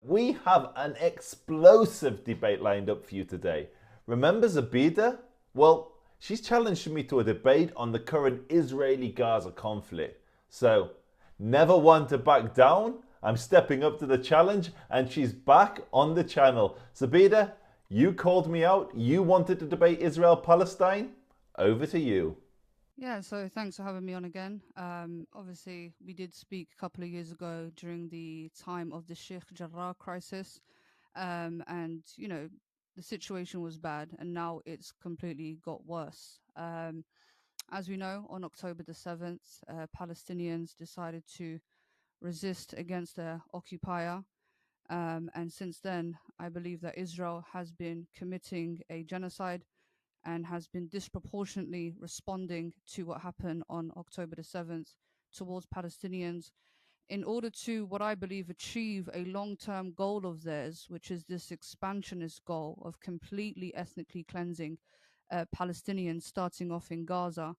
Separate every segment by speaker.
Speaker 1: We have an explosive debate lined up for you today. Remember Zabida? Well, she's challenged me to a debate on the current Israeli-Gaza conflict. So, never one to back down. I'm stepping up to the challenge and she's back on the channel. Zabida, you called me out. You wanted to debate Israel-Palestine. Over to you.
Speaker 2: Yeah, so thanks for having me on again. Obviously, we did speak a couple of years ago during the time of the Sheikh Jarrah crisis, and the situation was bad, and now it's completely got worse. As we know, on October the 7th, Palestinians decided to resist against their occupier, and since then, I believe that Israel has been committing a genocide and has been disproportionately responding to what happened on October the 7th towards Palestinians in order to, what I believe, achieve a long term goal of theirs, which is this expansionist goal of completely ethnically cleansing Palestinians, starting off in Gaza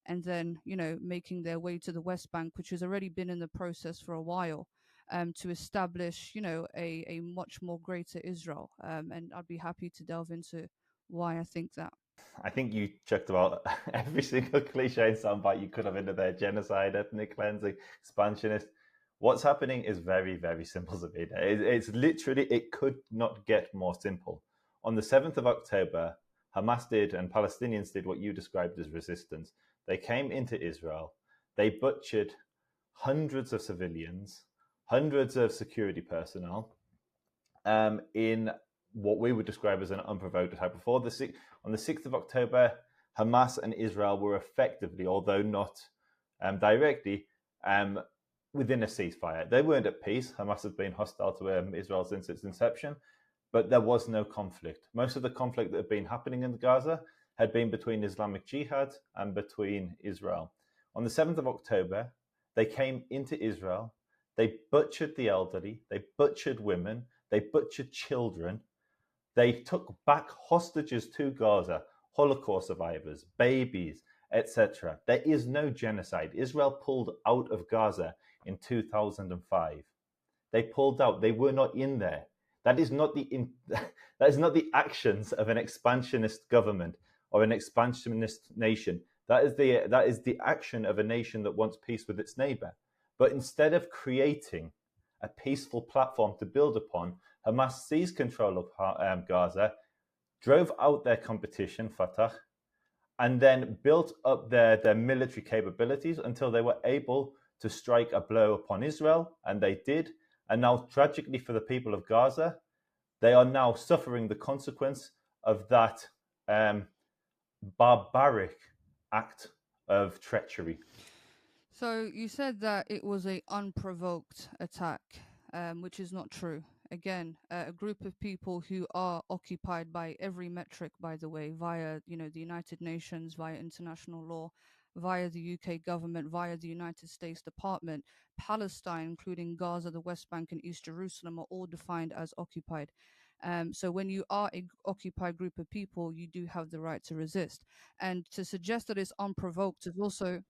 Speaker 2: and then, making their way to the West Bank, which has already been in the process for a while. To establish, a much more greater Israel. And I'd be happy to delve into why I think that.
Speaker 1: I think you checked about every single cliche and soundbite you could have into there. Genocide, ethnic cleansing, expansionist. What's happening is very, very simple, Zabida. It's literally, it could not get more simple. On the 7th of October, Hamas did and Palestinians did what you described as resistance. They came into Israel. They butchered hundreds of civilians, hundreds of security personnel in what we would describe as an unprovoked attack. On the 6th of October, Hamas and Israel were effectively, although not directly, within a ceasefire. They weren't at peace. Hamas has been hostile to Israel since its inception, but there was no conflict. Most of the conflict that had been happening in Gaza had been between Islamic Jihad and between Israel. On the 7th of October, they came into Israel. They butchered the elderly. They butchered women. They butchered children. They took back hostages to Gaza, Holocaust survivors, babies, etc. There is no genocide. Israel pulled out of Gaza in 2005. They pulled out. They were not in there. That is not the actions of an expansionist government or an expansionist nation. That is the action of a nation that wants peace with its neighbor. But instead of creating a peaceful platform to build upon, Hamas seized control of Gaza, drove out their competition, Fatah, and then built up their military capabilities until they were able to strike a blow upon Israel, and they did. And now, tragically for the people of Gaza, they are now suffering the consequence of that barbaric act of treachery.
Speaker 2: So you said that it was a unprovoked attack, which is not true. Again, a group of people who are occupied by every metric, by the way, via the United Nations, via international law, via the UK government, via the United States Department, Palestine, including Gaza, the West Bank, and East Jerusalem, are all defined as occupied. So when you are a occupied group of people, you do have the right to resist. And to suggest that it's unprovoked is also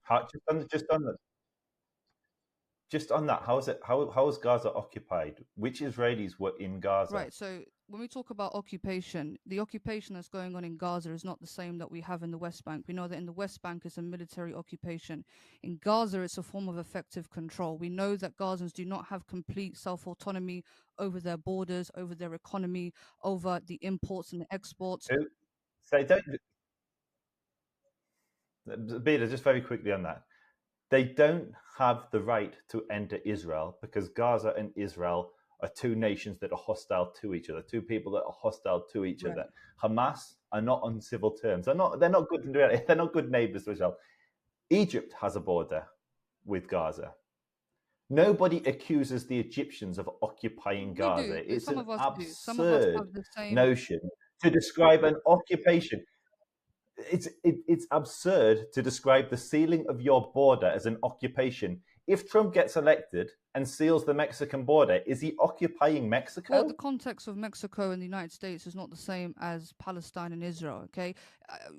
Speaker 1: Just on that, how is it? How is Gaza occupied? Which Israelis were in Gaza?
Speaker 2: right. So when we talk about occupation, the occupation that's going on in Gaza is not the same that we have in the West Bank. We know that in the West Bank it's a military occupation. In Gaza, it's a form of effective control. We know that Gazans do not have complete self-autonomy over their borders, over their economy, over the imports and the exports.
Speaker 1: Who? So don't, Beda, just very quickly on that. They don't have the right to enter Israel because Gaza and Israel are two nations that are hostile to each other, two people that are hostile to each
Speaker 2: Right.
Speaker 1: other. Hamas are not on civil terms. They're not good in reality. They're not good neighbors to Israel. Egypt has a border with Gaza. Nobody accuses the Egyptians of occupying
Speaker 2: We do.
Speaker 1: Gaza. It's
Speaker 2: Some
Speaker 1: an
Speaker 2: of us do. Some of us
Speaker 1: absurd
Speaker 2: have the same.
Speaker 1: notion to describe an occupation. It's absurd to describe the sealing of your border as an occupation. If Trump gets elected and seals the Mexican border, is he occupying
Speaker 2: Well, the
Speaker 1: Mexico?
Speaker 2: context of Mexico and the United States is not the same as Palestine and Israel. Okay,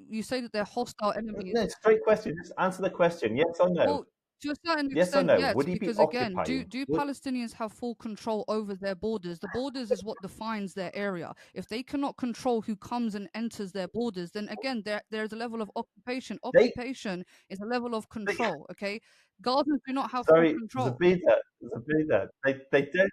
Speaker 2: you say that they're hostile enemies.
Speaker 1: No, it's a great question. Just answer the question, yes or no.
Speaker 2: Well, To a certain
Speaker 1: Yes or
Speaker 2: extent,
Speaker 1: no?
Speaker 2: yes,
Speaker 1: Would he be
Speaker 2: because again, do
Speaker 1: occupying?
Speaker 2: do Palestinians have full control over their borders? The borders is what defines their area. If they cannot control who comes and enters their borders, then again, there's a level of occupation.
Speaker 1: They,
Speaker 2: Occupation is a level of
Speaker 1: they
Speaker 2: control. Okay, Gazans do not have full
Speaker 1: sorry,
Speaker 2: control.
Speaker 1: Zabida, they don't.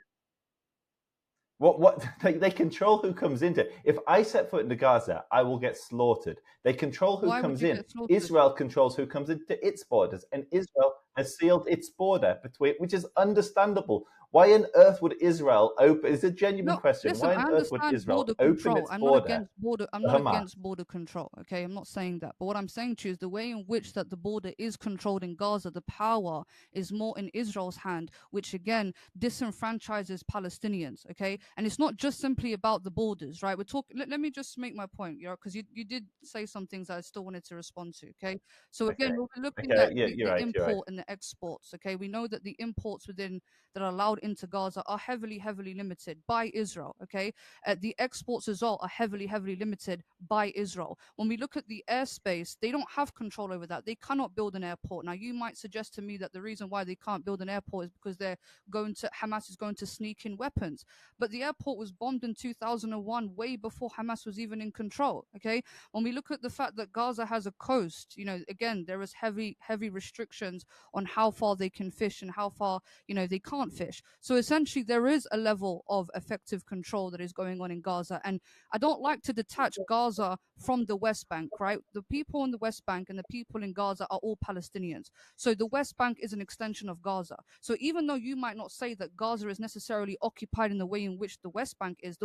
Speaker 1: What they control who comes into it. If I set foot into Gaza, I will get slaughtered. They control who
Speaker 2: Why would
Speaker 1: comes
Speaker 2: you
Speaker 1: in.
Speaker 2: get slaughtered?
Speaker 1: Israel controls who comes into its borders, and Israel has sealed its border between, which is understandable. Why on earth would Israel open? It's a genuine
Speaker 2: No,
Speaker 1: question.
Speaker 2: listen,
Speaker 1: Why
Speaker 2: I
Speaker 1: on earth would
Speaker 2: understand
Speaker 1: Israel
Speaker 2: border
Speaker 1: open
Speaker 2: control.
Speaker 1: its
Speaker 2: I'm not
Speaker 1: border
Speaker 2: against border. I'm
Speaker 1: to
Speaker 2: not
Speaker 1: Hamas?
Speaker 2: against border control. Okay, I'm not saying that. But what I'm saying to you is the way in which that the border is controlled in Gaza, the power is more in Israel's hand, which again disenfranchises Palestinians. Okay, and it's not just simply about the borders, right? We're talking. Let me just make my point, because you did say some things I still wanted to respond to. Okay, so
Speaker 1: Okay,
Speaker 2: again, we're looking
Speaker 1: okay,
Speaker 2: at
Speaker 1: yeah,
Speaker 2: the
Speaker 1: you're right. You're right.
Speaker 2: import and the exports. Okay, we know that the imports within that are allowed into Gaza are heavily, heavily limited by Israel. Okay, the exports as well are heavily, heavily limited by Israel. When we look at the airspace, they don't have control over that. They cannot build an airport. Now, you might suggest to me that the reason why they can't build an airport is because Hamas is going to sneak in weapons. But the airport was bombed in 2001, way before Hamas was even in control. Okay, when we look at the fact that Gaza has a coast, again, there is heavy, heavy restrictions on how far they can fish and how far they can't fish. So essentially, there is a level of effective control that is going on in Gaza. And I don't like to detach Gaza from the West Bank, right? The people in the West Bank and the people in Gaza are all Palestinians. So the West Bank is an extension of Gaza. So even though you might not say that Gaza is necessarily occupied in the way in which the West Bank is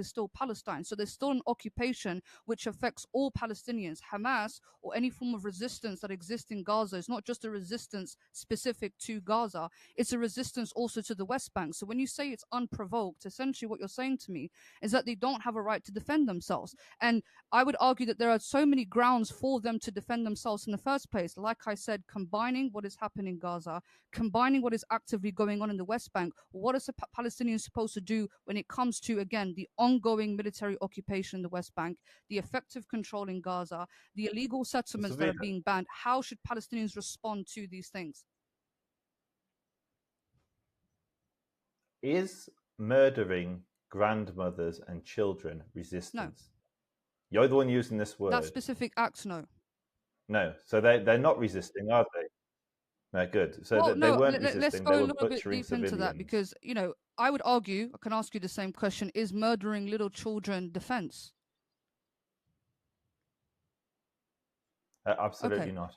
Speaker 2: still Palestine. So there's still an occupation which affects all Palestinians. Hamas or any form of resistance that exists in Gaza is not just a resistance specific to Gaza, it's a resistance also to the West Bank. So when you say it's unprovoked, essentially what you're saying to me is that they don't have a right to defend themselves. And I would argue that there are so many grounds for them to defend themselves in the first place. Like I said, combining what is happening in Gaza, combining what is actively going on in the West Bank, what is the Palestinians supposed to do when it comes to, again, the ongoing military occupation in the West Bank, the effective control in Gaza, the illegal settlements that are being banned? How should Palestinians respond to these things?
Speaker 1: Is murdering grandmothers and children resistance? No. You're the one using this word.
Speaker 2: That specific act, no.
Speaker 1: No. So they're not resisting, are they? No, good. So
Speaker 2: well,
Speaker 1: they weren't
Speaker 2: let's
Speaker 1: resisting.
Speaker 2: go
Speaker 1: They
Speaker 2: a
Speaker 1: were
Speaker 2: little bit
Speaker 1: butchering
Speaker 2: deep
Speaker 1: civilians.
Speaker 2: into that because, I would argue, I can ask you the same question, is murdering little children defense?
Speaker 1: Absolutely not.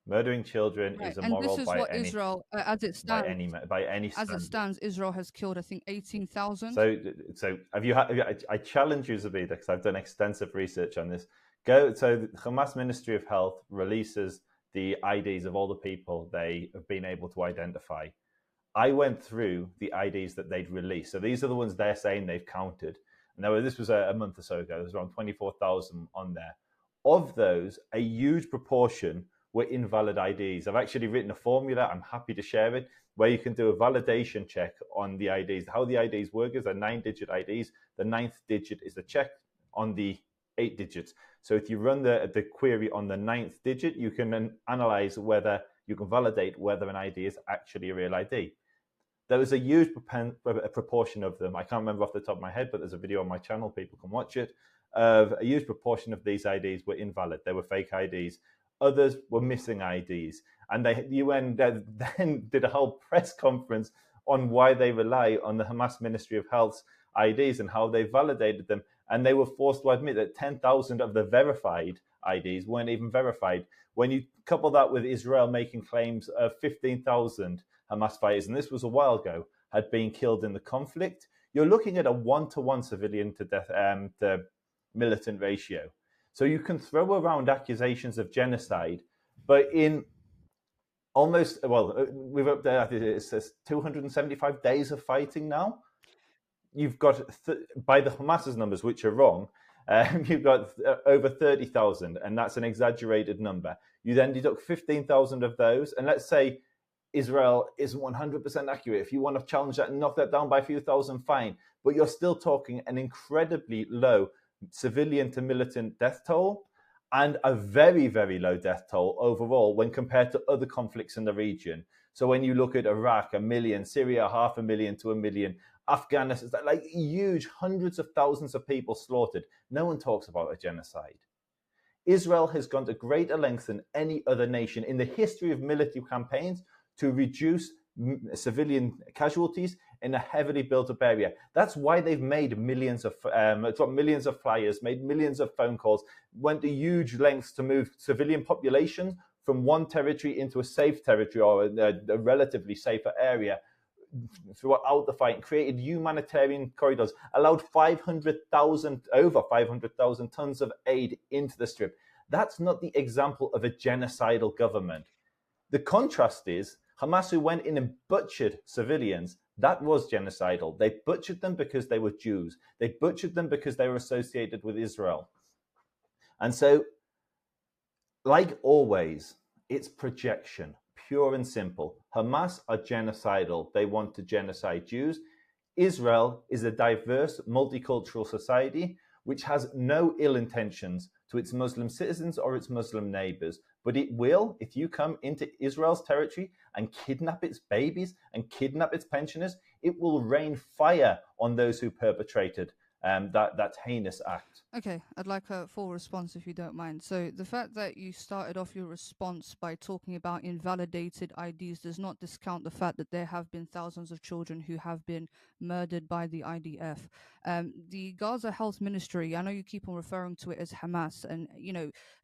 Speaker 1: Murdering children is
Speaker 2: And
Speaker 1: immoral
Speaker 2: this is
Speaker 1: by
Speaker 2: what
Speaker 1: any
Speaker 2: Israel, as it stands,
Speaker 1: by any
Speaker 2: as
Speaker 1: standard.
Speaker 2: it stands, Israel has killed, I think, 18,000.
Speaker 1: So have you? I challenge you, Zabida, because I've done extensive research on this. So the Hamas Ministry of Health releases the IDs of all the people they have been able to identify. I went through the IDs that they'd released. So these are the ones they're saying they've counted. Now, this was a month or so ago. There was around 24,000 on there. Of those, a huge proportion were invalid IDs. I've actually written a formula. I'm happy to share it, where you can do a validation check on the IDs. How the IDs work is they're 9-digit IDs. The 9th digit is the check on the 8 digits. So if you run the query on the 9th digit, you can then analyze whether you can validate whether an ID is actually a real ID. There was a huge proportion of them. I can't remember off the top of my head, but there's a video on my channel. People can watch it. A huge proportion of these IDs were invalid. They were fake IDs. Others were missing IDs. And the UN then did a whole press conference on why they rely on the Hamas Ministry of Health's IDs and how they validated them. And they were forced to admit that 10,000 of the verified IDs weren't even verified. When you couple that with Israel making claims of 15,000 Hamas fighters, and this was a while ago, had been killed in the conflict, you're looking at a 1-to-1 civilian to death to militant ratio. So you can throw around accusations of genocide, but in almost, we've up there, I think it says 275 days of fighting now. You've got, by the Hamas's numbers, which are wrong, you've got over 30,000, and that's an exaggerated number. You then deduct 15,000 of those, and let's say Israel isn't 100% accurate. If you want to challenge that and knock that down by a few thousand, fine. But you're still talking an incredibly low civilian to militant death toll. and a very, very low death toll overall when compared to other conflicts in the region. So when you look at Iraq, 1 million, Syria, 500,000 to 1 million, Afghanistan, like huge hundreds of thousands of people slaughtered. No one talks about a genocide. Israel has gone to greater lengths than any other nation in the history of military campaigns to reduce civilian casualties in a heavily built up area. That's why they've made millions of flyers, made millions of phone calls, went to huge lengths to move civilian populations from one territory into a safe territory or a relatively safer area throughout the fight, created humanitarian corridors, allowed over 500,000 tons of aid into the Strip. That's not the example of a genocidal government. The contrast is Hamas, who went in and butchered civilians. That was genocidal. They butchered them because they were Jews. They butchered them because they were associated with Israel. And so, like always, it's projection, pure and simple. Hamas are genocidal. They want to genocide Jews. Israel is a diverse, multicultural society which has no ill intentions to its Muslim citizens or its Muslim neighbors. But it will, if you come into Israel's territory and kidnap its babies and kidnap its pensioners, it will rain fire on those who perpetrated that heinous act.
Speaker 2: Okay, I'd like a full response if you don't mind. So, the fact that you started off your response by talking about invalidated IDs does not discount the fact that there have been thousands of children who have been murdered by the IDF. The Gaza Health Ministry, I know you keep on referring to it as Hamas, and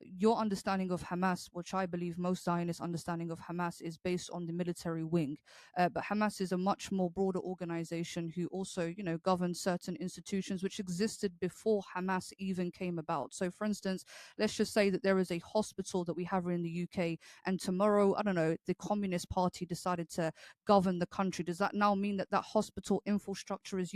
Speaker 2: your understanding of Hamas, which I believe most Zionist understanding of Hamas, is based on the military wing. But Hamas is a much more broader organization who also, governs certain institutions which existed before Hamas even came about. So, for instance, let's just say that there is a hospital that we have in the UK, and tomorrow, I don't know, the Communist Party decided to govern the country. Does that now mean that that hospital infrastructure is,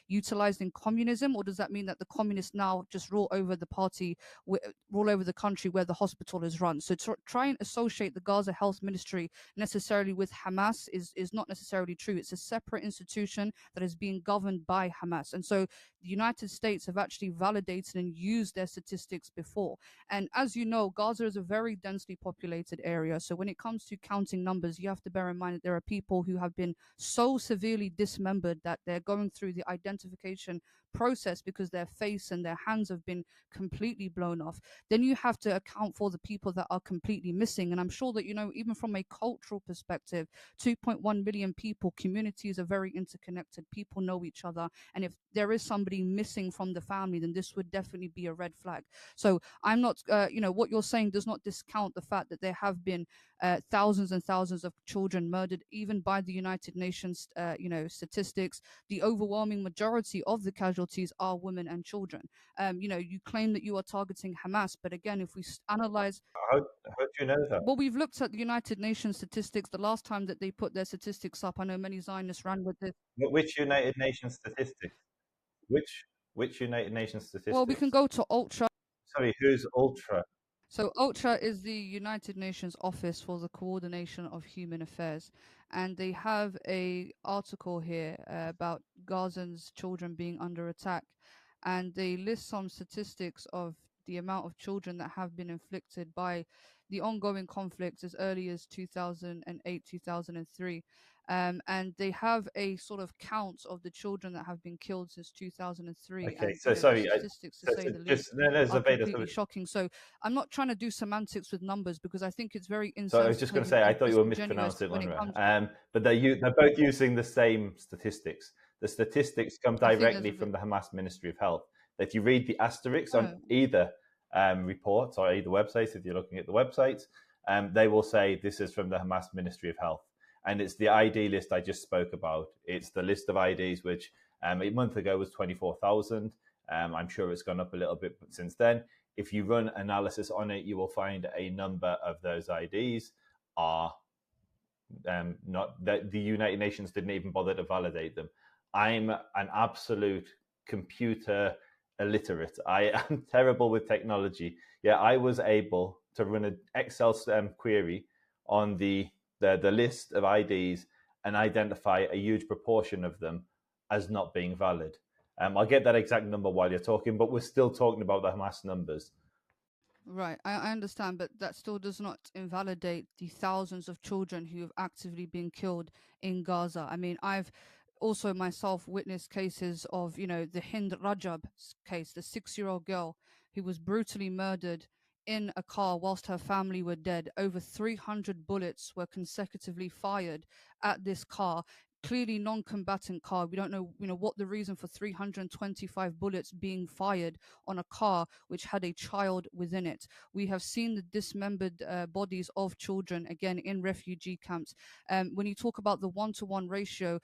Speaker 2: utilized in communism, or does that mean that the communists now just rule over the party, rule over the country where the hospital is run? So, to try and associate the Gaza Health Ministry necessarily with Hamas is not necessarily true. It's a separate institution that is being governed by Hamas, and so the United States have actually validated and used their statistics before. And as you know, Gaza is a very densely populated area. So when it comes to counting numbers, you have to bear in mind that there are people who have been so severely dismembered that they're going through the identification process because their face and their hands have been completely blown off. Then you have to account for the people that are completely missing. And I'm sure that, even from a cultural perspective, 2.1 million people, communities are very interconnected. People know each other. And if there is somebody missing from the family, then this would definitely be a red flag. So I'm not, what you're saying does not discount the fact that there have been thousands and thousands of children murdered, even by the United Nations, statistics. The overwhelming majority of the casualties are women and children. You claim that you are targeting Hamas, but again, if we analyze,
Speaker 1: How do you know that?
Speaker 2: well, we've looked at the United Nations statistics. The last time that they put their statistics up, I know many Zionists ran with this.
Speaker 1: Which United Nations statistics? Which United Nations
Speaker 2: Well, we can
Speaker 1: statistics?
Speaker 2: go to Ultra.
Speaker 1: Sorry, who's Ultra?
Speaker 2: So Ultra is the United Nations Office for the Coordination of Human Affairs, and they have a article here about Gazans children being under attack, and they list some statistics of the amount of children that have been inflicted by the ongoing conflict as early as 2008, 2003. And they have a sort of count of the children that have been killed since 2003,
Speaker 1: Okay,
Speaker 2: and
Speaker 1: so
Speaker 2: the
Speaker 1: sorry,
Speaker 2: statistics, to
Speaker 1: so,
Speaker 2: say
Speaker 1: so
Speaker 2: the
Speaker 1: just
Speaker 2: least,
Speaker 1: no,
Speaker 2: are
Speaker 1: Zabeda.
Speaker 2: completely shocking. So I'm not trying to do semantics with numbers because I think it's very
Speaker 1: So I was just going to say, I
Speaker 2: and
Speaker 1: thought you were
Speaker 2: disingenuous
Speaker 1: mispronouncing
Speaker 2: when it comes.
Speaker 1: UNRWA, but they're both using the same statistics. The statistics come
Speaker 2: I think there's
Speaker 1: directly
Speaker 2: a bit.
Speaker 1: from the Hamas Ministry of Health. If you read the asterisks on
Speaker 2: Oh,
Speaker 1: either reports or either websites, if you're looking at the websites, they will say this is from the Hamas Ministry of Health. And it's the ID list I just spoke about. It's the list of IDs, which a month ago was 24,000. I'm sure it's gone up a little bit since then. If you run analysis on it, you will find a number of those IDs are not that the United Nations didn't even bother to validate them. I'm an absolute computer illiterate. I am terrible with technology. Yeah, I was able to run an Excel query on the list of IDs and identify a huge proportion of them as not being valid. I'll get that exact number while you're talking, but we're still talking about the Hamas numbers.
Speaker 2: Right, I understand, but that still does not invalidate the thousands of children who have actively been killed in Gaza. I mean, I've also myself witnessed cases of, the Hind Rajab case, the 6-year-old girl who was brutally murdered in a car whilst her family were dead. Over 300 bullets were consecutively fired at this car. Clearly non-combatant car. We don't know, what the reason for 325 bullets being fired on a car which had a child within it. We have seen the dismembered bodies of children again in refugee camps. When you talk about the 1-to-1 ratio,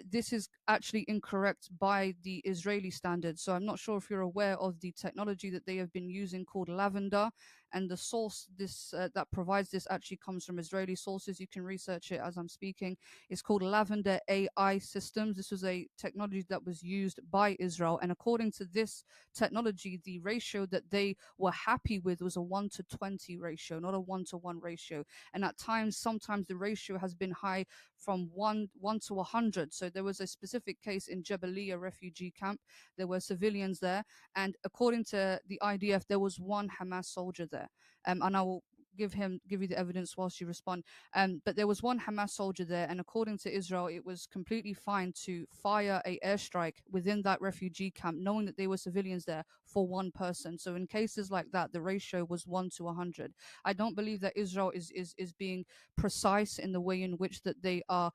Speaker 2: this is actually incorrect by the Israeli standards. So I'm not sure if you're aware of the technology that they have been using called lavender, and the source this that provides this actually comes from Israeli sources. You can research it as I'm speaking. It's called Lavender AI Systems. This was a technology that was used by Israel, and according to this technology, the ratio that they were happy with was a 1-to-20 ratio, not a 1-to-1 ratio. And at times, sometimes the ratio has been high from 1 to 100. So there was a specific case in Jabalia refugee camp. There were civilians there, and according to the IDF, there was one Hamas soldier there. And I will give you the evidence whilst you respond. But there was one Hamas soldier there, and according to Israel, it was completely fine to fire a airstrike within that refugee camp, knowing that there were civilians there for one person. So in cases like that, the ratio was 1 to 100. I don't believe that Israel is being precise in the way in which that they are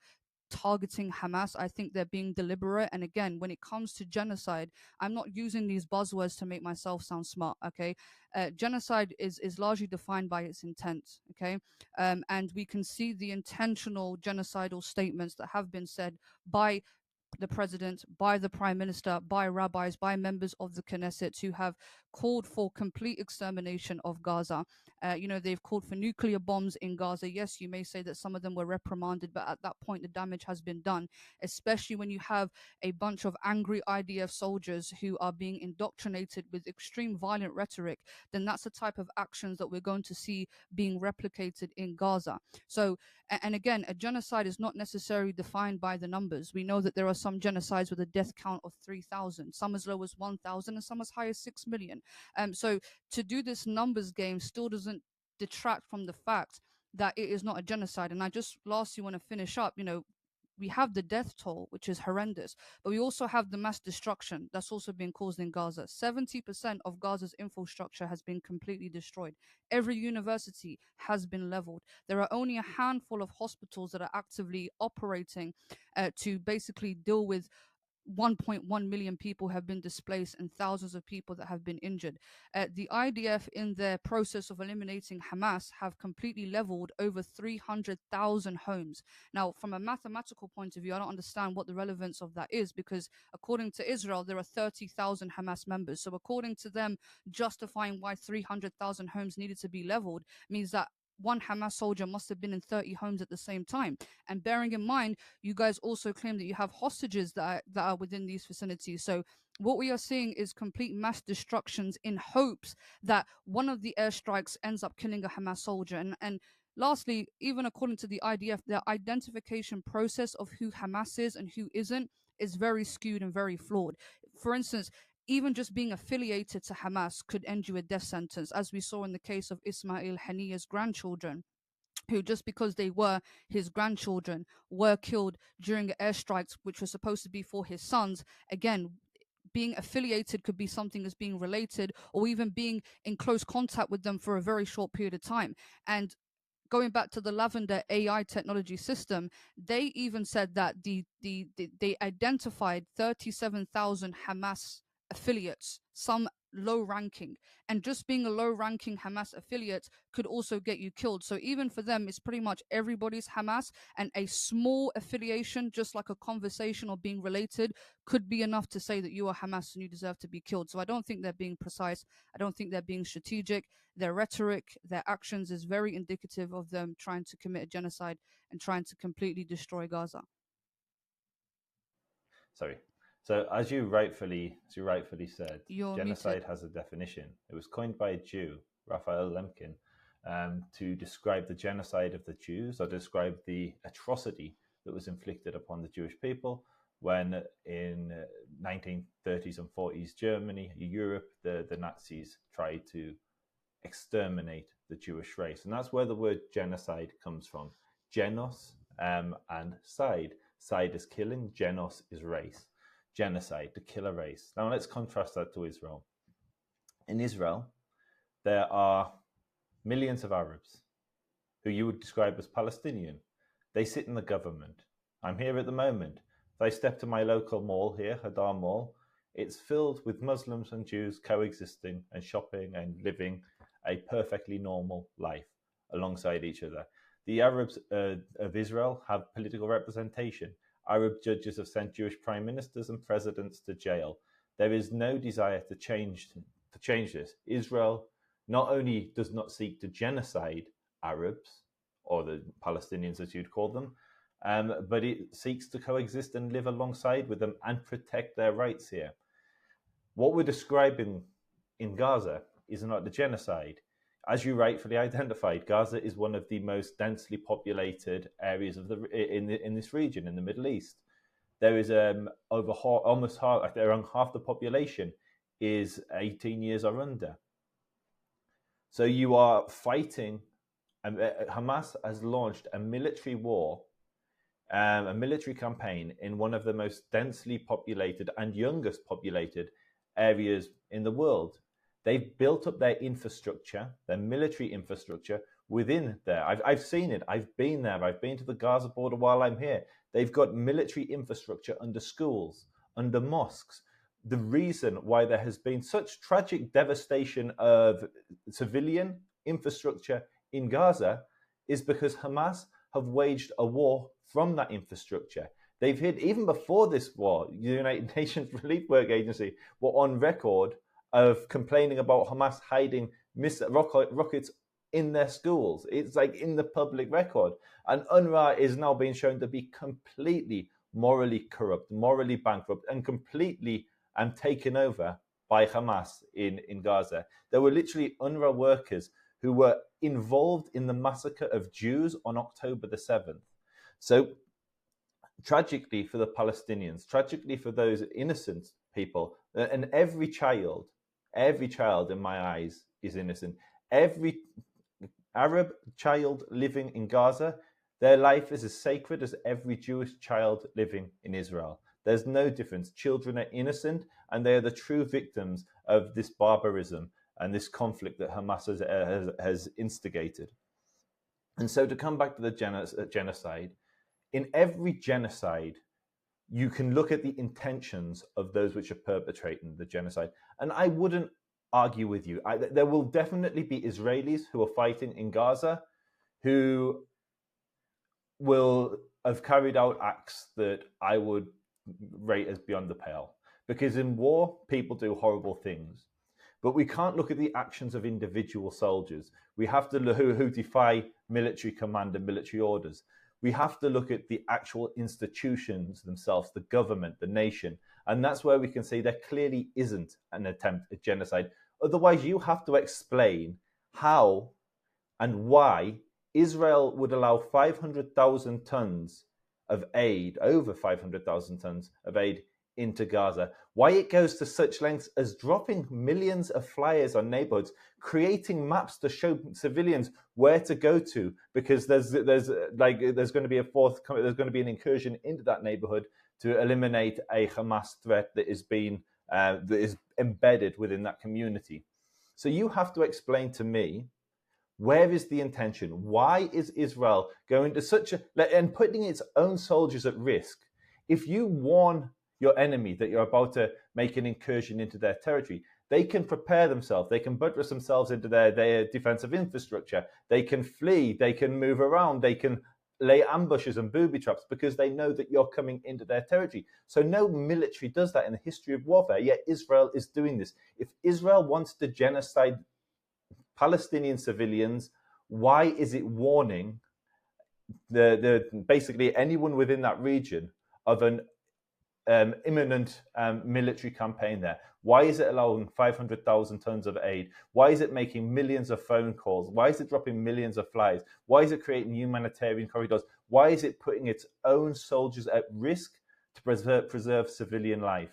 Speaker 2: targeting Hamas. I think they're being deliberate. And again, when it comes to genocide, I'm not using these buzzwords to make myself sound smart. Okay, genocide is largely defined by its intent. Okay, and we can see the intentional genocidal statements that have been said by the president, by the prime minister, by rabbis, by members of the Knesset who have called for complete extermination of Gaza. They've called for nuclear bombs in Gaza. Yes, you may say that some of them were reprimanded, but at that point, the damage has been done, especially when you have a bunch of angry IDF soldiers who are being indoctrinated with extreme violent rhetoric. Then that's the type of actions that we're going to see being replicated in Gaza. So, and again, a genocide is not necessarily defined by the numbers. We know that there are some genocides with a death count of 3,000, some as low as 1,000, and some as high as 6 million. So to do this numbers game still doesn't detract from the fact that it is not a genocide. And I just lastly want to finish up, we have the death toll, which is horrendous, but we also have the mass destruction that's also being caused in Gaza. 70% of Gaza's infrastructure has been completely destroyed. Every university has been leveled. There are only a handful of hospitals that are actively operating to basically deal with 1.1 million people have been displaced and thousands of people that have been injured. The IDF, in their process of eliminating Hamas, have completely leveled over 300,000 homes. Now, from a mathematical point of view, I don't understand what the relevance of that is, because according to Israel, there are 30,000 Hamas members. So, according to them, justifying why 300,000 homes needed to be leveled means that one Hamas soldier must have been in 30 homes at the same time. And bearing in mind, you guys also claim that you have hostages that are within these facilities. So what we are seeing is complete mass destructions in hopes that one of the airstrikes ends up killing a Hamas soldier. And lastly, even according to the IDF, their identification process of who Hamas is and who isn't is very skewed and very flawed. For instance, even just being affiliated to Hamas could end you a death sentence, as we saw in the case of Ismail Haniya's grandchildren, who, just because they were his grandchildren, were killed during airstrikes which were supposed to be for his sons. Again, being affiliated could be something as being related, or even being in close contact with them for a very short period of time. And going back to the Lavender AI technology system, they even said that they identified 37,000 Hamas affiliates, some low ranking, and just being a low ranking Hamas affiliate could also get you killed. So even for them, it's pretty much everybody's Hamas, and a small affiliation, just like a conversation or being related, could be enough to say that you are Hamas and you deserve to be killed. So I don't think they're being precise. I don't think they're being strategic. Their rhetoric, their actions is very indicative of them trying to commit a genocide and trying to completely destroy Gaza.
Speaker 1: Sorry. So as you rightfully said,
Speaker 2: You're
Speaker 1: genocide
Speaker 2: muted.
Speaker 1: has a definition. It was coined by a Jew, Raphael Lemkin, to describe the genocide of the Jews, or describe the atrocity that was inflicted upon the Jewish people when, in 1930s and 40s Germany, Europe, the Nazis tried to exterminate the Jewish race. And that's where the word genocide comes from. Genos and side. Side is killing, genos is race. Genocide, to kill a race. Now let's contrast that to Israel. In Israel, there are millions of Arabs who you would describe as Palestinian. They sit in the government. I'm here at the moment. If I step to my local mall here, Hadar Mall, it's filled with Muslims and Jews coexisting and shopping and living a perfectly normal life alongside each other. The Arabs of Israel have political representation. Arab judges have sent Jewish prime ministers and presidents to jail. There is no desire to change this. Israel not only does not seek to genocide Arabs, or the Palestinians as you'd call them, but it seeks to coexist and live alongside with them and protect their rights here. What we're describing in Gaza is not the genocide. As you rightfully identified, Gaza is one of the most densely populated areas of in this region, in the Middle East. There is almost half, around half the population is 18 years or under. So you are fighting. Hamas has launched a military war, a military campaign in one of the most densely populated and youngest populated areas in the world. They've built up their infrastructure, their military infrastructure within there. I've seen it. I've been there. I've been to the Gaza border while I'm here. They've got military infrastructure under schools, under mosques. The reason why there has been such tragic devastation of civilian infrastructure in Gaza is because Hamas have waged a war from that infrastructure. They've hit, even before this war, the United Nations Relief Work Agency were on record of complaining about Hamas hiding rockets in their schools. It's like in the public record. And UNRWA is now being shown to be completely morally corrupt, morally bankrupt, and completely taken over by Hamas in Gaza. There were literally UNRWA workers who were involved in the massacre of Jews on October the 7th. So tragically for the Palestinians, tragically for those innocent people, and every child in my eyes is innocent. Every Arab child living in Gaza, their life is as sacred as every Jewish child living in Israel. There's no difference. Children are innocent, and they are the true victims of this barbarism and this conflict that Hamas has instigated. And so to come back to the genocide, in every genocide, you can look at the intentions of those which are perpetrating the genocide. And I wouldn't argue with you. There will definitely be Israelis who are fighting in Gaza who will have carried out acts that I would rate as beyond the pale. Because in war, people do horrible things. But we can't look at the actions of individual soldiers. We have to look who defy military command and military orders. We have to look at the actual institutions themselves, the government, the nation. And that's where we can say there clearly isn't an attempt at genocide. Otherwise, you have to explain how and why Israel would allow 500,000 tons of aid, over 500,000 tons of aid into Gaza, why it goes to such lengths as dropping millions of flyers on neighborhoods, creating maps to show civilians where to go to, because there's going to be there's going to be an incursion into that neighborhood to eliminate a Hamas threat that is embedded within that community. So you have to explain to me, where is the intention? Why is Israel going to and putting its own soldiers at risk? If you warn your enemy that you're about to make an incursion into their territory, they can prepare themselves. They can buttress themselves into their defensive infrastructure. They can flee. They can move around. They can lay ambushes and booby traps because they know that you're coming into their territory. So no military does that in the history of warfare, yet Israel is doing this. If Israel wants to genocide Palestinian civilians, why is it warning basically anyone within that region of an imminent military campaign there? Why is it allowing 500,000 tons of aid? Why is it making millions of phone calls? Why is it dropping millions of flies? Why is it creating humanitarian corridors? Why is it putting its own soldiers at risk to preserve civilian life?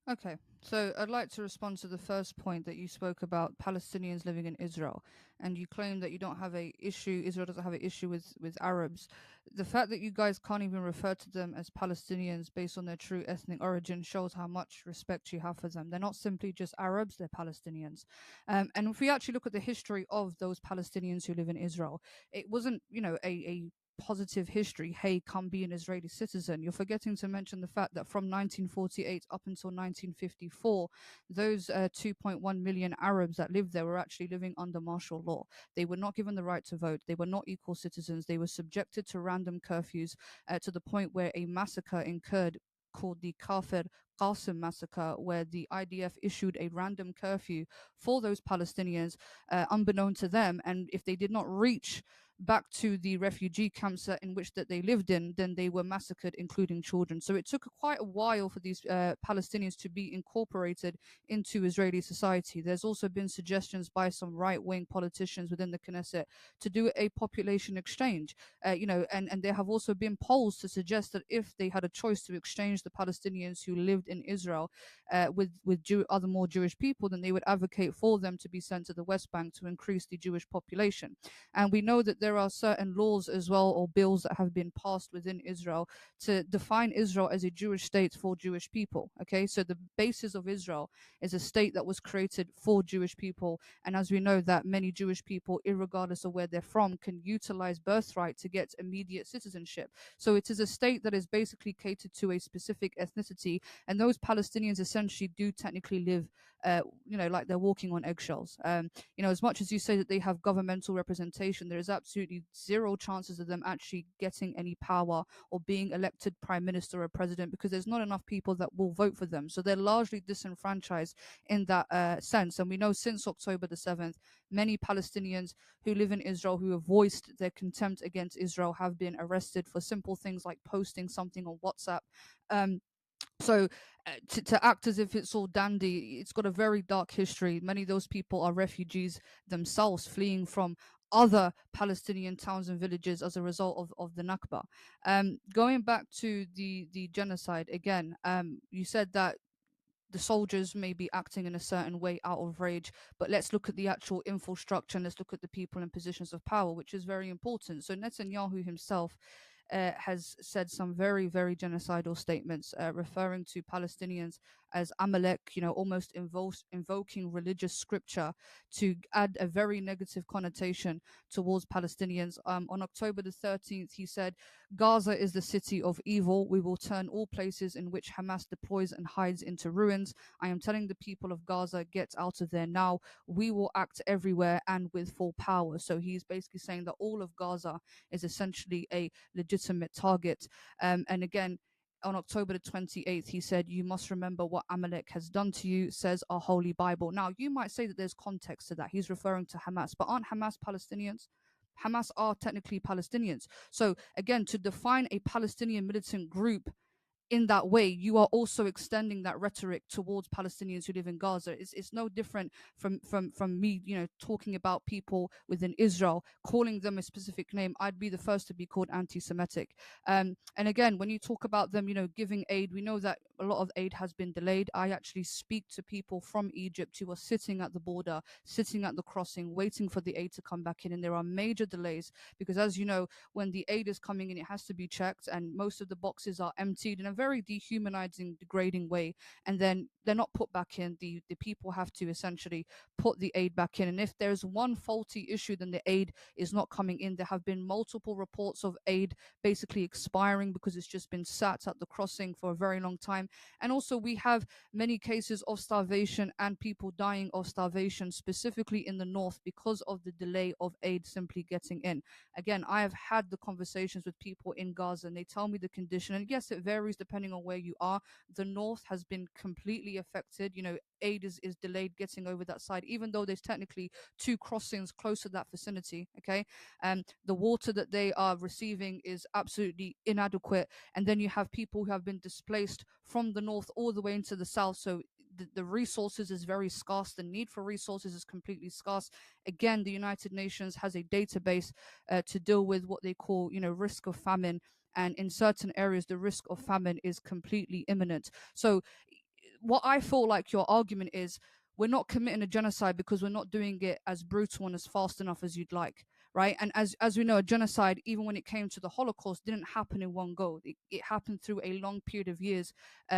Speaker 2: Okay, So I'd like to respond to the first point that you spoke about Palestinians living in Israel, and you claim that you don't have a issue. Israel doesn't have an issue with Arabs. The fact that you guys can't even refer to them as Palestinians based on their true ethnic origin shows how much respect you have for them. They're not simply just Arabs; they're Palestinians. And if we actually look at the history of those Palestinians who live in Israel, it wasn't a positive history. Hey, come be an Israeli citizen. You're forgetting to mention the fact that from 1948 up until 1954, those 2.1 million Arabs that lived there were actually living under martial law. They were not given the right to vote. They were not equal citizens. They were subjected to random curfews to the point where a massacre occurred called the Kafir Qasim massacre, where the IDF issued a random curfew for those Palestinians, unbeknown to them. And if they did not reach back to the refugee camps in which that they lived in, then they were massacred, including children. So it took quite a while for these Palestinians to be incorporated into Israeli society. There's also been suggestions by some right-wing politicians within the Knesset to do a population exchange. And there have also been polls to suggest that if they had a choice to exchange the Palestinians who lived in Israel with other more Jewish people, then they would advocate for them to be sent to the West Bank to increase the Jewish population. And we know that there are certain laws as well, or bills that have been passed within Israel to define Israel as a Jewish state for Jewish people. Okay, so the basis of Israel is a state that was created for Jewish people. And as we know, that many Jewish people, regardless of where they're from, can utilize birthright to get immediate citizenship. So it is a state that is basically catered to a specific ethnicity. And those Palestinians essentially do technically live, like they're walking on eggshells. As much as you say that they have governmental representation, there is absolutely zero chances of them actually getting any power or being elected prime minister or president, because there's not enough people that will vote for them. So they're largely disenfranchised in that sense. And we know since October the 7th, many Palestinians who live in Israel who have voiced their contempt against Israel have been arrested for simple things like posting something on WhatsApp. So to act as if it's all dandy, it's got a very dark history. Many of those people are refugees themselves, fleeing from other Palestinian towns and villages as a result of the Nakba. Going back to the genocide again, you said that the soldiers may be acting in a certain way out of rage, but let's look at the actual infrastructure and let's look at the people in positions of power, which is very important. So Netanyahu himself has said some very, very genocidal statements, referring to Palestinians as Amalek, almost invoking religious scripture to add a very negative connotation towards Palestinians. On October the 13th, he said, Gaza is the city of evil. We will turn all places in which Hamas deploys and hides into ruins. I am telling the people of Gaza, get out of there now. We will act everywhere and with full power. So he's basically saying that all of Gaza is essentially a legitimate target. And again, on October the 28th, he said, you must remember what Amalek has done to you, says our holy Bible. Now, you might say that there's context to that. He's referring to Hamas, but aren't Hamas Palestinians? Hamas are technically Palestinians. So again, to define a Palestinian militant group in that way, you are also extending that rhetoric towards Palestinians who live in Gaza. It's no different from me, talking about people within Israel, calling them a specific name. I'd be the first to be called anti-Semitic. And again, when you talk about them, giving aid, we know that a lot of aid has been delayed. I actually speak to people from Egypt who are sitting at the border, sitting at the crossing, waiting for the aid to come back in, and there are major delays because, as you know, when the aid is coming in, it has to be checked, and most of the boxes are emptied in a very dehumanizing, degrading way, and then they're not put back in. The people have to essentially put the aid back in, and if there's one faulty issue, then the aid is not coming in. There have been multiple reports of aid basically expiring because it's just been sat at the crossing for a very long time. And also we have many cases of starvation and people dying of starvation, specifically in the north, because of the delay of aid simply getting in. Again, I have had the conversations with people in Gaza, and they tell me the condition, and yes, it varies depending on where you are. The north has been completely affected. Aid is delayed getting over that side, even though there's technically two crossings close to that vicinity. Okay, and the water that they are receiving is absolutely inadequate, and then you have people who have been displaced from the north all the way into the south. So the resources is very scarce. The need for resources is completely scarce. Again, the United Nations has a database to deal with what they call, risk of famine. And in certain areas, the risk of famine is completely imminent. So what I feel like your argument is, we're not committing a genocide because we're not doing it as brutal and as fast enough as you'd like, right? And as we know, a genocide, even when it came to the Holocaust, didn't happen in one go. It happened through a long period of years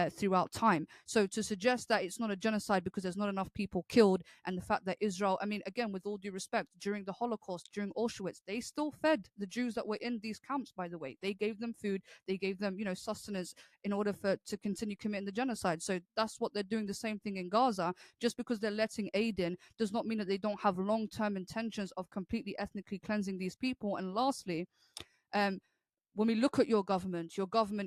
Speaker 2: throughout time. So to suggest that it's not a genocide because there's not enough people killed, and the fact that Israel, I mean, again, with all due respect, during the Holocaust, during Auschwitz, they still fed the Jews that were in these camps. By the way, they gave them food, they gave them, sustenance in order to continue committing the genocide. So that's what they're doing. The same thing in Gaza. Just because they're letting aid in does not mean that they don't have long-term intentions of completely ethnically cleansing these people. And lastly, um, when we look at your government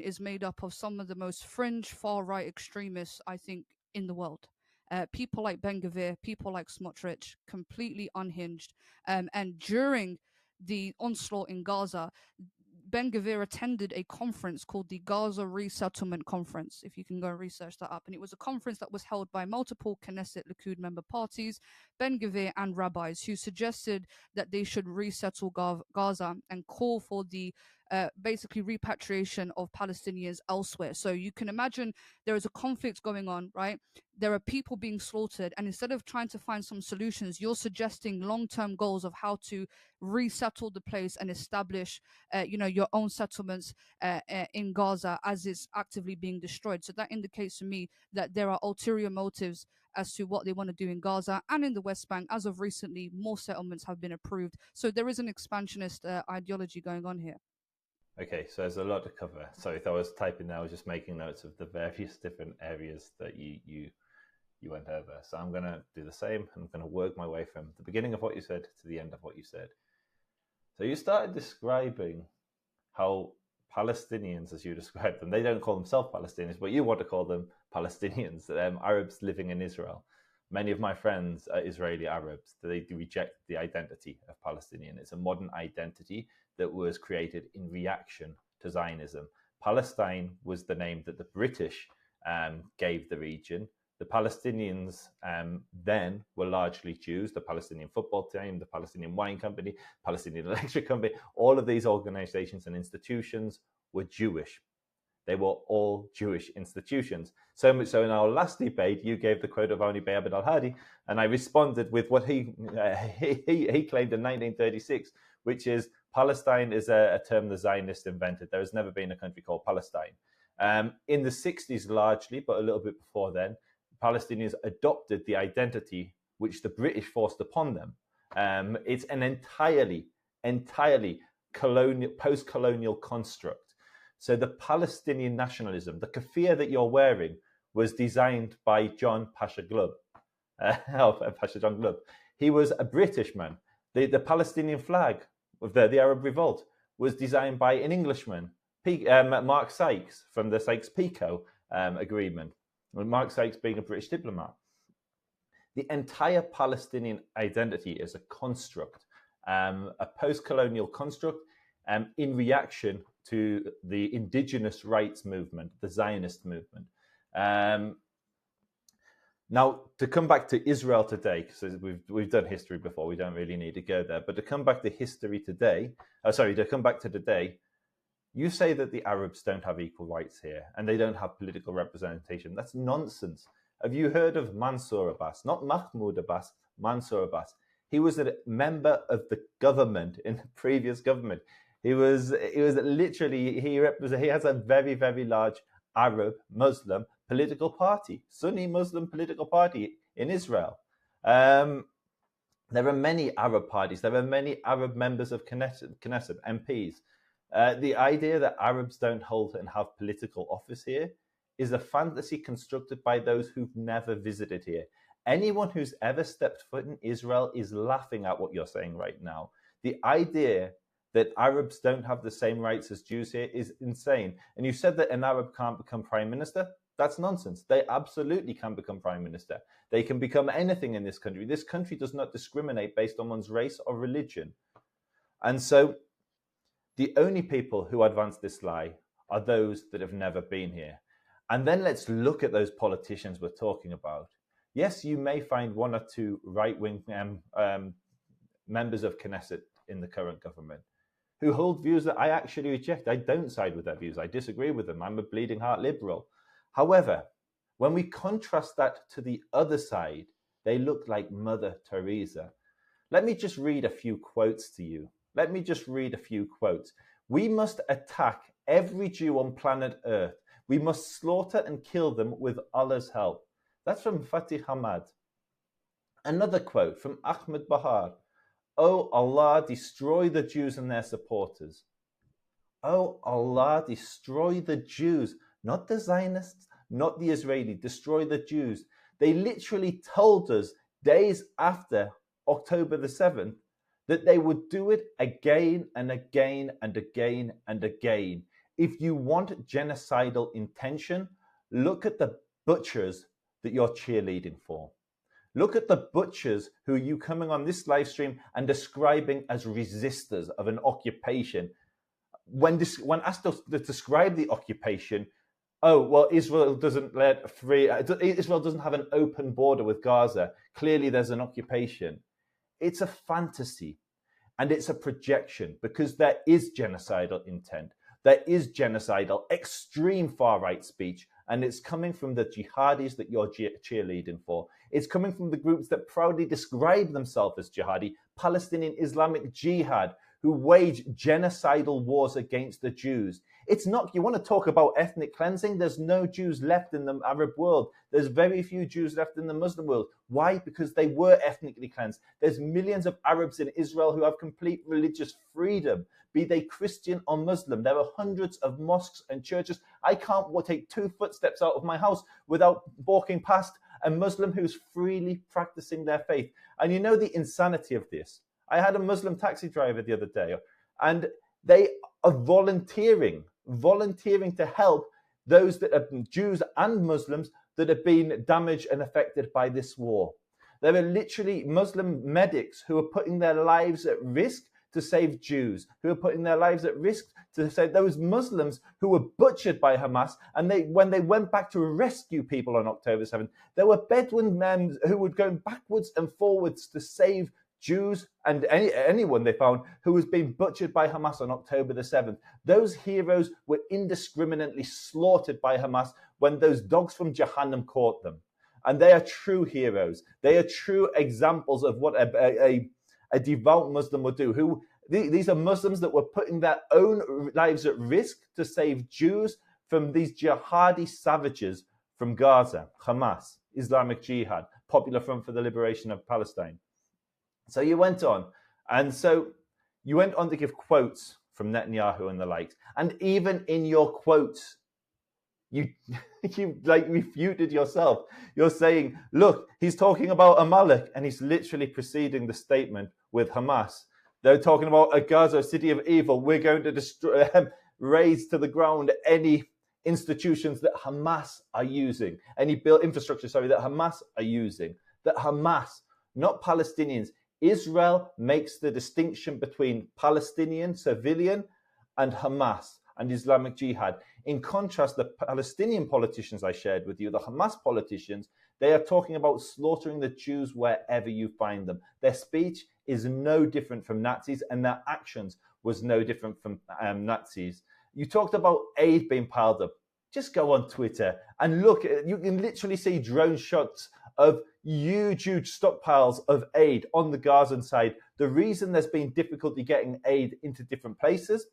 Speaker 2: is made up of some of the most fringe far-right extremists, I think, in the world. People like Ben Gvir, people like Smotrich, completely unhinged. And during the onslaught in Gaza, Ben Gvir attended a conference called the Gaza Resettlement Conference, if you can go and research that up. And it was a conference that was held by multiple Knesset Likud member parties, Ben Gvir and rabbis, who suggested that they should resettle Gaza and call for the basically repatriation of Palestinians elsewhere. So you can imagine there is a conflict going on, right? There are people being slaughtered, and instead of trying to find some solutions, you're suggesting long-term goals of how to resettle the place and establish, your own settlements in Gaza as it's actively being destroyed. So that indicates to me that there are ulterior motives as to what they want to do in Gaza and in the West Bank. As of recently, more settlements have been approved. So there is an expansionist ideology going on here.
Speaker 1: Okay, so there's a lot to cover. So if I was typing there, I was just making notes of the various different areas that you went over. So I'm going to do the same. I'm going to work my way from the beginning of what you said to the end of what you said. So you started describing how Palestinians, as you described them, they don't call themselves Palestinians, but you want to call them Palestinians, Arabs living in Israel. Many of my friends are Israeli Arabs. They reject the identity of Palestinian. It's a modern identity that was created in reaction to Zionism. Palestine was the name that the British gave the region. The Palestinians then were largely Jews. The Palestinian football team, the Palestinian wine company, Palestinian electric company, all of these organizations and institutions were Jewish. They were all Jewish institutions. So much so in our last debate, you gave the quote of Oni Abd al-Hadi, and I responded with what he claimed in 1936, which is Palestine is a term the Zionists invented. There has never been a country called Palestine. In the 60s largely, but a little bit before then, Palestinians adopted the identity which the British forced upon them. It's an entirely post-colonial construct. So the Palestinian nationalism, the keffiyeh that you're wearing, was designed by John Pasha Glubb. Pasha John Glubb. He was a British man. The Palestinian flag of the Arab Revolt was designed by an Englishman, Mark Sykes, from the Sykes-Picot Agreement. Mark Sykes being a British diplomat. The entire Palestinian identity is a construct, a post-colonial construct in reaction to the indigenous rights movement, the Zionist movement. Now, to come back to Israel today, because we've done history before, we don't really need to go there, but to come back to history today, to come back to today, you say that the Arabs don't have equal rights here and they don't have political representation. That's nonsense. Have you heard of Mansour Abbas? Not Mahmoud Abbas, Mansour Abbas. He was a member of the government in the previous government. He has a very, very large Arab Muslim political party, Sunni Muslim political party in Israel. There are many Arab parties. There are many Arab members of Knesset MPs. The idea that Arabs don't hold and have political office here is a fantasy constructed by those who've never visited here. Anyone who's ever stepped foot in Israel is laughing at what you're saying right now. The idea that Arabs don't have the same rights as Jews here is insane. And you said that an Arab can't become prime minister. That's nonsense. They absolutely can become prime minister. They can become anything in this country. This country does not discriminate based on one's race or religion. And so the only people who advance this lie are those that have never been here. And then let's look at those politicians we're talking about. Yes, you may find one or two right-wing members of Knesset in the current government who hold views that I actually reject. I don't side with their views. I disagree with them. I'm a bleeding heart liberal. However, When we contrast that to the other side, they look like Mother Teresa. Let me just read a few quotes to you. We must attack every Jew on planet Earth. We must slaughter and kill them with Allah's help. That's from Fatih Hamad. Another quote from Ahmed Bahar. Oh Allah, destroy the Jews and their supporters. Oh Allah, destroy the Jews, not the Zionists, not the Israeli, destroy the Jews. They literally told us days after October the 7th that they would do it again and again and again and again. If you want genocidal intention, look at the butchers that you're cheerleading for. Look at the butchers who are you coming on this live stream and describing as resistors of an occupation. When asked to describe the occupation, oh, well, Israel doesn't have an open border with Gaza. Clearly there's an occupation. It's a fantasy and it's a projection because there is genocidal intent. There is genocidal, extreme far-right speech, and it's coming from the jihadis that you're cheerleading for. It's coming from the groups that proudly describe themselves as jihadi, Palestinian Islamic Jihad, who wage genocidal wars against the Jews. It's not, you want to talk about ethnic cleansing? There's no Jews left in the Arab world. There's very few Jews left in the Muslim world. Why? Because they were ethnically cleansed. There's millions of Arabs in Israel who have complete religious freedom, be they Christian or Muslim. There are hundreds of mosques and churches. I can't take 2 footsteps out of my house without walking past a Muslim who's freely practicing their faith. And you know the insanity of this. I had a Muslim taxi driver the other day, and they are volunteering to help those that are Jews and Muslims that have been damaged and affected by this war. There are literally Muslim medics who are putting their lives at risk to save Jews, who are putting their lives at risk to save those Muslims who were butchered by Hamas. And when they went back to rescue people on October 7th, there were Bedouin men who were going backwards and forwards to save Jews and anyone they found who was being butchered by Hamas on October the 7th. Those heroes were indiscriminately slaughtered by Hamas when those dogs from Jahannam caught them. And they are true heroes. They are true examples of what a devout Muslim would do. These are Muslims that were putting their own lives at risk to save Jews from these jihadi savages from Gaza, Hamas, Islamic Jihad, Popular Front for the Liberation of Palestine. So you went on. And so you went on to give quotes from Netanyahu and the likes. And even in your quotes, you refuted yourself. You're saying, look, he's talking about Amalek, and he's literally preceding the statement with Hamas. They're talking about a Gaza, city of evil. We're going to destroy, raze to the ground any institutions that Hamas are using, any built infrastructure, that Hamas are using. That Hamas, not Palestinians. Israel makes the distinction between Palestinian, civilian, and Hamas and Islamic Jihad. In contrast, the Palestinian politicians I shared with you, the Hamas politicians, they are talking about slaughtering the Jews wherever you find them. Their speech is no different from Nazis, and their actions was no different from Nazis. You talked about aid being piled up. Just go on Twitter and look. You can literally see drone shots of huge stockpiles of aid on the Gazan side. The reason there's been difficulty getting aid into different places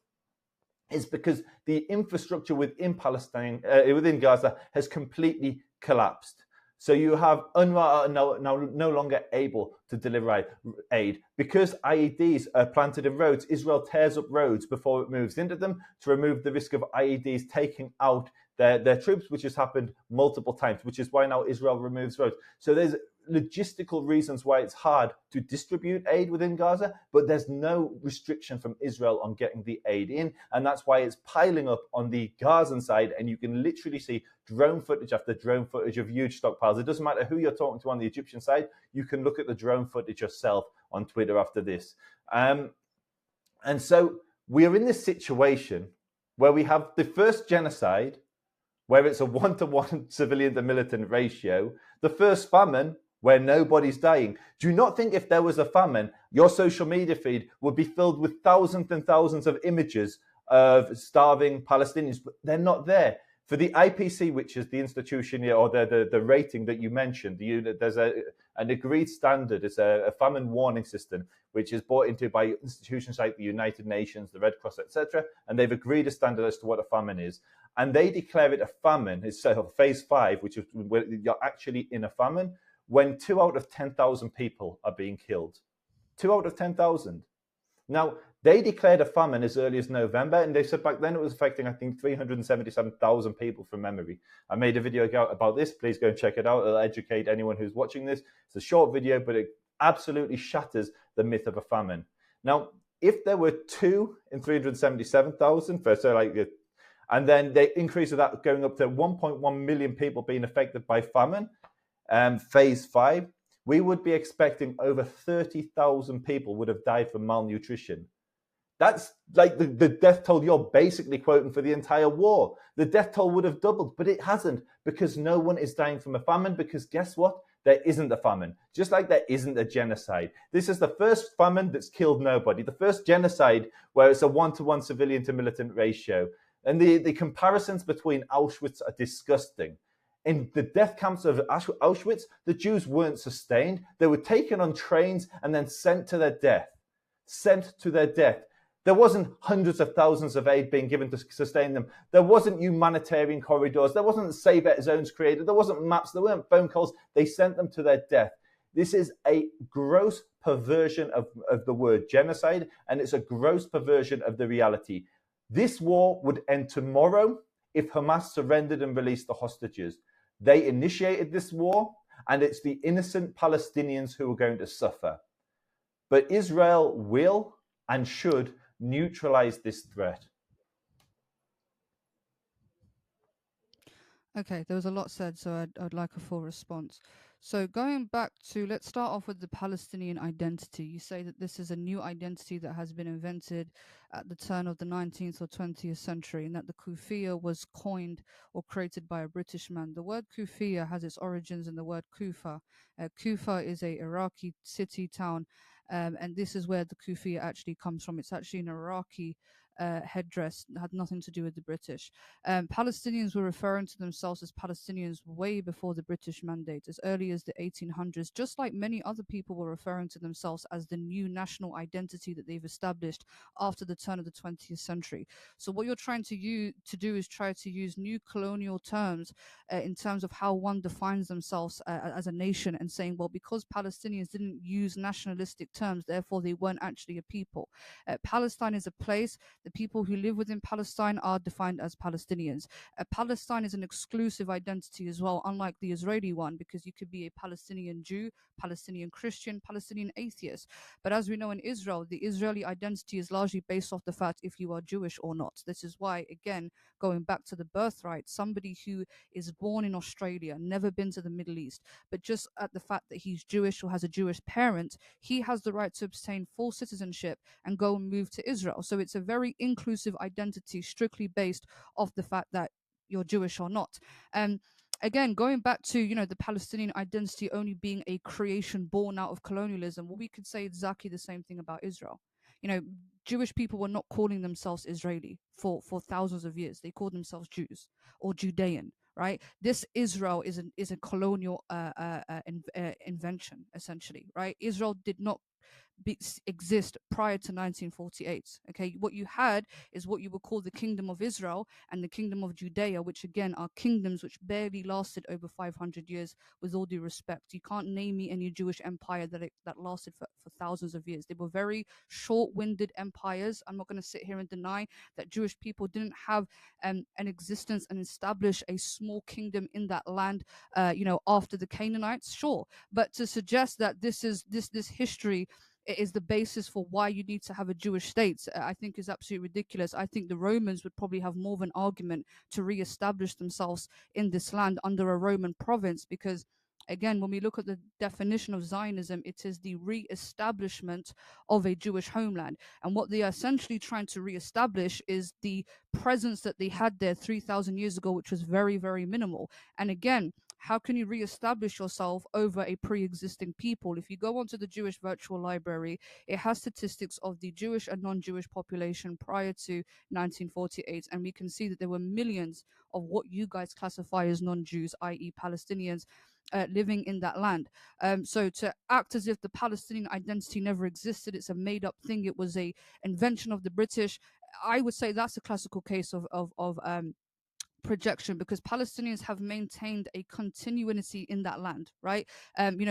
Speaker 1: is because the infrastructure within Palestine, within Gaza, has completely collapsed. So you have UNRWA no longer able to deliver aid. Because IEDs are planted in roads, Israel tears up roads before it moves into them to remove the risk of IEDs taking out their troops, which has happened multiple times, which is why now Israel removes roads. So there's logistical reasons why it's hard to distribute aid within Gaza, but there's no restriction from Israel on getting the aid in, and that's why it's piling up on the Gazan side, and you can literally see drone footage after drone footage of huge stockpiles. It doesn't matter who you're talking to on the Egyptian side, you can look at the drone footage yourself on Twitter after this. And so we're in this situation where we have the first genocide, where it's a 1-to-1 civilian to militant ratio, the first famine, where nobody's dying. Do you not think if there was a famine, your social media feed would be filled with thousands and thousands of images of starving Palestinians? But they're not there. For the IPC, which is the institution here, or the rating that you mentioned, there's an agreed standard. It's a famine warning system, which is brought into by institutions like the United Nations, the Red Cross, etc. And they've agreed a standard as to what a famine is. And they declare it a famine. It's phase 5, which is where you're actually in a famine, when 2 out of 10,000 people are being killed. 2 out of 10,000. Now, they declared a famine as early as November, and they said back then it was affecting, I think, 377,000 people from memory. I made a video about this. Please go and check it out. It'll educate anyone who's watching this. It's a short video, but it absolutely shatters the myth of a famine. Now, if there were 2 in 377,000, and then they increased that going up to 1.1 million people being affected by famine, phase 5, we would be expecting over 30,000 people would have died from malnutrition. That's like the death toll you're basically quoting for the entire war. The death toll would have doubled, but it hasn't, because no one is dying from a famine, because guess what? There isn't a famine, just like there isn't a genocide. This is the first famine that's killed nobody, the first genocide where it's a 1-to-1 civilian to militant ratio. And the comparisons between Auschwitz are disgusting. In the death camps of Auschwitz, the Jews weren't sustained. They were taken on trains and then sent to their death. Sent to their death. There wasn't hundreds of thousands of aid being given to sustain them. There wasn't humanitarian corridors. There wasn't safe zones created. There wasn't maps. There weren't phone calls. They sent them to their death. This is a gross perversion of the word genocide, and it's a gross perversion of the reality. This war would end tomorrow if Hamas surrendered and released the hostages. They initiated this war, and it's the innocent Palestinians who are going to suffer. But Israel will and should neutralize this threat.
Speaker 2: Okay, there was a lot said, so I'd like a full response. So going back to, let's start off with the Palestinian identity. You say that this is a new identity that has been invented at the turn of the 19th or 20th century, and that the Kufiya was coined or created by a British man. The word Kufiya has its origins in the word Kufa. Kufa is a Iraqi city town, and this is where the Kufiya actually comes from. It's actually an Iraqi headdress, had nothing to do with the British. Palestinians were referring to themselves as Palestinians way before the British Mandate, as early as the 1800s, just like many other people were referring to themselves as the new national identity that they've established after the turn of the 20th century. So what you're trying to do is try to use new colonial terms in terms of how one defines themselves as a nation, and saying, well, because Palestinians didn't use nationalistic terms, therefore they weren't actually a people. Palestine is a place. The people who live within Palestine are defined as Palestinians. Palestine is an exclusive identity as well, unlike the Israeli one, because you could be a Palestinian Jew, Palestinian Christian, Palestinian atheist. But as we know in Israel, the Israeli identity is largely based off the fact if you are Jewish or not. This is why, again, going back to the birthright, somebody who is born in Australia, never been to the Middle East, but just at the fact that he's Jewish or has a Jewish parent, he has the right to obtain full citizenship and go and move to Israel. So it's a very inclusive identity, strictly based off the fact that you're Jewish or not. Again, going back to the Palestinian identity only being a creation born out of colonialism, well, we could say exactly the same thing about Israel. Jewish people were not calling themselves Israeli for thousands of years. They called themselves Jews or Judean. Right, this Israel is a colonial invention, essentially. Right, Israel did not exist prior to 1948. Okay, what you had is what you would call the Kingdom of Israel and the Kingdom of Judea, which again are kingdoms which barely lasted over 500 years. With all due respect, you can't name me any Jewish empire that lasted for thousands of years. They were very short-winded empires. I'm not going to sit here and deny that Jewish people didn't have an existence and establish a small kingdom in that land after the Canaanites, sure, but to suggest that this history is the basis for why you need to have a Jewish state, I think is absolutely ridiculous. I think the Romans would probably have more of an argument to re-establish themselves in this land under a Roman province, because again, when we look at the definition of Zionism, it is the re-establishment of a Jewish homeland. And what they are essentially trying to re-establish is the presence that they had there 3,000 years ago, which was very, very minimal. And again, how can you reestablish yourself over a pre-existing people? If you go onto the Jewish Virtual Library, it has statistics of the Jewish and non-Jewish population prior to 1948, and we can see that there were millions of what you guys classify as non-Jews, i.e., Palestinians, living in that land. So to act as if the Palestinian identity never existed, it's a made-up thing. It was a invention of the British. I would say that's a classical case of projection, because Palestinians have maintained a continuity in that land, right?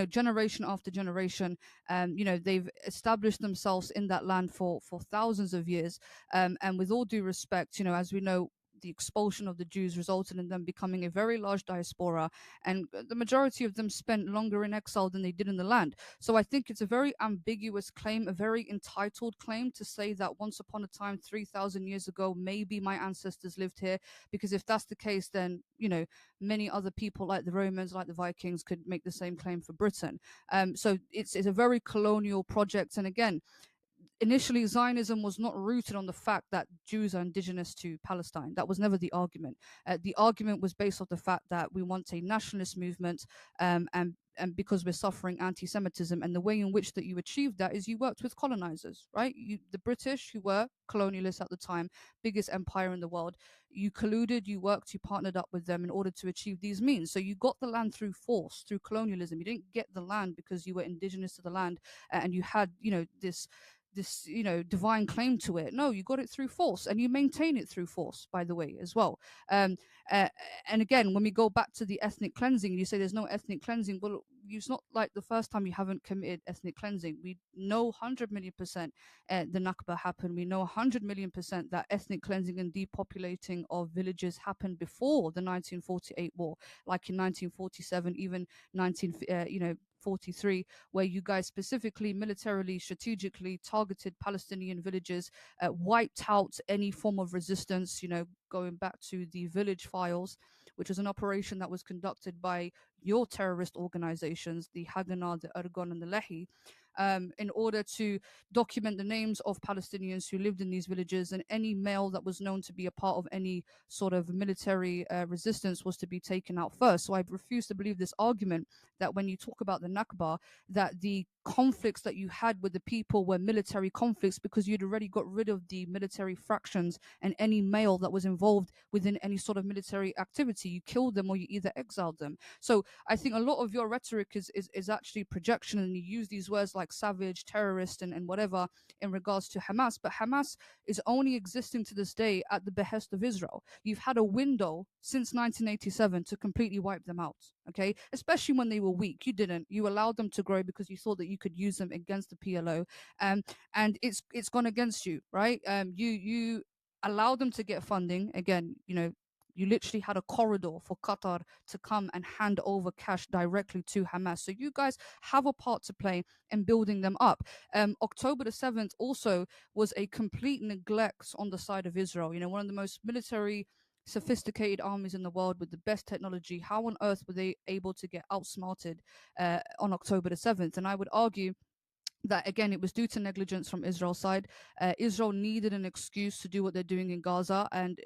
Speaker 2: Generation after generation, they've established themselves in that land for thousands of years. And with all due respect, as we know, the expulsion of the Jews resulted in them becoming a very large diaspora, and the majority of them spent longer in exile than they did in the land. So I think it's a very ambiguous claim, a very entitled claim to say that once upon a time, 3,000 years ago, maybe my ancestors lived here, because if that's the case, then many other people like the Romans, like the Vikings, could make the same claim for Britain. So it's a very colonial project, and again, initially Zionism was not rooted on the fact that Jews are indigenous to Palestine. That was never the argument. The argument was based off the fact that we want a nationalist movement, and because we're suffering anti-Semitism, and the way in which that you achieved that is you worked with colonizers, right? The British, who were colonialists at the time, biggest empire in the world, you colluded, you worked, you partnered up with them in order to achieve these means. So you got the land through force, through colonialism. You didn't get the land because you were indigenous to the land, and you had this divine claim to it. No, you got it through force, and you maintain it through force, by the way, as well. um uh, and again, when we go back to the ethnic cleansing, you say there's no ethnic cleansing. Well, it's not like the first time you haven't committed ethnic cleansing. We know 100 million percent the Nakba happened. We know 100 million percent that ethnic cleansing and depopulating of villages happened before the 1948 war, like in 1947, even 43, where you guys specifically militarily, strategically targeted Palestinian villages, wiped out any form of resistance, going back to the village files, which was an operation that was conducted by your terrorist organizations, the Haganah, the Ergon, and the Lehi, in order to document the names of Palestinians who lived in these villages, and any male that was known to be a part of any sort of military resistance was to be taken out first. So I refuse to believe this argument that when you talk about the Nakba, that the conflicts that you had with the people were military conflicts, because you'd already got rid of the military fractions and any male that was involved within any sort of military activity. You killed them, or you either exiled them. So I think a lot of your rhetoric is actually projection, and you use these words like savage, terrorist, and whatever in regards to Hamas. But Hamas is only existing to this day at the behest of Israel. You've had a window since 1987 to completely wipe them out, okay? Especially when they were weak. You didn't. You allowed them to grow because you thought that you could use them against the PLO, and it's gone against you, right? You allowed them to get funding again. You literally had a corridor for Qatar to come and hand over cash directly to Hamas. So you guys have a part to play in building them up. October the 7th also was a complete neglect on the side of Israel. One of the most military sophisticated armies in the world with the best technology. How on earth were they able to get outsmarted on October the 7th? And I would argue that again, it was due to negligence from Israel's side. Israel needed an excuse to do what they're doing in Gaza, and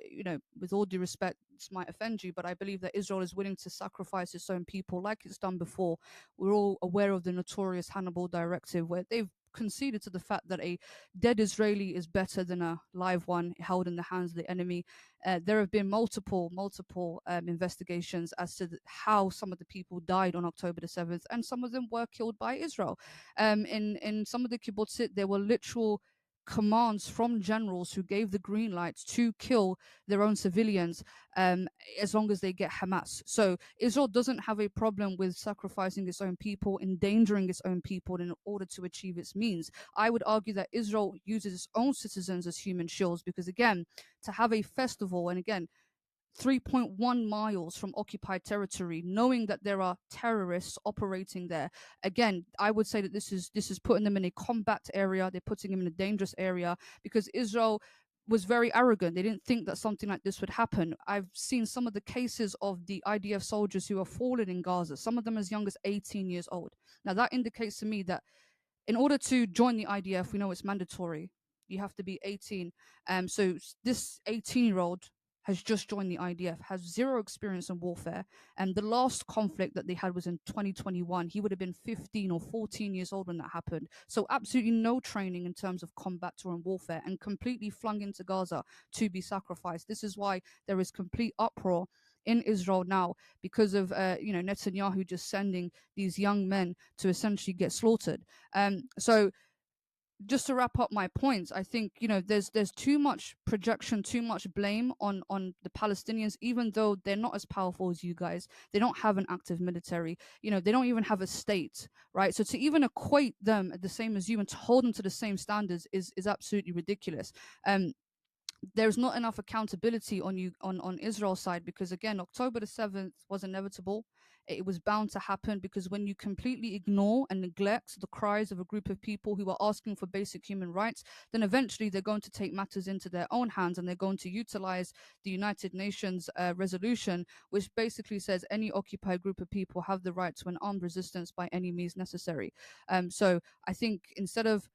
Speaker 2: with all due respect, this might offend you, but I believe that Israel is willing to sacrifice its own people like it's done before. We're all aware of the notorious Hannibal Directive, where they've conceded to the fact that a dead Israeli is better than a live one held in the hands of the enemy. There have been multiple investigations as to how some of the people died on October the 7th, and some of them were killed by Israel. In some of the kibbutzim, there were literal commands from generals who gave the green lights to kill their own civilians, as long as they get Hamas. So Israel doesn't have a problem with sacrificing its own people, endangering its own people in order to achieve its means. I would argue that Israel uses its own citizens as human shields, because again, to have a festival, and again, 3.1 miles from occupied territory, knowing that there are terrorists operating there. Again, I would say that this is putting them in a combat area. They're putting them in a dangerous area, because Israel was very arrogant. They didn't think that something like this would happen. I've seen some of the cases of the IDF soldiers who have fallen in Gaza, some of them as young as 18 years old. Now, that indicates to me that in order to join the IDF, we know it's mandatory. You have to be 18. So this 18-year-old has just joined the IDF, has zero experience in warfare, and the last conflict that they had was in 2021. He would have been 15 or 14 years old when that happened. So absolutely no training in terms of combat or in warfare, and completely flung into Gaza to be sacrificed. This is why there is complete uproar in Israel now because of Netanyahu just sending these young men to essentially get slaughtered. So just to wrap up my points, I think there's too much projection, too much blame on the Palestinians, even though they're not as powerful as you guys. They don't have an active military. They don't even have a state, right? So to even equate them at the same as you and to hold them to the same standards is absolutely ridiculous. There's not enough accountability on you on Israel's side, because again, October the 7th was inevitable. It was bound to happen, because when you completely ignore and neglect the cries of a group of people who are asking for basic human rights, then eventually they're going to take matters into their own hands, and they're going to utilize the United Nations resolution, which basically says any occupied group of people have the right to an armed resistance by any means necessary. So I think instead of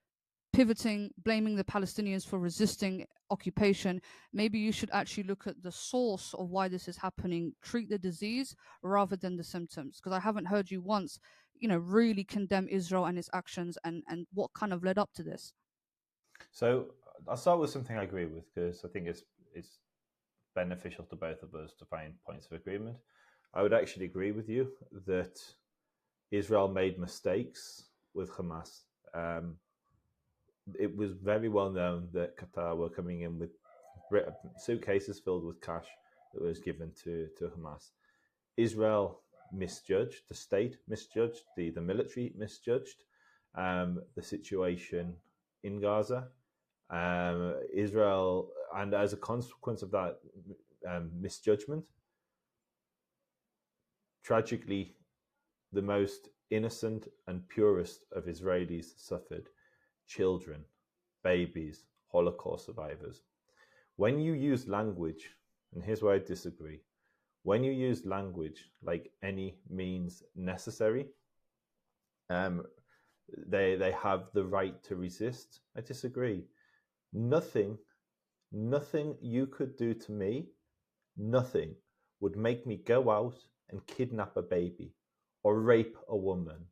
Speaker 2: pivoting, blaming the Palestinians for resisting occupation, maybe you should actually look at the source of why this is happening, treat the disease rather than the symptoms. Because I haven't heard you once, really condemn Israel and its actions and what kind of led up to this.
Speaker 1: So I'll start with something I agree with, because I think it's beneficial to both of us to find points of agreement. I would actually agree with you that Israel made mistakes with Hamas. It was very well known that Qatar were coming in with suitcases filled with cash that was given to Hamas. Israel misjudged, the state misjudged, the military misjudged the situation in Gaza. Israel, and as a consequence of that misjudgment, tragically, the most innocent and purest of Israelis suffered: children, babies, Holocaust survivors. When you use language, and here's where I disagree, when you use language like any means necessary, they have the right to resist. I disagree. Nothing you could do to me, nothing would make me go out and kidnap a baby or rape a woman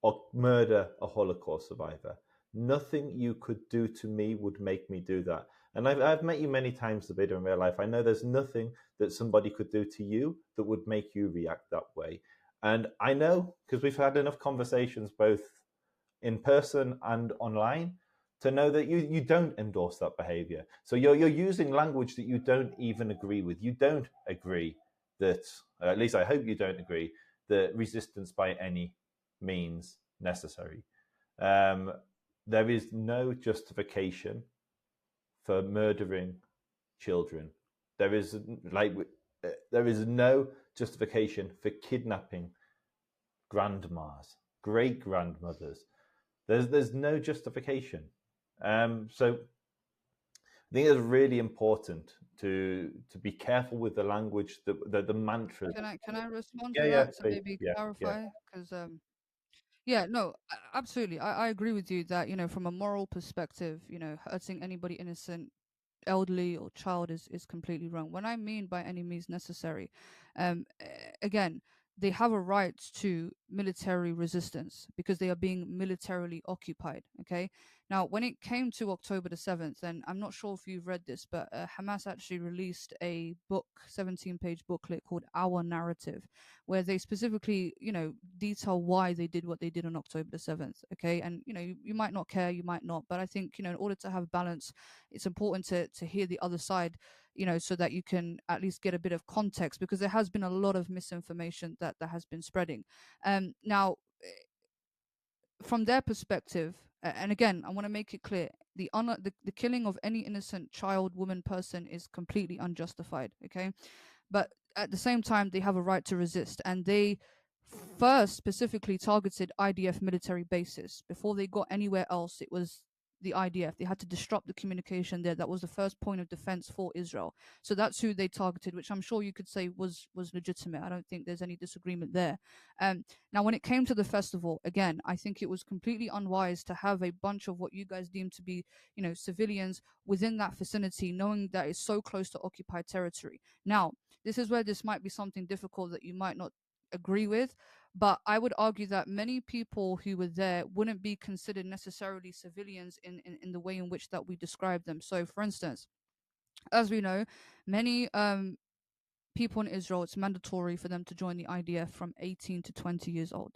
Speaker 1: or murder a Holocaust survivor. Nothing you could do to me would make me do that. And I've met you many times, David, in real life. I know there's nothing that somebody could do to you that would make you react that way. And I know, because we've had enough conversations both in person and online, to know that you don't endorse that behavior. So you're using language that you don't even agree with. You don't agree that, at least I hope you don't agree, that resistance by any means necessary. There is no justification for murdering children. There is no justification for kidnapping grandmas, great grandmothers. There's no justification. So I think it's really important to be careful with the language, the mantras.
Speaker 2: Can I respond to that to maybe clarify? Because no, absolutely. I agree with you that, from a moral perspective, hurting anybody innocent, elderly or child is completely wrong. What I mean by any means necessary, again, they have a right to military resistance because they are being militarily occupied. Okay. Now, when it came to October the 7th, and I'm not sure if you've read this, but Hamas actually released a book, 17-page booklet called Our Narrative, where they specifically, detail why they did what they did on October the 7th. Okay. And, you might not care, you might not, but I think, in order to have balance, it's important to hear the other side, so that you can at least get a bit of context, because there has been a lot of misinformation that has been spreading. Now, from their perspective, and again, I want to make it clear, the killing of any innocent child, woman, person is completely unjustified. Okay, but at the same time, they have a right to resist, and they first specifically targeted IDF military bases before they got anywhere else. It was the IDF. They had to disrupt the communication there. That was the first point of defense for Israel. So that's who they targeted, which I'm sure you could say was legitimate. I don't think there's any disagreement there. Now, when it came to the festival, again, I think it was completely unwise to have a bunch of what you guys deem to be, civilians within that vicinity, knowing that it's so close to occupied territory. Now, this is where this might be something difficult that you might not agree with, but I would argue that many people who were there wouldn't be considered necessarily civilians in the way in which that we describe them. So, for instance, as we know, many people in Israel, it's mandatory for them to join the IDF from 18 to 20 years old.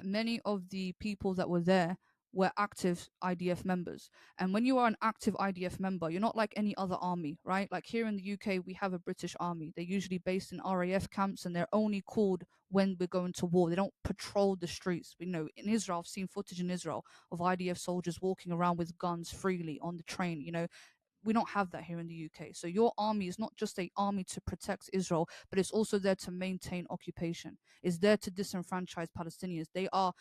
Speaker 2: Many of the people that were there were active IDF members. And when you are an active IDF member, you're not like any other army, right? Like here in the UK, we have a British army. They're usually based in RAF camps and they're only called when we're going to war. They don't patrol the streets. In Israel, I've seen footage in Israel of IDF soldiers walking around with guns freely on the train. We don't have that here in the UK. So your army is not just an army to protect Israel, but it's also there to maintain occupation. It's there to disenfranchise Palestinians. They are,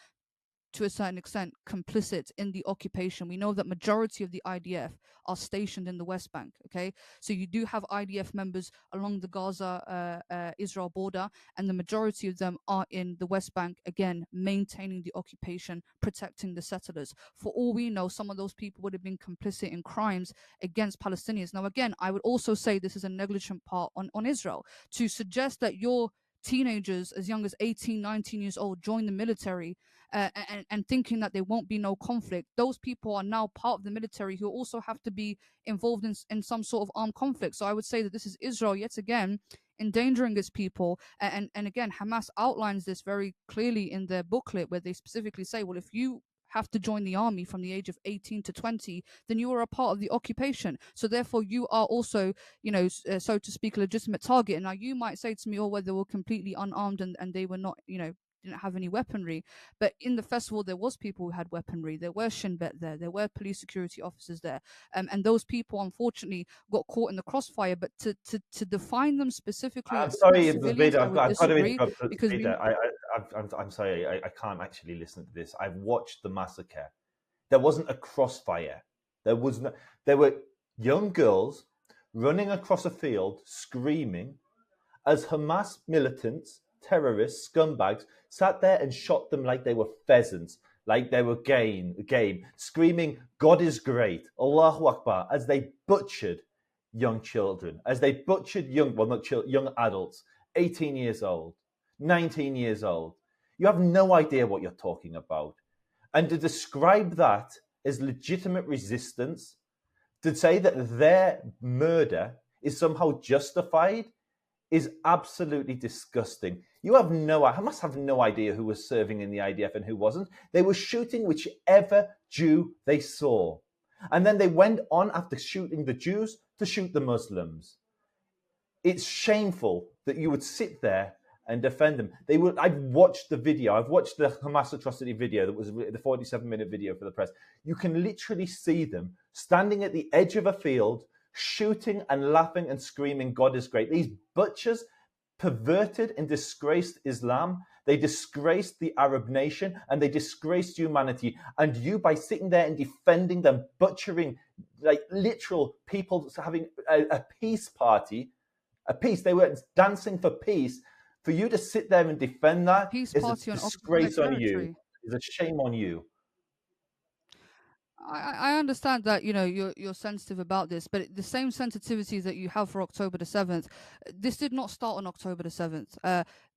Speaker 2: to a certain extent, complicit in the occupation. We know that majority of the IDF are stationed in the West Bank. Okay, so you do have IDF members along the Gaza-Israel border, and the majority of them are in the West Bank, again maintaining the occupation, protecting the settlers. For all we know, some of those people would have been complicit in crimes against Palestinians. Now, again, I would also say this is a negligent part on Israel to suggest that your teenagers as young as 18, 19 years old join the military and thinking that there won't be no conflict. Those people are now part of the military who also have to be involved in some sort of armed conflict. So I would say that this is Israel yet again endangering its people. And again, Hamas outlines this very clearly in their booklet, where they specifically say, well, if you have to join the army from the age of 18 to 20, then you are a part of the occupation. So therefore, you are also, so to speak, a legitimate target. And now you might say to me, oh, well, they were completely unarmed and they were not, didn't have any weaponry. But in the festival, there was people who had weaponry. There were Shin Bet there were police security officers there, and those people unfortunately got caught in the crossfire. But to define them specifically
Speaker 1: I'm
Speaker 2: as
Speaker 1: sorry,
Speaker 2: civilians,
Speaker 1: Vida,
Speaker 2: I would
Speaker 1: I've got to
Speaker 2: disagree,
Speaker 1: interrupt.
Speaker 2: because
Speaker 1: Vida, I'm sorry, I can't actually listen to this. I've watched the massacre. There wasn't a crossfire. There were young girls running across a field screaming as Hamas militants, terrorists, scumbags sat there and shot them like they were pheasants, like they were game, screaming, God is great, Allahu Akbar, as they butchered young children, as they butchered young adults, 18 years old, 19 years old. You have no idea what you're talking about. And to describe that as legitimate resistance, to say that their murder is somehow justified, is absolutely disgusting. Hamas have no idea who was serving in the IDF and who wasn't. They were shooting whichever Jew they saw. And then they went on, after shooting the Jews, to shoot the Muslims. It's shameful that you would sit there and defend them. I've watched the video. I've watched the Hamas atrocity video that was the 47-minute video for the press. You can literally see them standing at the edge of a field, shooting and laughing and screaming, God is great. These butchers perverted and disgraced Islam. They disgraced the Arab nation and they disgraced humanity. And you, by sitting there and defending them, butchering like literal people, having a peace party, they were dancing for peace. For you to sit there and defend that is a disgrace on you. It's a shame on you.
Speaker 2: I understand that you're sensitive about this, but the same sensitivity that you have for October the 7th, this did not start on October the 7th.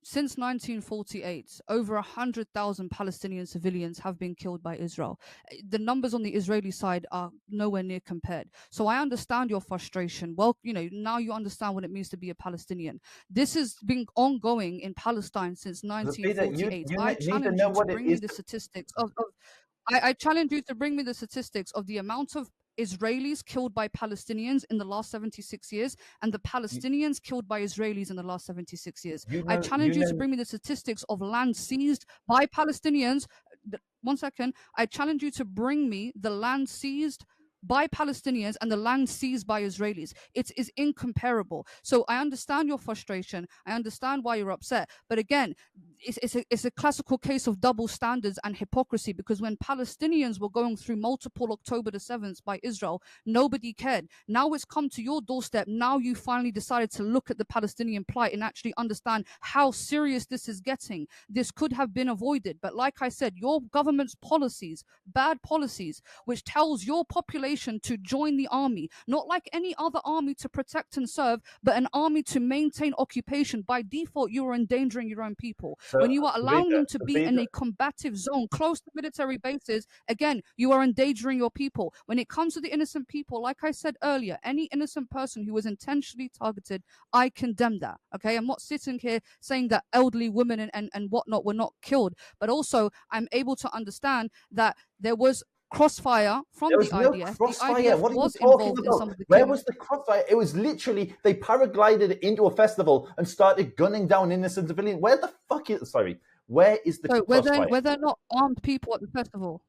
Speaker 2: Since 1948, over 100,000 Palestinian civilians have been killed by Israel. The numbers on the Israeli side are nowhere near compared. So I understand your frustration. Well, now you understand what it means to be a Palestinian. This has been ongoing in Palestine since 1948. I challenge you to bring me the statistics of I challenge you to bring me the statistics of the amount of Israelis killed by Palestinians in the last 76 years and the Palestinians killed by Israelis in the last 76 years. I challenge you to bring me the statistics of land seized by Palestinians. One second. I challenge you to bring me the land seized by Palestinians and the land seized by Israelis. It is incomparable. So I understand your frustration. I understand why you're upset. But again, it's a classical case of double standards and hypocrisy, because when Palestinians were going through multiple October the 7th by Israel, nobody cared. Now it's come to your doorstep. Now you finally decided to look at the Palestinian plight and actually understand how serious this is getting. This could have been avoided. But like I said, your government's policies, bad policies, which tells your population to join the army, not like any other army to protect and serve, but an army to maintain occupation. By default, you are endangering your own people.
Speaker 1: So,
Speaker 2: When you are allowing them to be in
Speaker 1: Savita,
Speaker 2: a combative zone close to military bases, again, you are endangering your people. When it comes to the innocent people, like I said earlier, any innocent person who was intentionally targeted, I condemn that. Okay, I'm not sitting here saying that elderly women and whatnot were not killed, but also I'm able to understand that there was crossfire from
Speaker 1: there
Speaker 2: the
Speaker 1: was no
Speaker 2: IDF. The
Speaker 1: crossfire.
Speaker 2: IDF
Speaker 1: What are you
Speaker 2: was
Speaker 1: talking
Speaker 2: involved in
Speaker 1: about?
Speaker 2: some of the
Speaker 1: Where
Speaker 2: killing.
Speaker 1: was the crossfire? It was literally they paraglided into a festival and started gunning down innocent civilians. Where the fuck is? Sorry, where is the
Speaker 2: So
Speaker 1: crossfire?
Speaker 2: were there not armed people at the festival?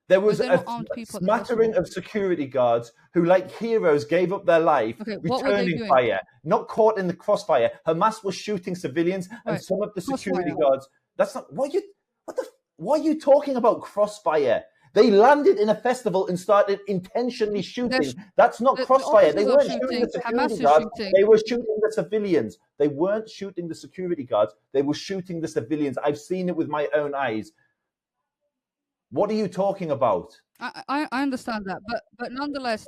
Speaker 1: There was
Speaker 2: there
Speaker 1: a
Speaker 2: not armed people at the
Speaker 1: smattering
Speaker 2: festival?
Speaker 1: of security guards who, like heroes, gave up their life,
Speaker 2: Okay, what were they
Speaker 1: returning
Speaker 2: doing?
Speaker 1: fire, not caught in the crossfire. Hamas was shooting civilians, and
Speaker 2: Right,
Speaker 1: some of the security
Speaker 2: crossfire.
Speaker 1: guards. That's not what are you talking about? Crossfire. They landed in a festival and started intentionally shooting. That's not
Speaker 2: The
Speaker 1: crossfire. They
Speaker 2: officers are
Speaker 1: weren't shooting the
Speaker 2: shooting.
Speaker 1: security
Speaker 2: Hamas is
Speaker 1: guards.
Speaker 2: shooting.
Speaker 1: They were shooting the civilians. They weren't shooting the security guards. They were shooting the civilians. I've seen it with my own eyes. What are you talking about?
Speaker 2: I understand that, but nonetheless,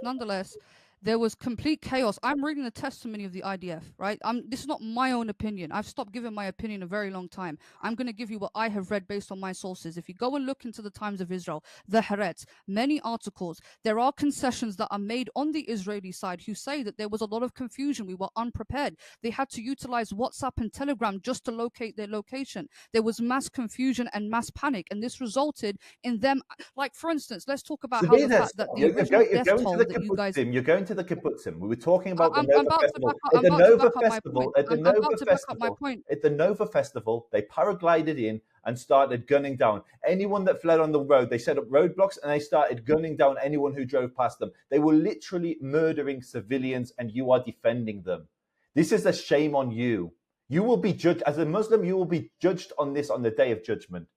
Speaker 2: there was complete chaos. I'm reading the testimony of the IDF, right? This is not my own opinion. I've stopped giving my opinion a very long time. I'm going to give you what I have read based on my sources. If you go and look into the Times of Israel, the Haaretz, many articles, there are concessions that are made on the Israeli side who say that there was a lot of confusion. We were unprepared. They had to utilize WhatsApp and Telegram just to locate their location. There was mass confusion and mass panic, and this resulted in them, like for instance, let's talk about how the
Speaker 1: Sabina,
Speaker 2: fact that the original
Speaker 1: you're
Speaker 2: death
Speaker 1: going to
Speaker 2: toll
Speaker 1: the
Speaker 2: that you guys
Speaker 1: kibbutzim. You're going to the kibbutzim. We were talking about the
Speaker 2: I'm
Speaker 1: Nova
Speaker 2: about to
Speaker 1: Festival.
Speaker 2: back up.
Speaker 1: At
Speaker 2: I'm
Speaker 1: the
Speaker 2: about to
Speaker 1: Nova
Speaker 2: back up my
Speaker 1: Festival,
Speaker 2: point.
Speaker 1: at the
Speaker 2: I'm
Speaker 1: Nova
Speaker 2: about to back up my
Speaker 1: Festival,
Speaker 2: point.
Speaker 1: at the Nova Festival, they paraglided in and started gunning down anyone that fled on the road. They set up roadblocks and they started gunning down anyone who drove past them. They were literally murdering civilians, and you are defending them. This is a shame on you. You will be judged as a Muslim. You will be judged on this on the Day of Judgment.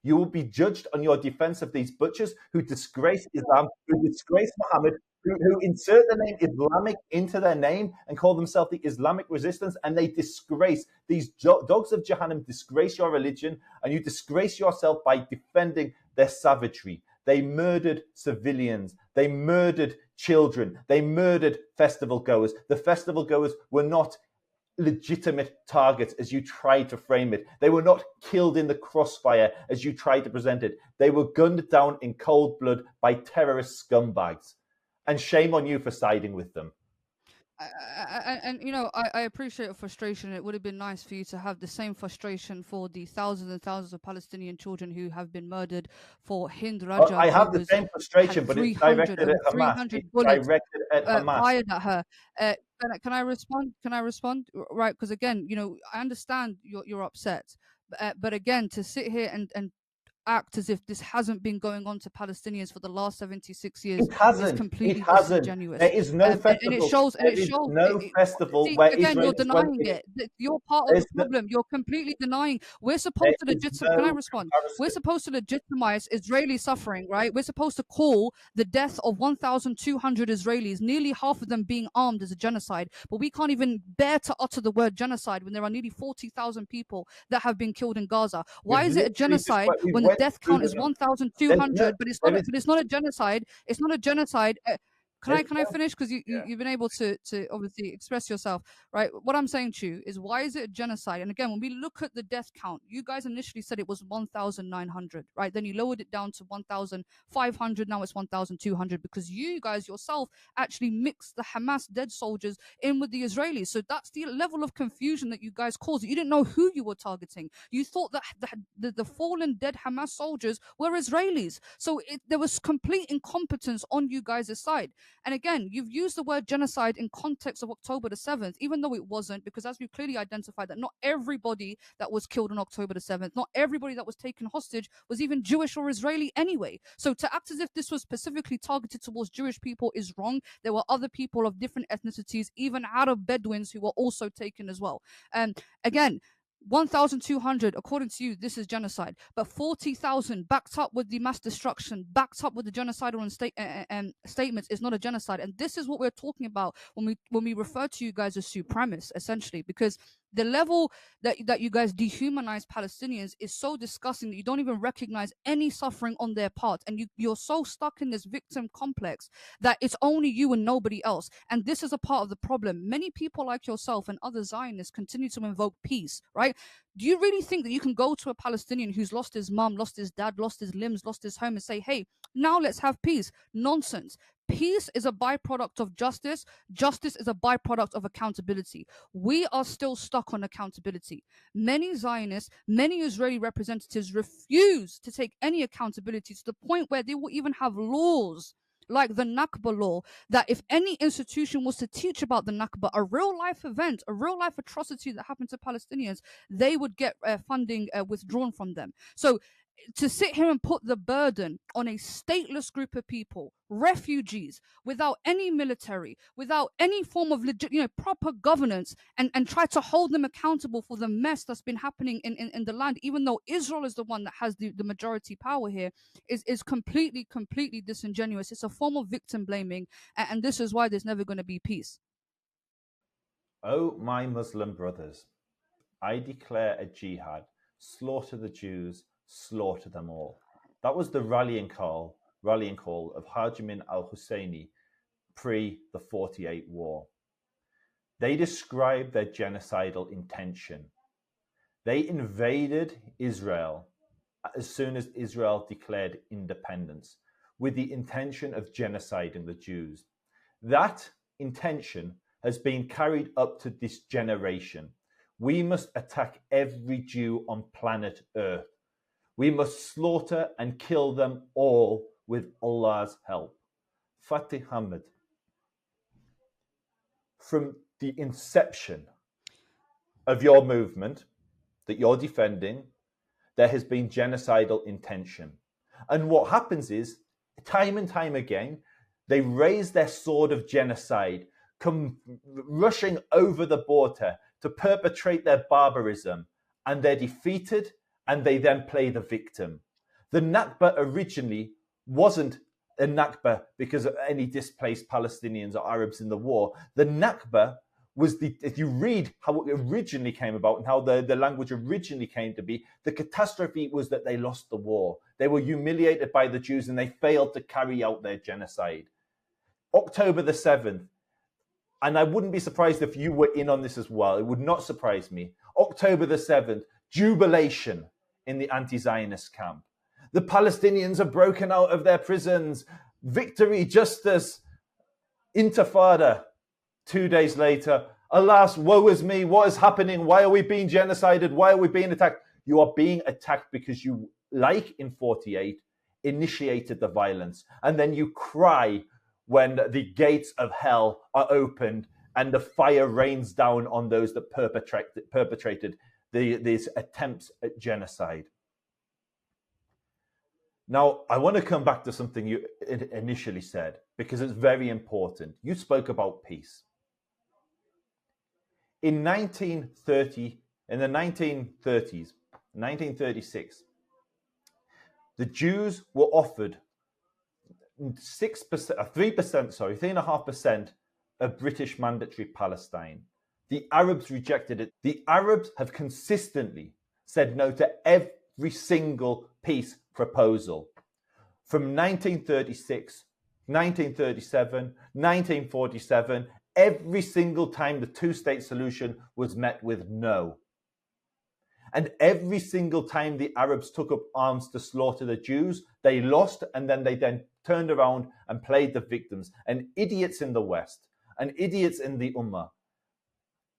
Speaker 1: You will be judged on your defense of these butchers who disgrace Islam, who disgrace Muhammad, who insert the name Islamic into their name and call themselves the Islamic resistance, and they disgrace these dogs of Jahannam, disgrace your religion, and you disgrace yourself by defending their savagery. They murdered civilians. They murdered children. They murdered festival goers. The festival goers were not legitimate targets as you tried to frame it. They were not killed in the crossfire as you tried to present it. They were gunned down in cold blood by terrorist scumbags. And shame on you for siding with them.
Speaker 2: And you know, I appreciate your frustration. It would have been nice for you to have the same frustration for the thousands and thousands of Palestinian children who have been murdered, for Hind Rajab,
Speaker 1: I have
Speaker 2: who
Speaker 1: the same frustration,
Speaker 2: had
Speaker 1: but it's
Speaker 2: 300
Speaker 1: directed at Hamas.
Speaker 2: 300
Speaker 1: It's
Speaker 2: bullets
Speaker 1: directed at Hamas.
Speaker 2: fired at her. Can I respond? Can I respond? Right, because again, you know, I understand you're upset, but again, to sit here and act as if this hasn't been going on to Palestinians for the last 76 years
Speaker 1: It hasn't.
Speaker 2: is completely
Speaker 1: It hasn't.
Speaker 2: disingenuous.
Speaker 1: There is no festival.
Speaker 2: And it shows. And
Speaker 1: there
Speaker 2: it
Speaker 1: is
Speaker 2: shows.
Speaker 1: no festival
Speaker 2: See,
Speaker 1: where
Speaker 2: again,
Speaker 1: Israel
Speaker 2: you're
Speaker 1: is
Speaker 2: denying
Speaker 1: welcoming.
Speaker 2: it. You're part of the problem. You're completely denying. We're supposed to legitimize. Can I respond? We're supposed to legitimize Israeli suffering, right? We're supposed to call the death of 1,200 Israelis, nearly half of them being armed, as a genocide. But we can't even bear to utter the word genocide when there are nearly 40,000 people that have been killed in Gaza. Why is it a genocide when the death count is 1,200? But it's not. But it's not a genocide. It's not a genocide. Can I finish? Because you've been able to obviously express yourself, right? What I'm saying to you is, why is it a genocide? And again, when we look at the death count, you guys initially said it was 1,900, right? Then you lowered it down to 1,500. Now it's 1,200 because you guys yourself actually mixed the Hamas dead soldiers in with the Israelis. So that's the level of confusion that you guys caused. You didn't know who you were targeting. You thought that the fallen dead Hamas soldiers were Israelis. So there was complete incompetence on you guys' side. And again, you've used the word genocide in context of October the 7th, even though it wasn't, because as we clearly identified that not everybody that was killed on October the 7th, not everybody that was taken hostage was even Jewish or Israeli anyway. So to act as if this was specifically targeted towards Jewish people is wrong. There were other people of different ethnicities, even Arab Bedouins, who were also taken as well. And again, 1,200, according to you, this is genocide. But 40,000 backed up with the mass destruction, backed up with the genocidal statements is not a genocide. And this is what we're talking about when we refer to you guys as supremacists, essentially, because the level that you guys dehumanize Palestinians is so disgusting that you don't even recognize any suffering on their part. And you're so stuck in this victim complex that it's only you and nobody else. And this is a part of the problem. Many people like yourself and other Zionists continue to invoke peace, right? Do you really think that you can go to a Palestinian who's lost his mum, lost his dad, lost his limbs, lost his home and say, hey, now let's have peace? Nonsense. Peace is a byproduct of justice. Justice is a byproduct of accountability. We are still stuck on accountability. Many Zionists, many Israeli representatives refuse to take any accountability to the point where they will even have laws like the Nakba law, that if any institution was to teach about the Nakba, a real life event, a real life atrocity that happened to Palestinians, they would get funding withdrawn from them. So to sit here and put the burden on a stateless group of people, refugees, without any military, without any form of proper governance, and try to hold them accountable for the mess that's been happening in the land, even though Israel is the one that has the majority power here, is completely disingenuous. It's a form of victim blaming, and this is why there's never going to be peace.
Speaker 1: Oh, my Muslim brothers, I declare a jihad. Slaughter the Jews, slaughter them all. That was the rallying call of Hajimin al-Husseini pre the 48 war. They described their genocidal intention. They invaded Israel as soon as Israel declared independence with the intention of genociding the Jews. That intention has been carried up to this generation. We must attack every Jew on planet Earth. We must slaughter and kill them all with Allah's help. Fatih Hamid. From the inception of your movement that you're defending, there has been genocidal intention. And what happens is, time and time again, they raise their sword of genocide, come rushing over the border to perpetrate their barbarism, and they're defeated, and they then play the victim. The Nakba originally wasn't a Nakba because of any displaced Palestinians or Arabs in the war. The Nakba was if you read how it originally came about and how the language originally came to be, the catastrophe was that they lost the war. They were humiliated by the Jews and they failed to carry out their genocide. October the 7th, and I wouldn't be surprised if you were in on this as well. It would not surprise me. October the 7th, jubilation in the anti-Zionist camp. The Palestinians have broken out of their prisons. Victory, justice, intifada. 2 days later, alas, woe is me. What is happening? Why are we being genocided? Why are we being attacked? You are being attacked because you, like in 48, initiated the violence. And then you cry when the gates of hell are opened and the fire rains down on those that perpetrated these attempts at genocide. Now, I want to come back to something you initially said, because it's very important. You spoke about peace. In the 1930s, 1936, the Jews were offered 3.5% of British mandatory Palestine. The Arabs rejected it. The Arabs have consistently said no to every single peace proposal. From 1936, 1937, 1947, every single time the two-state solution was met with no. And every single time the Arabs took up arms to slaughter the Jews, they lost, and then they turned around and played the victims. And idiots in the West and idiots in the Ummah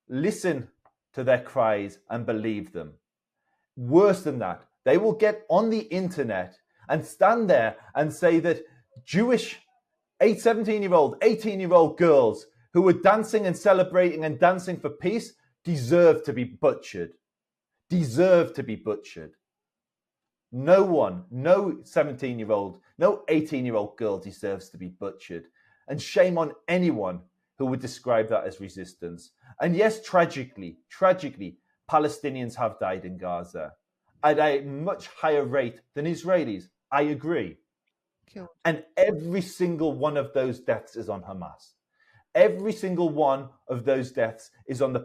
Speaker 1: listen to their cries and believe them. Worse than that, they will get on the internet and stand there and say that Jewish 17-year-old, 18-year-old girls who were dancing and celebrating and dancing for peace deserve to be butchered. Deserve to be butchered. No one, no 17-year-old, no 18-year-old girl deserves to be butchered. And shame on anyone who would describe that as resistance. And yes, tragically, Palestinians have died in Gaza at a much higher rate than Israelis. I agree.
Speaker 2: Killed.
Speaker 1: And every single one of those deaths is on Hamas. Every single one of those deaths is on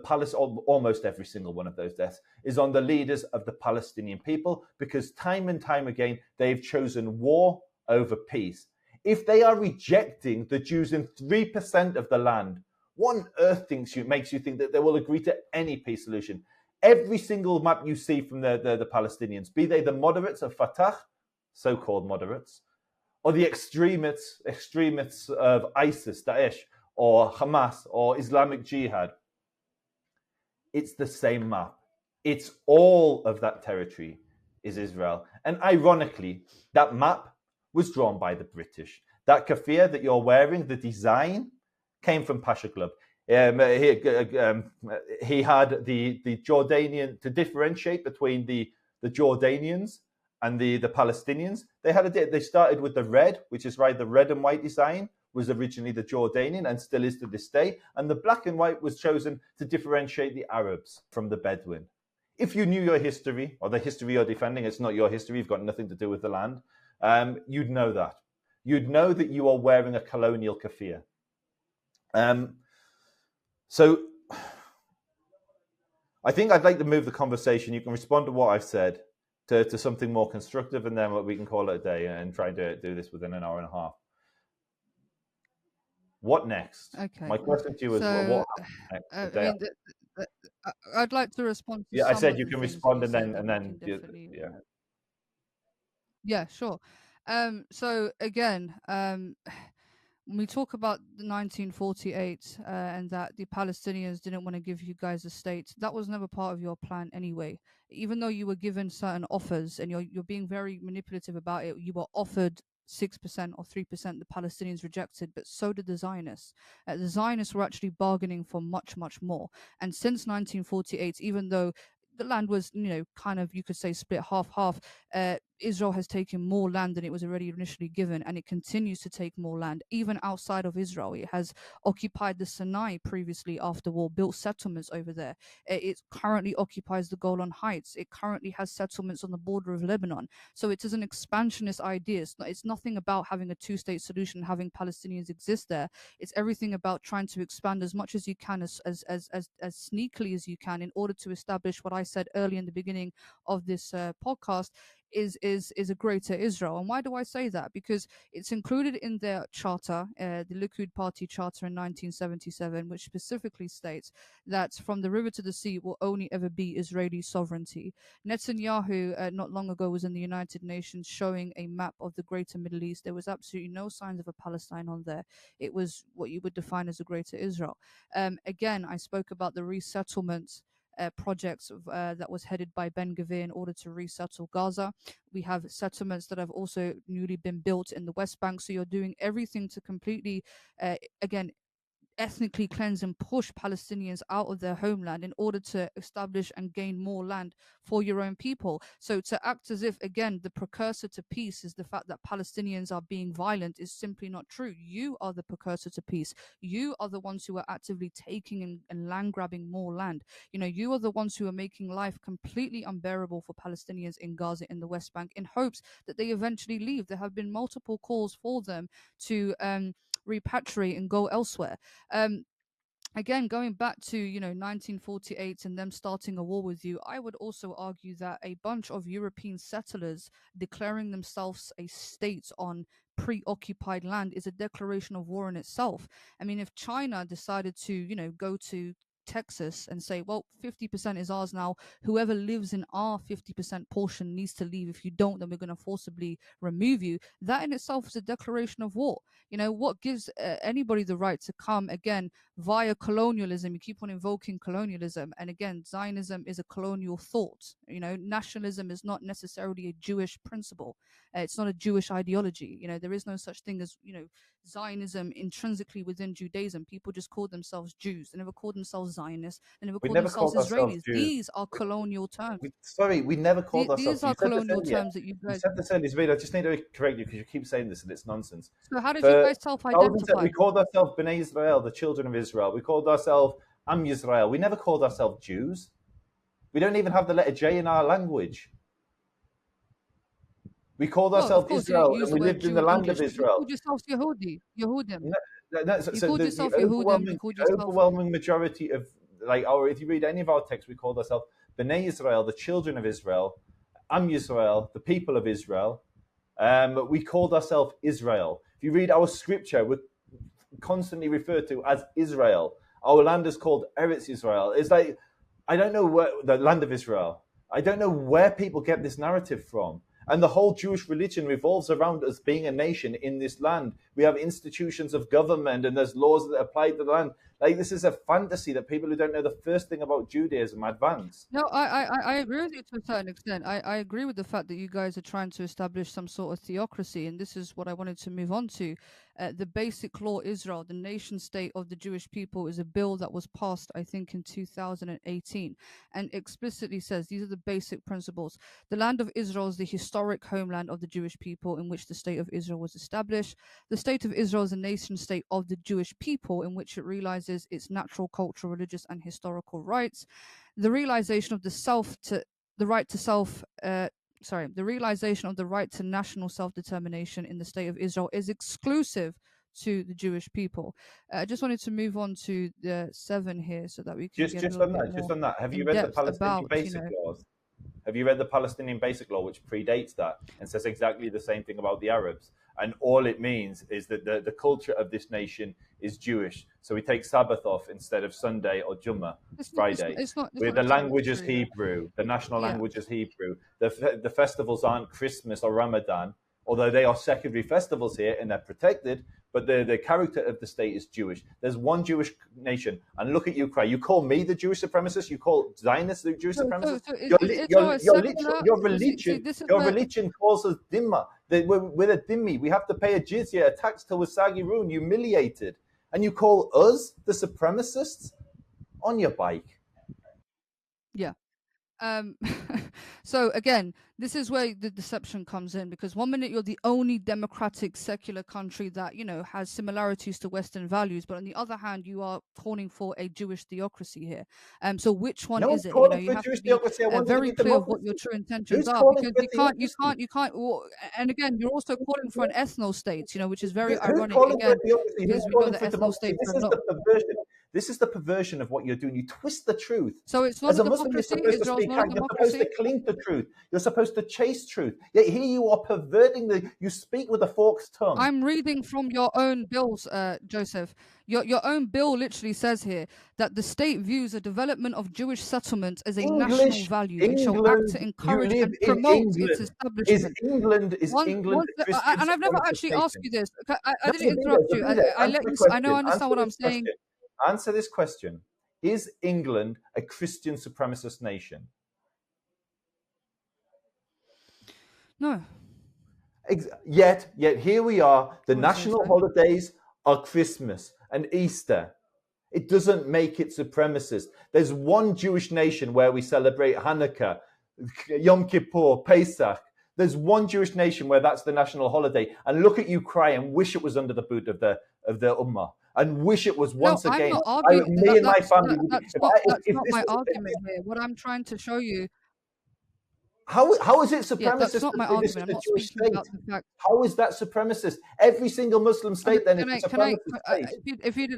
Speaker 1: almost every single one of those deaths is on the leaders of the Palestinian people, because time and time again, they've chosen war over peace. If they are rejecting the Jews in 3% of the land, what on earth makes you think that they will agree to any peace solution? Every single map you see from the Palestinians, be they the moderates of Fatah, so-called moderates, or the extremists of ISIS, Daesh, or Hamas, or Islamic Jihad, it's the same map. It's all of that territory is Israel. And ironically, that map was drawn by the British. That keffiyeh that you're wearing, the design, came from Pasha Club. He had the Jordanian, to differentiate between the Jordanians and the Palestinians. They started with the red, which is right, the red and white design was originally the Jordanian and still is to this day. And the black and white was chosen to differentiate the Arabs from the Bedouin. If you knew your history, or the history you're defending, it's not your history, you've got nothing to do with the land, you'd know that. You'd know that you are wearing a colonial keffiyeh. So I think I'd like to move the conversation. You can respond to what I've said to something more constructive, and then we can call it a day and try to do this within an hour and a half. What next?
Speaker 2: Okay.
Speaker 1: My question to you is, what happens next?
Speaker 2: I'd like to respond to.
Speaker 1: Yeah, I said you
Speaker 2: the
Speaker 1: can
Speaker 2: things
Speaker 1: respond,
Speaker 2: that you
Speaker 1: and then
Speaker 2: definitely...
Speaker 1: yeah.
Speaker 2: Yeah, sure. So again, when we talk about the 1948 and that the Palestinians didn't want to give you guys a state, that was never part of your plan anyway. Even though you were given certain offers, and you're being very manipulative about it, you were offered 6% or 3%, the Palestinians rejected, but so did the Zionists. The Zionists were actually bargaining for much, much more. And since 1948, even though the land was, kind of, you could say, split half-half, Israel has taken more land than it was already initially given, and it continues to take more land. Even outside of Israel, it has occupied the Sinai previously after war, built settlements over there. It currently occupies the Golan Heights. It currently has settlements on the border of Lebanon. So it is an expansionist idea. It's nothing about having a two-state solution, having Palestinians exist there. It's everything about trying to expand as much as you can, as sneakily as you can, in order to establish what I said early in the beginning of this podcast, is a greater Israel. And why do I say that? Because it's included in their charter, the Likud Party charter in 1977, which specifically states that from the river to the sea will only ever be Israeli sovereignty. Netanyahu not long ago was in the United Nations showing a map of the greater Middle East. There was absolutely no signs of a Palestine on there. It was what you would define as a greater Israel. Again, I spoke about the resettlement projects that was headed by Ben Gvir in order to resettle Gaza. We have settlements that have also newly been built in the West Bank. So you're doing everything to completely, again, ethnically cleanse and push Palestinians out of their homeland in order to establish and gain more land for your own people. So to act as if, again, the precursor to peace is the fact that Palestinians are being violent is simply not true. You are the precursor to peace. You are the ones who are actively taking and land grabbing more land. You are the ones who are making life completely unbearable for Palestinians in Gaza, in the West Bank, in hopes that they eventually leave. There have been multiple calls for them to repatriate and go elsewhere. Again, going back to 1948 and them starting a war with you, I would also argue that a bunch of European settlers declaring themselves a state on preoccupied land is a declaration of war in itself. I mean, if China decided to go to Texas and say, well, 50% is ours now. Whoever lives in our 50% portion needs to leave. If you don't, then we're going to forcibly remove you. That in itself is a declaration of war. What gives anybody the right to come, again, via colonialism? You keep on invoking colonialism. And again, Zionism is a colonial thought. Nationalism is not necessarily a Jewish principle. It's not a Jewish ideology. There is no such thing as, Zionism intrinsically within Judaism. People just called themselves Jews. They never called themselves Zionists. They never called themselves Israelis. These are colonial terms.
Speaker 1: We never called ourselves.
Speaker 2: These are colonial terms that you guys.
Speaker 1: You said this earlier, Zvid. I just need to correct you because you keep saying this and it's nonsense.
Speaker 2: So how did you guys self-identify?
Speaker 1: We called ourselves Bnei Israel, the children of Israel. We called ourselves Am Yisrael. We never called ourselves Jews. We don't even have the letter J in our language. We called ourselves Israel, and we lived in the land of Israel.
Speaker 2: You called yourselves Yehudi, Yehudim.
Speaker 1: You
Speaker 2: called yourself Yehudim. You called yourself...
Speaker 1: overwhelming majority of, or if you read any of our texts, we called ourselves Bnei Israel, the children of Israel, Am Yisrael, the people of Israel. We called ourselves Israel. If you read our scripture, we're constantly referred to as Israel. Our land is called Eretz Israel. It's like, I don't know where, the land of Israel. I don't know where people get this narrative from. And the whole Jewish religion revolves around us being a nation in this land. We have institutions of government and there's laws that apply to the land. Like, this is a fantasy that people who don't know the first thing about Judaism advance.
Speaker 2: No, I agree with you to a certain extent. I agree with the fact that you guys are trying to establish some sort of theocracy, and this is what I wanted to move on to. The Basic Law Israel, the nation state of the Jewish people, is a bill that was passed, I think, in 2018, and explicitly says these are the basic principles. The land of Israel is the historic homeland of the Jewish people in which the state of Israel was established. The state of Israel is a nation state of the Jewish people in which it realizes its natural, cultural, religious, and historical rights. The realization of the realization of the right to national self-determination in the state of Israel is exclusive to the Jewish people. I just wanted to move on to the 7 here so that we can
Speaker 1: just on that. Have you read the Palestinian Basic Laws? Have you read the Palestinian Basic Law, which predates that and says exactly the same thing about the Arabs? And all it means is that the culture of this nation is Jewish. So we take Sabbath off instead of Sunday or Jummah, Friday. The language is Hebrew. The national language is Hebrew. The festivals aren't Christmas or Ramadan, although they are secondary festivals here and they're protected. But the character of the state is Jewish. There's one Jewish nation. And look at you, cry. You call me the Jewish supremacist? You call Zionists the Jewish supremacists? Your religion calls us Dhimma. We're a Dhimmi. We have to pay a jizya, a tax till we're Sagirun, humiliated. And you call us the supremacists? On your bike.
Speaker 2: Yeah. So again, this is where the deception comes in, because one minute you're the only democratic secular country that, has similarities to Western values, but on the other hand, you are calling for a Jewish theocracy here. So which one is it? You have to be very clear of what your true intentions are, because you can't. And again, you're also calling for an ethno state, which is very ironic. Again, because we know the ethno states are not.
Speaker 1: This is the perversion of what you're doing. You twist the truth.
Speaker 2: So it's not
Speaker 1: As a Muslim, you're supposed to speak out. You're supposed to cling to truth. You're supposed to chase truth. Yet here you are perverting you speak with a forked tongue.
Speaker 2: I'm reading from your own bills, Joseph. Your own bill literally says here that the state views the development of Jewish settlements as a national value and shall act to encourage and promote its establishment. And I've never actually asked you this. I didn't interrupt you. I know I understand what I'm saying.
Speaker 1: Answer this question. Is England a Christian supremacist nation?
Speaker 2: No.
Speaker 1: Yet here we are. The national holidays are Christmas and Easter. It doesn't make it supremacist. There's one Jewish nation where we celebrate Hanukkah, Yom Kippur, Pesach. There's one Jewish nation where that's the national holiday. And look at you cry and wish it was under the boot of the Ummah. And wish it was once again.
Speaker 2: I'm not arguing. That's not my argument here. What I'm trying to show you.
Speaker 1: How is it supremacist?
Speaker 2: Yeah, that's not my argument. I'm not speaking about the fact.
Speaker 1: How is that supremacist? Every single Muslim state then is a supremacist state.
Speaker 2: If you'd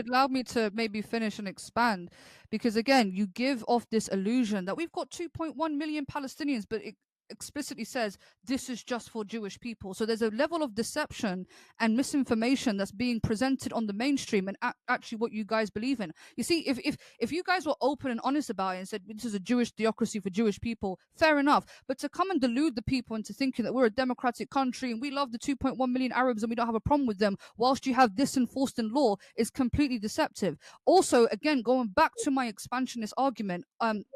Speaker 2: allow me to maybe finish and expand, because again, you give off this illusion that we've got 2.1 million Palestinians, but it explicitly says this is just for Jewish people. So there's a level of deception and misinformation that's being presented on the mainstream and actually what you guys believe in. You see, if you guys were open and honest about it and said this is a Jewish theocracy for Jewish people, fair enough. But to come and delude the people into thinking that we're a democratic country and we love the 2.1 million Arabs and we don't have a problem with them, whilst you have this enforced in law, is completely deceptive. Also, again, going back to my expansionist argument,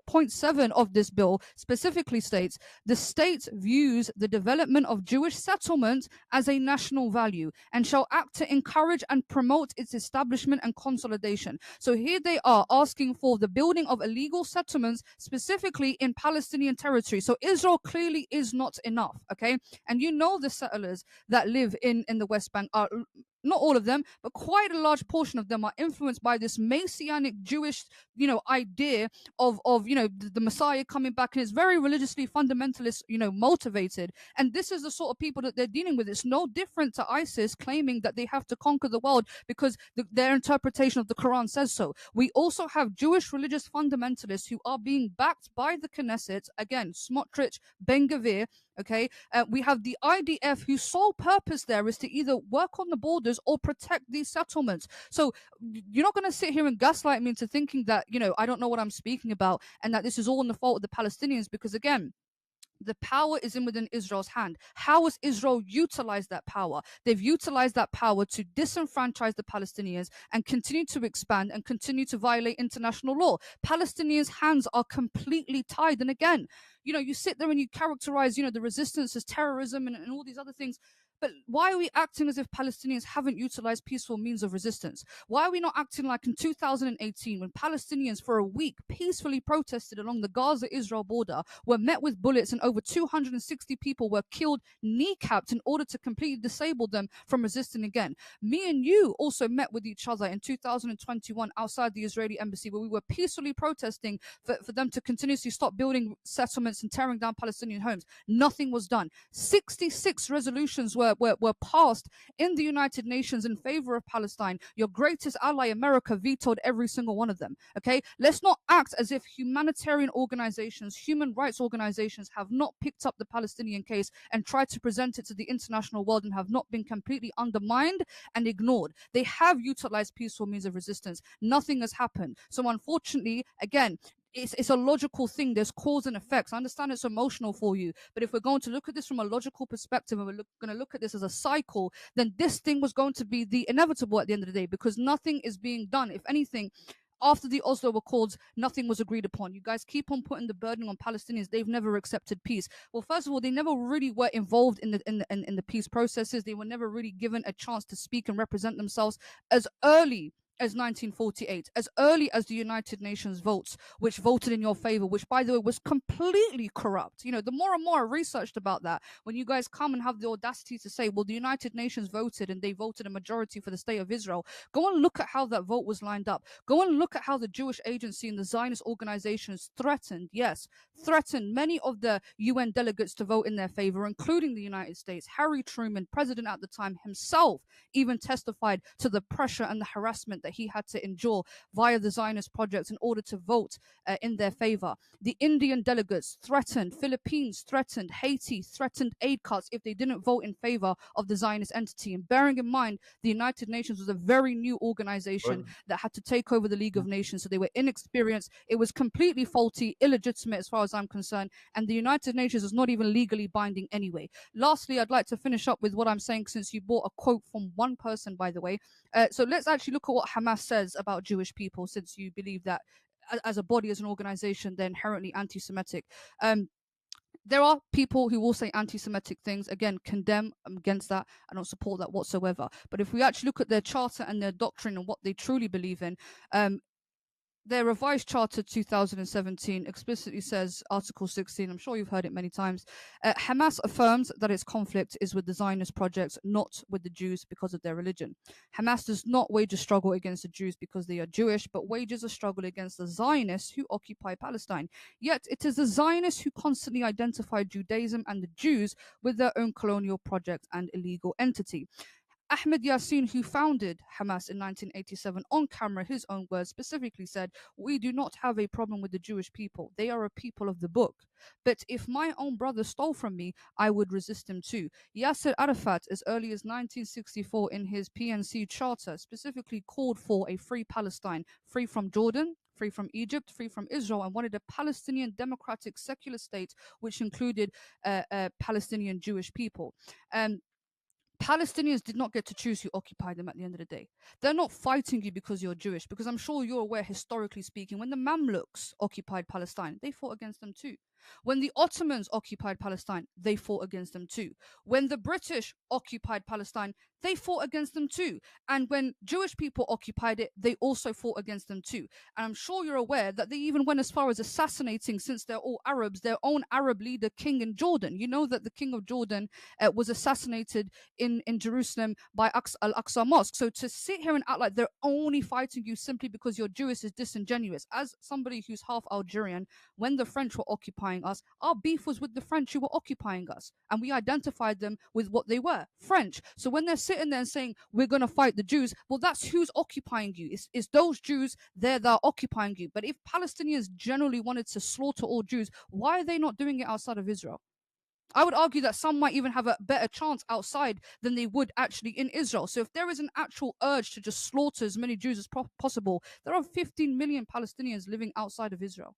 Speaker 2: point 7 of this bill specifically states the state views the development of Jewish settlements as a national value and shall act to encourage and promote its establishment and consolidation. So here they are asking for the building of illegal settlements specifically in Palestinian territory. So Israel clearly is not enough, okay? And the settlers that live in the West Bank are not all of them, but quite a large portion of them are influenced by this messianic Jewish, idea of the Messiah coming back, and it's very religiously fundamentalist, motivated. And this is the sort of people that they're dealing with. It's no different to ISIS claiming that they have to conquer the world because their interpretation of the Quran says so. We also have Jewish religious fundamentalists who are being backed by the Knesset, again, Smotrich, Ben Gvir. Okay, we have the IDF, whose sole purpose there is to either work on the borders or protect these settlements. So you're not going to sit here and gaslight me into thinking that I don't know what I'm speaking about and that this is all in the fault of the Palestinians, because again, the power is within Israel's hand. How has Israel utilized that power? They've utilized that power to disenfranchise the Palestinians and continue to expand and continue to violate international law. Palestinians' hands are completely tied. And again, you sit there and you characterize, the resistance as terrorism and all these other things. But why are we acting as if Palestinians haven't utilized peaceful means of resistance? Why are we not acting like in 2018 when Palestinians for a week peacefully protested along the Gaza-Israel border, were met with bullets and over 260 people were killed, kneecapped in order to completely disable them from resisting again? Me and you also met with each other in 2021 outside the Israeli embassy, where we were peacefully protesting for them to continuously stop building settlements and tearing down Palestinian homes. Nothing was done. 66 resolutions were passed in the United Nations in favor of Palestine. Your greatest ally, America, vetoed every single one of them. Okay, let's not act as if humanitarian organizations, human rights organizations have not picked up the Palestinian case and tried to present it to the international world and have not been completely undermined and ignored. They have utilized peaceful means of resistance. Nothing has happened. So unfortunately, again, it's a logical thing. There's cause and effects. I understand it's emotional for you, but if we're going to look at this from a logical perspective and we're going to look at this as a cycle, then this thing was going to be the inevitable at the end of the day, because nothing is being done. If anything, after the Oslo Accords, nothing was agreed upon. You guys keep on putting the burden on Palestinians. They've never accepted peace. Well, first of all, they never really were involved in the peace processes. They were never really given a chance to speak and represent themselves as early as 1948, as early as the United Nations votes, which voted in your favor, which, by the way, was completely corrupt. The more and more I researched about that, when you guys come and have the audacity to say, well, the United Nations voted and they voted a majority for the state of Israel, go and look at how that vote was lined up. Go and look at how the Jewish Agency and the Zionist organizations threatened many of the UN delegates to vote in their favor, including the United States. Harry Truman, president at the time, himself even testified to the pressure and the harassment that he had to endure via the Zionist projects in order to vote in their favor. The Indian delegates threatened, Philippines threatened, Haiti threatened aid cuts if they didn't vote in favor of the Zionist entity. And bearing in mind, the United Nations was a very new organization that had to take over the League of Nations, so they were inexperienced. It was completely faulty, illegitimate as far as I'm concerned, and the United Nations is not even legally binding anyway. Lastly, I'd like to finish up with what I'm saying, since you brought a quote from one person, by the way. So let's actually look at what Hamas says about Jewish people, since you believe that as a body, as an organization, they're inherently anti-Semitic. There are people who will say anti-Semitic things. Again, condemn, against that. I don't support that whatsoever. But if we actually look at their charter and their doctrine and what they truly believe in, their revised charter 2017 explicitly says, Article 16, I'm sure you've heard it many times, Hamas affirms that its conflict is with the Zionist projects, not with the Jews because of their religion. Hamas does not wage a struggle against the Jews because they are Jewish, but wages a struggle against the Zionists who occupy Palestine. Yet it is the Zionists who constantly identify Judaism and the Jews with their own colonial project and illegal entity. Ahmed Yassin, who founded Hamas in 1987, on camera, his own words, specifically said, "We do not have a problem with the Jewish people. They are a people of the book. But if my own brother stole from me, I would resist him too." Yasser Arafat, as early as 1964 in his PNC charter, specifically called for a free Palestine, free from Jordan, free from Egypt, free from Israel, and wanted a Palestinian democratic secular state which included Palestinian Jewish people. Palestinians did not get to choose who occupied them at the end of the day. They're not fighting you because you're Jewish, because I'm sure you're aware, historically speaking, when the Mamluks occupied Palestine, they fought against them too. When the Ottomans occupied Palestine, they fought against them too. When the British occupied Palestine, they fought against them too. And when Jewish people occupied it, they also fought against them too. And I'm sure you're aware that they even went as far as assassinating, since they're all Arabs, their own Arab leader, king in Jordan. You know that the king of Jordan was assassinated in Jerusalem by Al Aqsa Mosque. So to sit here and act like they're only fighting you simply because you're Jewish is disingenuous. As somebody who's half Algerian, when the French were occupying us, our beef was with the French who were occupying us. And we identified them with what they were, French. So when they're sitting there and saying, we're going to fight the Jews, well, that's who's occupying you. It's those Jews there that are occupying you. But if Palestinians generally wanted to slaughter all Jews, why are they not doing it outside of Israel? I would argue that some might even have a better chance outside than they would actually in Israel. So if there is an actual urge to just slaughter as many Jews as possible, there are 15 million Palestinians living outside of Israel.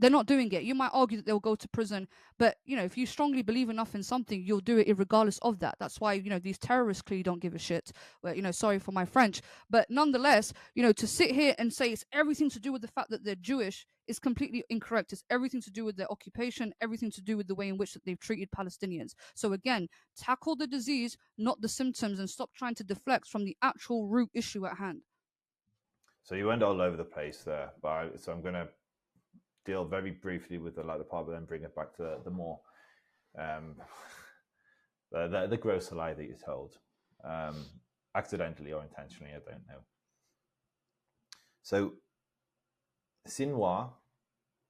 Speaker 2: They're not doing it. You might argue that they'll go to prison, but if you strongly believe enough in something, you'll do it regardless of that. That's why these terrorists clearly don't give a shit. Well, sorry for my French, but nonetheless, to sit here and say it's everything to do with the fact that they're Jewish is completely incorrect. It's everything to do with their occupation, everything to do with the way in which that they've treated Palestinians. So again, tackle the disease, not the symptoms, and stop trying to deflect from the actual root issue at hand.
Speaker 1: So you went all over the place there, so I'm going to deal very briefly with the latter part, but then bring it back to the more the grosser lie that you told, accidentally or intentionally, I don't know. So Sinwar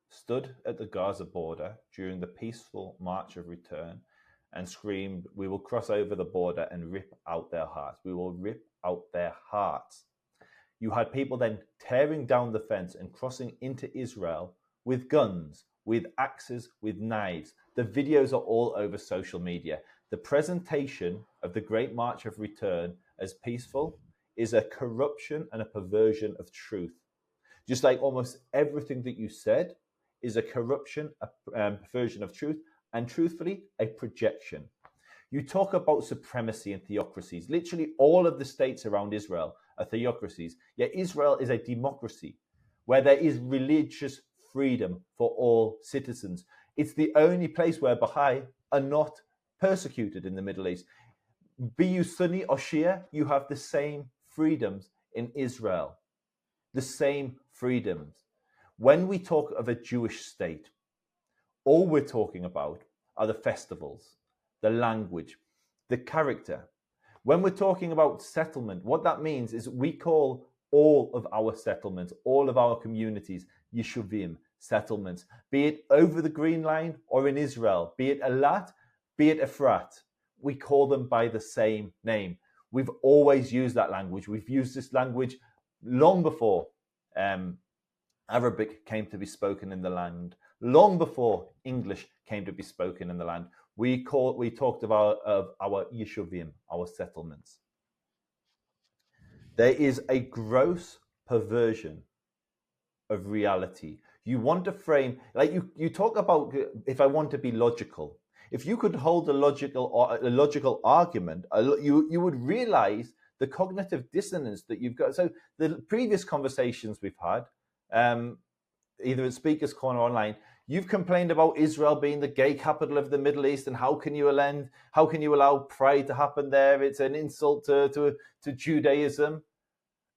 Speaker 1: stood at the Gaza border during the peaceful March of Return and screamed, "We will cross over the border and rip out their hearts. We will rip out their hearts." You had people then tearing down the fence and crossing into Israel with guns, with axes, with knives. The videos are all over social media. The presentation of the Great March of Return as peaceful is a corruption and a perversion of truth. Just like almost everything that you said is a corruption, a perversion of truth, and truthfully, a projection. You talk about supremacy and theocracies. Literally all of the states around Israel are theocracies, yet Israel is a democracy where there is religious freedom for all citizens. It's the only place where Baha'i are not persecuted in the Middle East. Be you Sunni or Shia, you have the same freedoms in Israel. The same freedoms. When we talk of a Jewish state, all we're talking about are the festivals, the language, the character. When we're talking about settlement, what that means is we call all of our settlements, all of our communities, Yeshuvim, settlements, be it over the Green Line or in Israel, be it Elat, be it Efrat, we call them by the same name. We've always used that language. We've used this language long before Arabic came to be spoken in the land, long before English came to be spoken in the land. We talked about our Yeshuvim, our settlements. There is a gross perversion of reality. You want to frame, like you talk about, if I want to be logical, if you could hold a logical argument, you would realize the cognitive dissonance that you've got. So the previous conversations we've had, either at Speaker's Corner online, you've complained about Israel being the gay capital of the Middle East, and how can you allow pride to happen there? It's an insult to Judaism.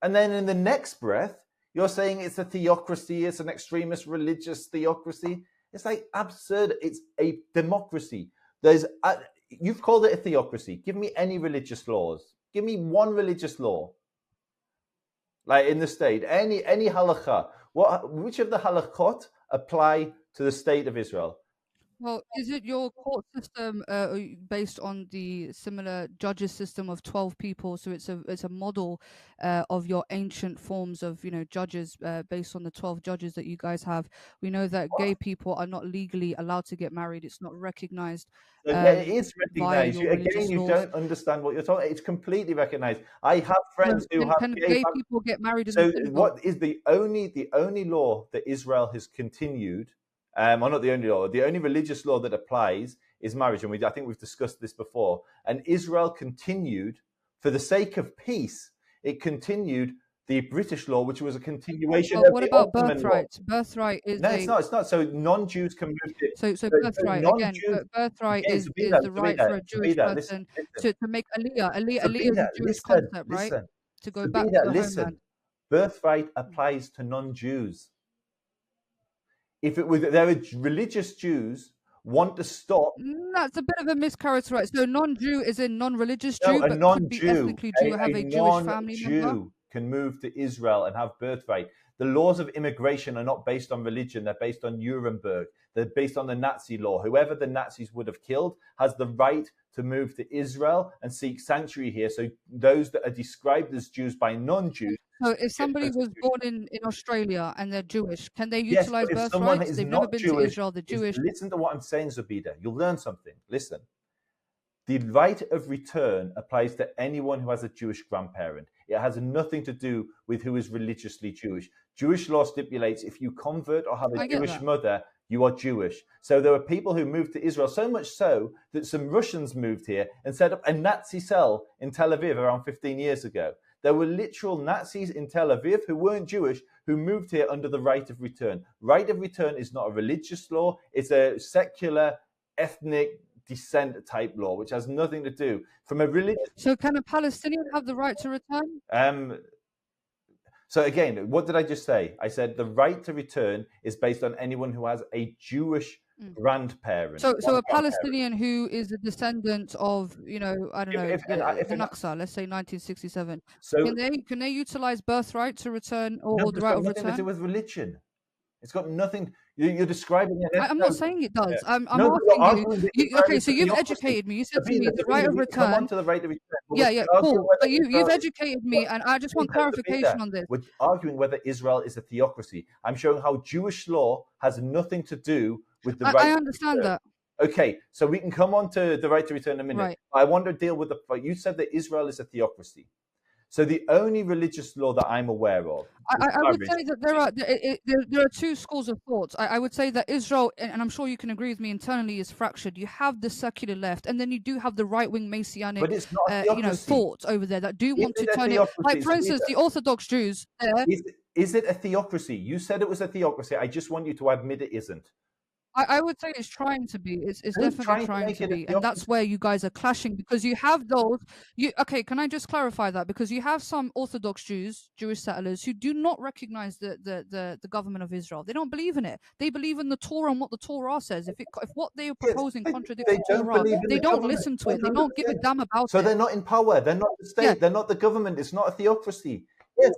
Speaker 1: And then in the next breath, you're saying it's a theocracy, it's an extremist religious theocracy. It's like absurd. It's a democracy. You've called it a theocracy. Give me any religious laws. Give me one religious law, like in the state. Any halakha. Which of the halakhot apply to the state of Israel?
Speaker 2: Well, is it your court system based on the similar judges system of 12 people? So it's a model of your ancient forms of judges based on the 12 judges that you guys have. We know that gay people are not legally allowed to get married. It's not recognized.
Speaker 1: It is recognized.
Speaker 2: Again,
Speaker 1: you don't understand what you're talking. It's completely recognized. I have friends who have
Speaker 2: gay people get married.
Speaker 1: So what is the only law that Israel has continued? Or not the only law. The only religious law that applies is marriage, and I think we've discussed this before. And Israel continued, for the sake of peace, it continued the British law, which was a continuation
Speaker 2: But
Speaker 1: of
Speaker 2: what
Speaker 1: the
Speaker 2: about
Speaker 1: Ottoman law.
Speaker 2: birthright? Birthright is
Speaker 1: No, it's not. It's not. So non-Jews can move to.
Speaker 2: so birthright again.
Speaker 1: Non-Jews.
Speaker 2: Birthright
Speaker 1: Yeah,
Speaker 2: is
Speaker 1: Zabina,
Speaker 2: the right
Speaker 1: Zabina,
Speaker 2: for a Jewish
Speaker 1: Zabina,
Speaker 2: person
Speaker 1: listen.
Speaker 2: to make aliyah. Aliyah is
Speaker 1: Zabina,
Speaker 2: a Jewish
Speaker 1: listen,
Speaker 2: concept, right?
Speaker 1: listen.
Speaker 2: To go back to
Speaker 1: Zabina,
Speaker 2: the
Speaker 1: listen.
Speaker 2: homeland.
Speaker 1: Birthright applies to non-Jews. If it was there are religious Jews want to stop.
Speaker 2: That's a bit of a mischaracterization. So non-Jew is a non-religious Jew,
Speaker 1: No, a
Speaker 2: but
Speaker 1: non-Jew,
Speaker 2: could be ethnically Jew, have a Jewish family member.
Speaker 1: non-Jew can move to Israel and have birthright. The laws of immigration are not based on religion; they're based on Nuremberg. They're based on the Nazi law. Whoever the Nazis would have killed has the right to move to Israel and seek sanctuary here. So those that are described as Jews by non-Jews.
Speaker 2: So if somebody was born in Australia and they're Jewish, can they
Speaker 1: Yes,
Speaker 2: utilize
Speaker 1: but if someone
Speaker 2: birthrights?
Speaker 1: is
Speaker 2: They've never
Speaker 1: not
Speaker 2: been
Speaker 1: Jewish,
Speaker 2: to Israel. They're Jewish.
Speaker 1: Listen to what I'm saying, Zabida. You'll learn something. Listen. The right of return applies to anyone who has a Jewish grandparent. It has nothing to do with who is religiously Jewish. Jewish law stipulates if you convert or have a Jewish mother, you are Jewish. So there were people who moved to Israel, so much so that some Russians moved here and set up a Nazi cell in Tel Aviv around 15 years ago. There were literal Nazis in Tel Aviv who weren't Jewish who moved here under the right of return. Right of return is not a religious law. It's a secular, ethnic, descent type law, which has nothing to do from a religious.
Speaker 2: So can a Palestinian have the right to return?
Speaker 1: So again, what did I just say? I said the right to return is based on anyone who has a Jewish grandparent.
Speaker 2: So a Palestinian who is a descendant of, I don't know, the Naksa, let's say 1967. So can they utilize birthright to return or the right of return?
Speaker 1: It's got nothing to do with religion. It's got nothing. You're describing it.
Speaker 2: I'm not saying it does. I'm asking you. Okay, so you've educated me. You said to me the right of return.
Speaker 1: Come on to the right of return.
Speaker 2: Yeah, cool. But you've educated me, and I just want clarification on this.
Speaker 1: We're arguing whether Israel is a theocracy. I'm showing how Jewish law has nothing to do with the right.
Speaker 2: I understand that.
Speaker 1: Okay, so we can come on to the right to return in a minute.
Speaker 2: Right.
Speaker 1: I want to deal with the. You said that Israel is a theocracy. So the only religious law that I'm aware of,
Speaker 2: I would say that there are two schools of thought. I would say that Israel, and I'm sure you can agree with me, internally is fractured. You have the secular left, and then you do have the right-wing Messianic, thought over there that do want to turn it. Like for instance, the Orthodox Jews.
Speaker 1: Is it a theocracy? You said it was a theocracy. I just want you to admit it isn't.
Speaker 2: I would say it's trying to be. It's definitely trying to be, and that's where you guys are clashing because you have those. Okay? Can I just clarify that? Because you have some Orthodox Jews, Jewish settlers, who do not recognize the government of Israel. They don't believe in it. They believe in the Torah and what the Torah says. If what they are proposing contradicts the Torah, they don't listen to it. They don't give a damn about it.
Speaker 1: So they're not in power. They're not the state. Yeah. They're not the government. It's not a theocracy.
Speaker 2: Yes,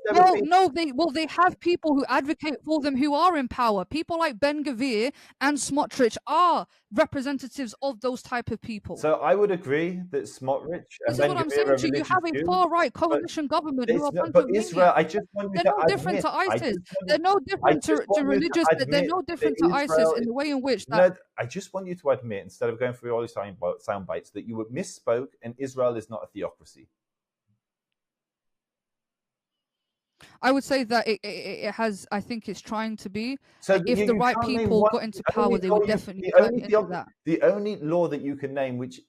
Speaker 2: they have people who advocate for them who are in power. People like Ben Gvir and Smotrich are representatives of those type of people.
Speaker 1: So I would agree that Smotrich and Ben Gvir are religious Jews.
Speaker 2: You have a far-right coalition government who are
Speaker 1: but Israel, I just want you
Speaker 2: they're no different to ISIS. They're no different to religious. They're no different to ISIS in the way in which that.
Speaker 1: I just want you to admit, instead of going through all these sound bites, that you misspoke, and Israel is not a theocracy.
Speaker 2: I would say that it has. I think it's trying to be. So if the right people got into power, they would definitely turn into that.
Speaker 1: The only law that you can name, which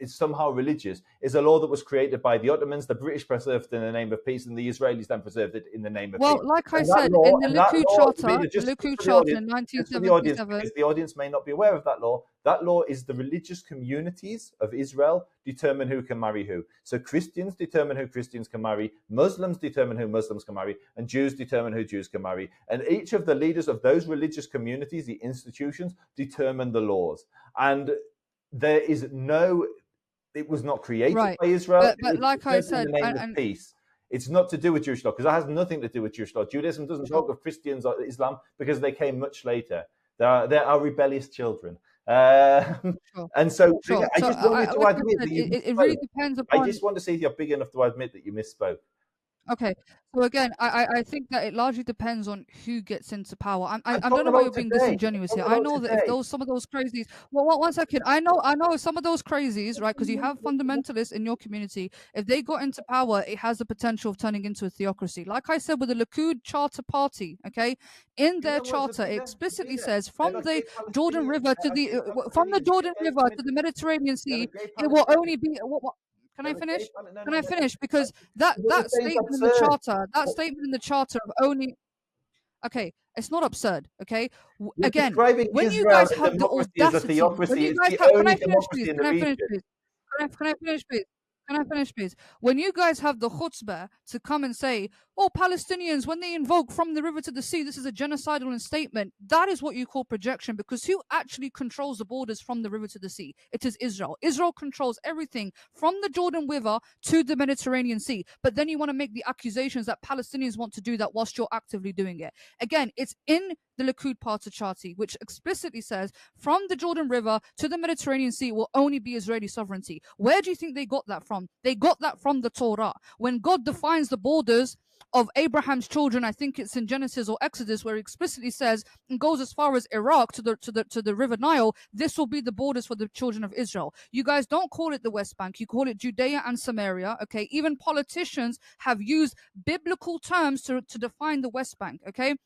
Speaker 1: is somehow religious, is a law that was created by the Ottomans. The British preserved it in the name of peace, and the Israelis then preserved it in the name of peace.
Speaker 2: Well, like I said, in the Likud Charter in 1977,
Speaker 1: because the audience may not be aware of that law. That law is the religious communities of Israel determine who can marry who. So Christians determine who Christians can marry, Muslims determine who Muslims can marry, and Jews determine who Jews can marry. And each of the leaders of those religious communities, the institutions, determine the laws. And there is it was not created by Israel.
Speaker 2: But like I said,
Speaker 1: in the name of peace. It's not to do with Jewish law, because that has nothing to do with Jewish law. Judaism doesn't talk of Christians or Islam because they came much later. They are rebellious children. And so I just wanted to admit that
Speaker 2: it really depends upon.
Speaker 1: I just want to see if you're big enough to admit that you misspoke.
Speaker 2: Okay, so again, I think that it largely depends on who gets into power. I don't know why you're being disingenuous here. I know that if some of those crazies. Well, 1 second. I know some of those crazies, right? Because you have fundamentalists in your community. If they got into power, it has the potential of turning into a theocracy. Like I said, with the Likud Charter Party, okay, in their charter, it explicitly says from the Jordan River to the Mediterranean Sea, it will only be. Can I finish?
Speaker 1: No,
Speaker 2: Can I
Speaker 1: no.
Speaker 2: finish? Because
Speaker 1: What you're
Speaker 2: that
Speaker 1: saying is
Speaker 2: statement in the
Speaker 1: absurd.
Speaker 2: charter, that statement in the charter of only. Okay, it's not absurd. Okay,
Speaker 1: You're
Speaker 2: again,
Speaker 1: describing
Speaker 2: when you
Speaker 1: Israel
Speaker 2: guys
Speaker 1: a
Speaker 2: have the
Speaker 1: democracy as a
Speaker 2: audacity, when
Speaker 1: theocracy.
Speaker 2: you
Speaker 1: It's
Speaker 2: guys
Speaker 1: the
Speaker 2: have, can
Speaker 1: only
Speaker 2: I finish,
Speaker 1: democracy
Speaker 2: please?
Speaker 1: in the
Speaker 2: Can I finish,
Speaker 1: region.
Speaker 2: please? Can I finish, please? Can I finish, please? When you guys have the chutzpah to come and say, "Oh, Palestinians, when they invoke from the river to the sea, this is a genocidal statement," that is what you call projection. Because who actually controls the borders from the river to the sea? It is Israel. Israel controls everything from the Jordan River to the Mediterranean Sea. But then you want to make the accusations that Palestinians want to do that whilst you're actively doing it. Again, it's in the Likud Party Charter, which explicitly says from the Jordan River to the Mediterranean Sea will only be Israeli sovereignty. Where do you think they got that from? They got that from the Torah. When God defines the borders of Abraham's children, I think it's in Genesis or Exodus, where he explicitly says and goes as far as Iraq to the River Nile. This will be the borders for the children of Israel. You guys don't call it the West Bank; you call it Judea and Samaria. Okay, even politicians have used biblical terms to define the West Bank. Okay.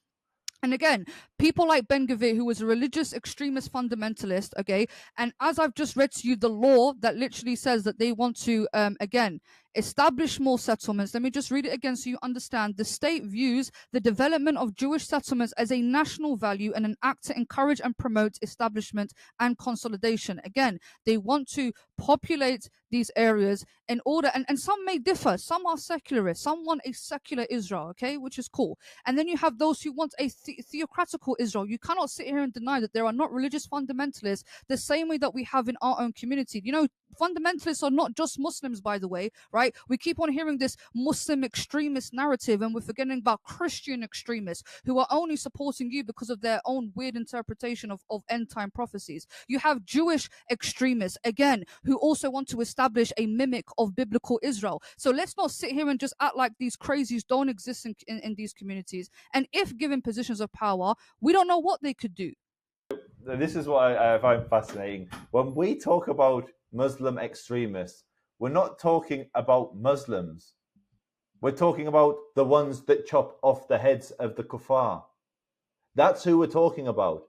Speaker 2: And again, people like Ben Gvir, who was a religious extremist fundamentalist, okay, and as I've just read to you the law that literally says that they want to, again, establish more settlements. Let me just read it again so you understand. The state views the development of Jewish settlements as a national value and an act to encourage and promote establishment and consolidation. Again, they want to populate these areas in order, and some may differ. Some are secularists. Some want a secular Israel, okay, which is cool. And then you have those who want a theocratical Israel. You cannot sit here and deny that there are not religious fundamentalists the same way that we have in our own community. You know, fundamentalists are not just Muslims, by the way, right? We keep on hearing this Muslim extremist narrative, and we're forgetting about Christian extremists who are only supporting you because of their own weird interpretation of end time prophecies. You have Jewish extremists, again, who also want to establish a mimic of biblical Israel. So let's not sit here and just act like these crazies don't exist in these communities. And if given positions of power, we don't know what they could do.
Speaker 1: This is what I find fascinating. When we talk about Muslim extremists, we're not talking about Muslims. We're talking about the ones that chop off the heads of the kuffar. That's who we're talking about.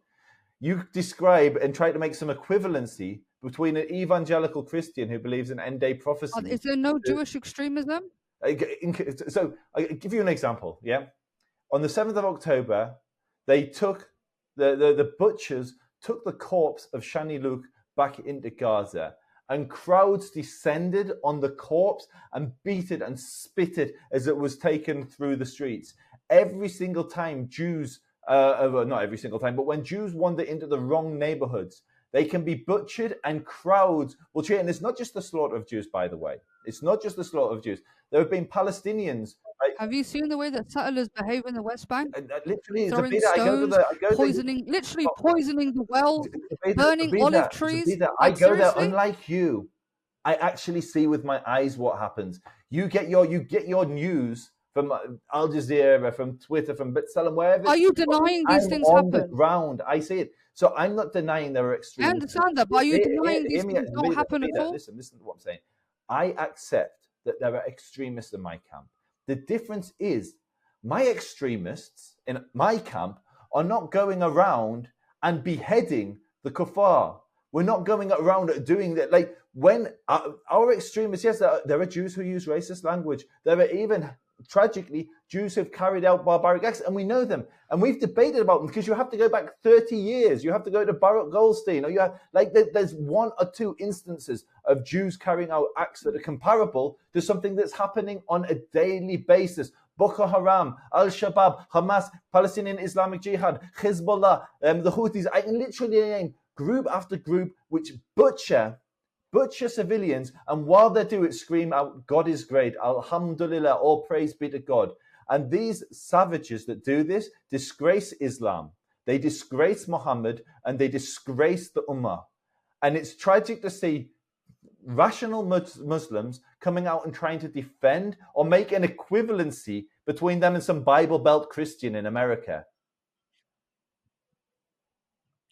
Speaker 1: You describe and try to make some equivalency between an evangelical Christian who believes in end-day prophecy.
Speaker 2: Is there no Jewish extremism?
Speaker 1: So I'll give you an example, yeah? On the 7th of October, they took, the butchers took the corpse of Shani Luke back into Gaza, and crowds descended on the corpse and beat it and spit it as it was taken through the streets. Every single time Jews, not every single time, but when Jews wander into the wrong neighborhoods, they can be butchered and crowds will cheer. And it's not just the slaughter of Jews, by the way. It's not just the slaughter of Jews. There have been Palestinians.
Speaker 2: Have you seen the way that settlers behave in the West Bank?
Speaker 1: Literally,
Speaker 2: throwing
Speaker 1: Zabida,
Speaker 2: stones, poisoning the well,
Speaker 1: Zabida,
Speaker 2: burning olive trees.
Speaker 1: Zabida, I go there. Unlike you, I actually see with my eyes what happens. You get your news from Al Jazeera, from Twitter, from Bitsalem, wherever.
Speaker 2: Are you denying these things happen?
Speaker 1: On the ground, I see it. So I'm not denying there are extremes.
Speaker 2: I understand that, but are you denying these things don't happen at all?
Speaker 1: Listen to what I'm saying. I accept that there are extremists in my camp. The difference is my extremists in my camp are not going around and beheading the kuffar. We're not going around doing that. Like when our extremists, yes, there are Jews who use racist language. There are even, tragically, Jews who've carried out barbaric acts, and we know them. And we've debated about them because you have to go back 30 years. You have to go to Baruch Goldstein, or you have, like, there's one or two instances of Jews carrying out acts that are comparable to something that's happening on a daily basis. Boko Haram, Al-Shabaab, Hamas, Palestinian Islamic Jihad, Hezbollah, the Houthis. I can literally name group after group which butcher civilians, and while they do it, scream out, God is great, Alhamdulillah, all praise be to God. And these savages that do this disgrace Islam, they disgrace Muhammad, and they disgrace the Ummah. And it's tragic to see rational Muslims coming out and trying to defend or make an equivalency between them and some Bible Belt Christian in America.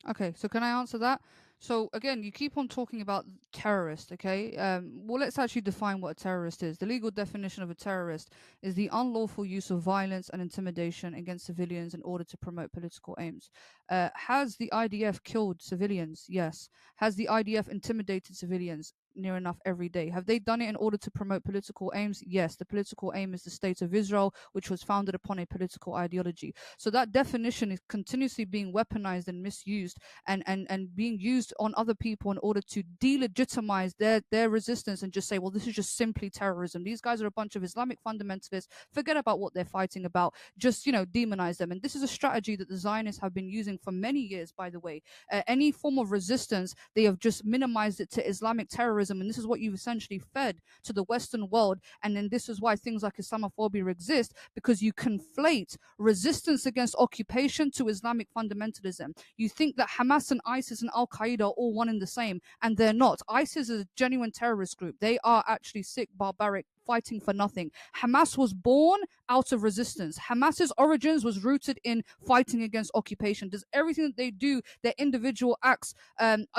Speaker 2: Okay, so can I answer that? So again, you keep on talking about terrorist, okay? Well, let's actually define what a terrorist is. The legal definition of a terrorist is the unlawful use of violence and intimidation against civilians in order to promote political aims. Has the IDF killed civilians? Yes. Has the IDF intimidated civilians? near enough every day. Have they done it in order to promote political aims? Yes, the political aim is the state of Israel, which was founded upon a political ideology. So that definition is continuously being weaponized and misused, and being used on other people in order to delegitimize their resistance and just say, well, this is just simply terrorism. These guys are a bunch of Islamic fundamentalists. Forget about what they're fighting about. Just, demonize them. And this is a strategy that the Zionists have been using for many years, by the way. Any form of resistance, they have just minimized it to Islamic terrorism. And this is what you've essentially fed to the Western world. And then this is why things like Islamophobia exist, because you conflate resistance against occupation to Islamic fundamentalism. You think that Hamas and ISIS and Al Qaeda are all one and the same, and they're not. ISIS is a genuine terrorist group. They are actually sick, barbaric, fighting for nothing. Hamas was born out of resistance. Hamas's origins was rooted in fighting against occupation. Does everything that they do, their individual acts,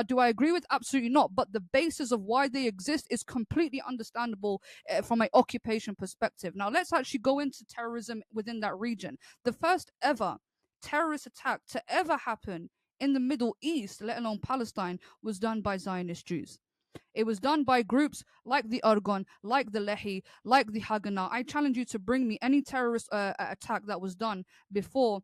Speaker 2: do I agree with? Absolutely not. But the basis of why they exist is completely understandable from an occupation perspective. Now, let's actually go into terrorism within that region. The first ever terrorist attack to ever happen in the Middle East, let alone Palestine, was done by Zionist Jews. It was done by groups like the Argon, like the Lehi, like the Haganah. I challenge you to bring me any terrorist attack that was done before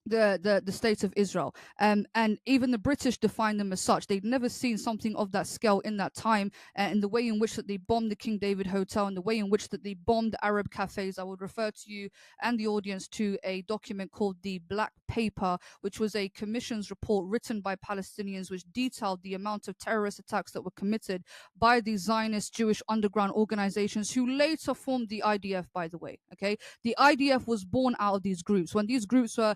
Speaker 2: the state of Israel. And even the British defined them as such. They'd never seen something of that scale in that time, and the way in which that they bombed the King David Hotel, and the way in which that they bombed Arab cafes. I would refer to you and the audience to a document called the Black Paper, which was a commission's report written by Palestinians, which detailed the amount of terrorist attacks that were committed by the Zionist Jewish underground organizations, who later formed the IDF, by the way. Okay, the IDF was born out of these groups. When these groups were,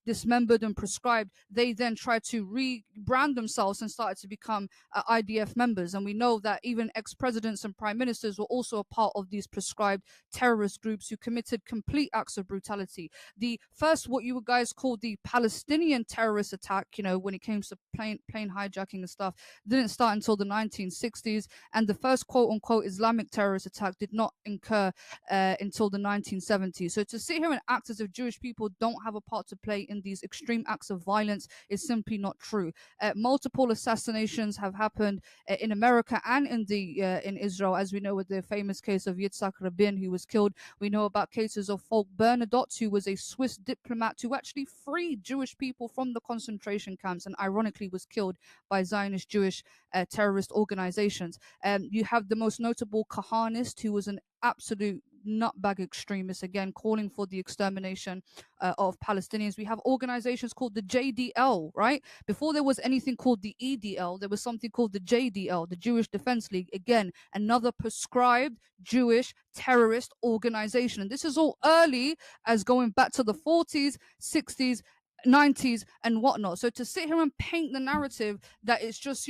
Speaker 2: dismembered and proscribed, they then tried to rebrand themselves and started to become IDF members. And we know that even ex-presidents and prime ministers were also a part of these proscribed terrorist groups who committed complete acts of brutality. The first, what you guys call the Palestinian terrorist attack, when it came to plane hijacking and stuff, didn't start until the 1960s. And the first quote-unquote Islamic terrorist attack did not incur until the 1970s. So to sit here and act as if Jewish people don't have a part to play in these extreme acts of violence is simply not true. Multiple assassinations have happened in America and in Israel, as we know with the famous case of Yitzhak Rabin, who was killed. We know about cases of Folk Bernadotte, who was a Swiss diplomat who actually freed Jewish people from the concentration camps and ironically was killed by Zionist Jewish terrorist organizations. You have the most notable Kahanist, who was an absolute nutbag extremists, again calling for the extermination of Palestinians. We have organizations called the JDL, right? Before there was anything called the EDL, there was something called the JDL, the Jewish Defense League. Again, another prescribed Jewish terrorist organization. And this is all early, as going back to the 40s, 60s, 90s and whatnot. So to sit here and paint the narrative that it's just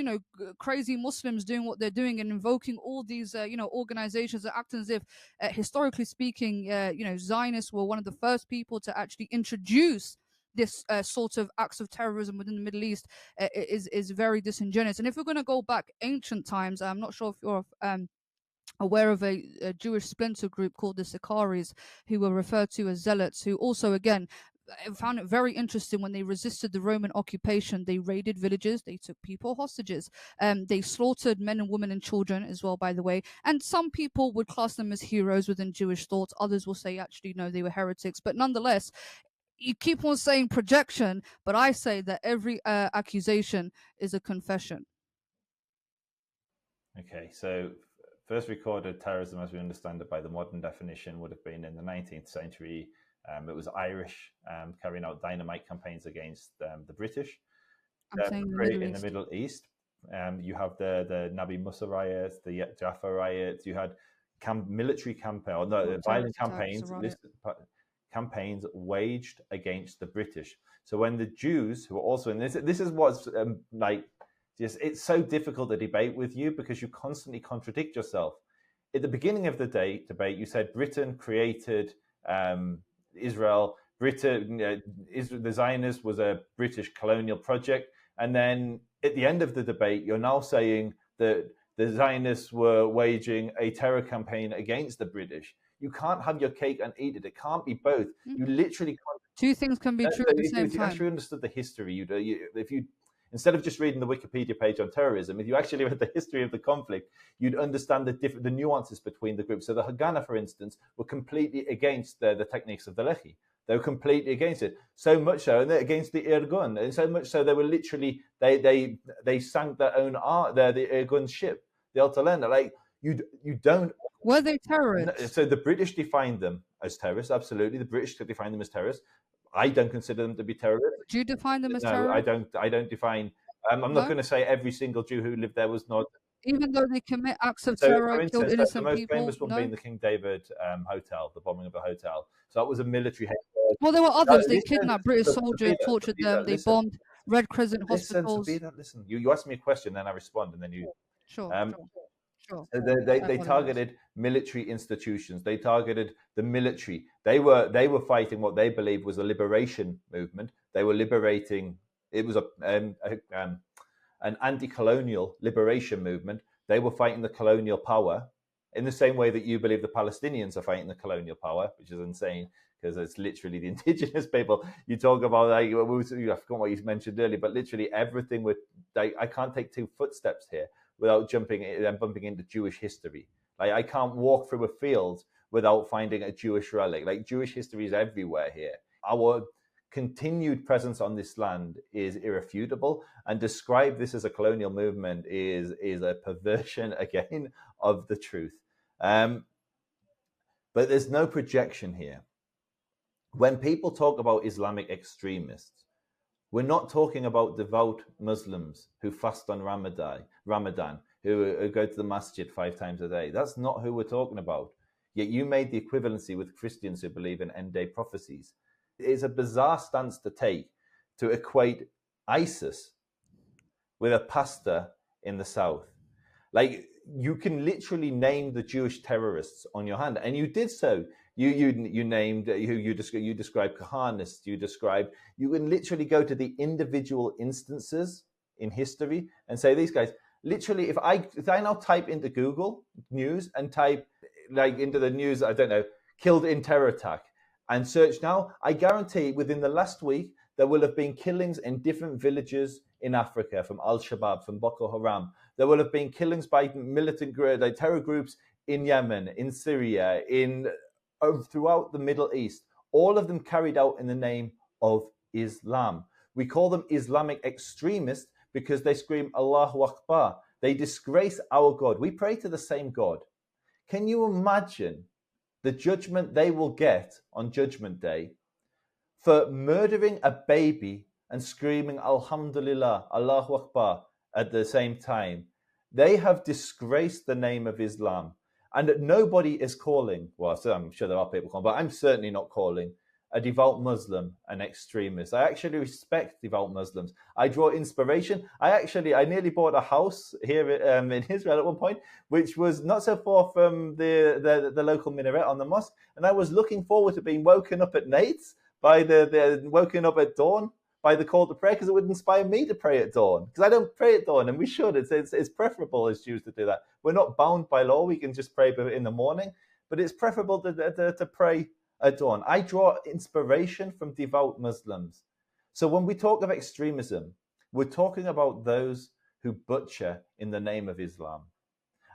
Speaker 2: crazy Muslims doing what they're doing and invoking all these organizations that act as if historically speaking Zionists were one of the first people to actually introduce this sort of acts of terrorism within the Middle East is very disingenuous. And if we're going to go back ancient times, I'm not sure if you're aware of a Jewish splinter group called the Sicaris, who were referred to as zealots, who also, again, I found it very interesting when they resisted the Roman occupation. They raided villages, they took people hostages, they slaughtered men and women and children as well, by the way. And some people would class them as heroes within Jewish thought. Others will say, actually, no, they were heretics. But nonetheless, you keep on saying projection, but I say that every accusation is a confession.
Speaker 1: Okay, so first recorded terrorism, as we understand it by the modern definition, would have been in the 19th century. It was Irish carrying out dynamite campaigns against the British.
Speaker 2: In
Speaker 1: the Middle East. You have the Nabi Musa riots, the Jaffa riots. You had military campaigns, violent campaigns. Campaigns waged against the British. So when the Jews, who are also in this is what's it's so difficult to debate with you because you constantly contradict yourself. At the beginning of the debate, you said Britain created Israel. Britain, the Zionist was a British colonial project. And then at the end of the debate, you're now saying that the Zionists were waging a terror campaign against the British. You can't have your cake and eat it. It can't be both. You literally can't.
Speaker 2: Two things can be true at the same time.
Speaker 1: If you actually understood the history, if you Instead of just reading the Wikipedia page on terrorism, if you actually read the history of the conflict, you'd understand the nuances between the groups. So the Haganah, for instance, were completely against the techniques of the Lehi. They were completely against it. So much so, and they're against the Irgun. And so much so, they were literally, they sank their own art, the Irgun ship, the Altalena. Like, you don't.
Speaker 2: Were they terrorists?
Speaker 1: So the British defined them as terrorists. Absolutely, the British defined them as terrorists. I don't consider them to be terrorists.
Speaker 2: Do you define them as
Speaker 1: No,
Speaker 2: terrorists?
Speaker 1: I don't define. I'm not
Speaker 2: No?
Speaker 1: going to say every single Jew who lived there was not.
Speaker 2: Even though they commit acts of
Speaker 1: So,
Speaker 2: terror,
Speaker 1: for
Speaker 2: killed
Speaker 1: instance, the
Speaker 2: innocent
Speaker 1: most
Speaker 2: people,
Speaker 1: famous one
Speaker 2: no?
Speaker 1: being the King David Hotel, the bombing of the hotel. So that was a military headquarters.
Speaker 2: Well, there were others. They
Speaker 1: Listen,
Speaker 2: kidnapped British soldiers, tortured them. They
Speaker 1: listen,
Speaker 2: bombed Red Crescent
Speaker 1: listen,
Speaker 2: hospitals.
Speaker 1: Sabina, listen. You ask me a question, then I respond, and then you.
Speaker 2: Sure,
Speaker 1: Um,
Speaker 2: sure.
Speaker 1: So
Speaker 2: I
Speaker 1: they
Speaker 2: apologize.
Speaker 1: targeted military institutions. They targeted the military. They were fighting what they believed was a liberation movement. They were liberating. It was an anti-colonial liberation movement. They were fighting the colonial power in the same way that you believe the Palestinians are fighting the colonial power, which is insane because it's literally the indigenous people. You talk about, like, I forgot what you mentioned earlier, but literally everything with, like, I can't take two footsteps here without bumping into Jewish history. Like, I can't walk through a field without finding a Jewish relic. Like, Jewish history is everywhere here. Our continued presence on this land is irrefutable, and describe this as a colonial movement is a perversion again of the truth. But there's no projection here. When people talk about Islamic extremists, we're not talking about devout Muslims who fast on Ramadan, who go to the masjid 5 times a day. That's not who we're talking about. Yet you made the equivalency with Christians who believe in end-day prophecies. It's a bizarre stance to take, to equate ISIS with a pastor in the south. Like, you can literally name the Jewish terrorists on your hand, and you did so. You named you described Kahanists. You can literally go to the individual instances in history and say, these guys literally. If I now type into Google News and type, like, into the news, I don't know, killed in terror attack, and search now, I guarantee within the last week there will have been killings in different villages in Africa from Al-Shabaab, from Boko Haram. There will have been killings by militant terror groups in Yemen, in Syria, throughout the Middle East. All of them carried out in the name of Islam. We call them Islamic extremists because they scream Allahu Akbar. They disgrace our God. We pray to the same God. Can you imagine the judgment they will get on Judgment Day for murdering a baby and screaming Alhamdulillah, Allahu Akbar at the same time? They have disgraced the name of Islam. And nobody is calling, well, I'm sure there are people calling, but I'm certainly not calling a devout Muslim an extremist. I actually respect devout Muslims. I draw inspiration. I nearly bought a house here in Israel at one point, which was not so far from the local minaret on the mosque. And I was looking forward to being woken up at night woken up at dawn by the call to prayer, because it would inspire me to pray at dawn, because I don't pray at dawn, and we should. It's preferable as Jews to do that. We're not bound by law. We can just pray in the morning, but it's preferable to pray at dawn. I draw inspiration from devout Muslims. So when we talk of extremism, we're talking about those who butcher in the name of Islam.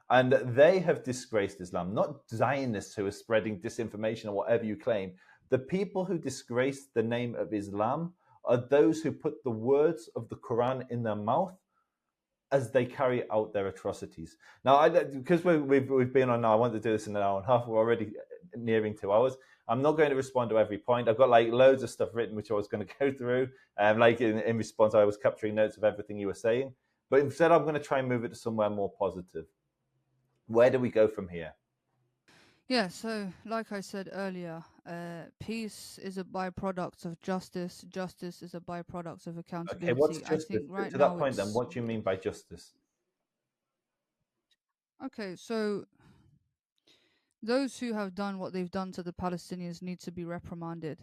Speaker 1: And they have disgraced Islam, not Zionists who are spreading disinformation or whatever you claim. The people who disgrace the name of Islam are those who put the words of the Quran in their mouth as they carry out their atrocities. Now, because we've been on now, I want to do this in an hour and a half. We're already nearing 2 hours. I'm not going to respond to every point. I've got like loads of stuff written which I was going to go through. Like in response, I was capturing notes of everything you were saying. But instead, I'm going to try and move it to somewhere more positive. Where do we go from here?
Speaker 2: Yeah, so like I said earlier, peace is a byproduct of justice. Justice is a byproduct of accountability.
Speaker 1: Okay, what's justice?
Speaker 2: I think right
Speaker 1: to
Speaker 2: now
Speaker 1: that point, then, what do you mean by justice?
Speaker 2: Okay, so those who have done what they've done to the Palestinians need to be reprimanded.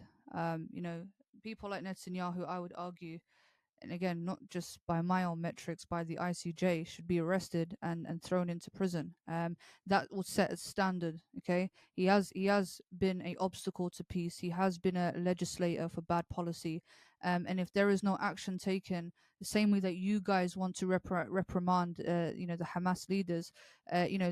Speaker 2: People like Netanyahu, I would argue, and again, not just by my own metrics, by the ICJ, should be arrested and thrown into prison. That will set a standard. Okay, he has been a obstacle to peace. He has been a legislator for bad policy, And if there is no action taken, the same way that you guys want to reprimand, the Hamas leaders,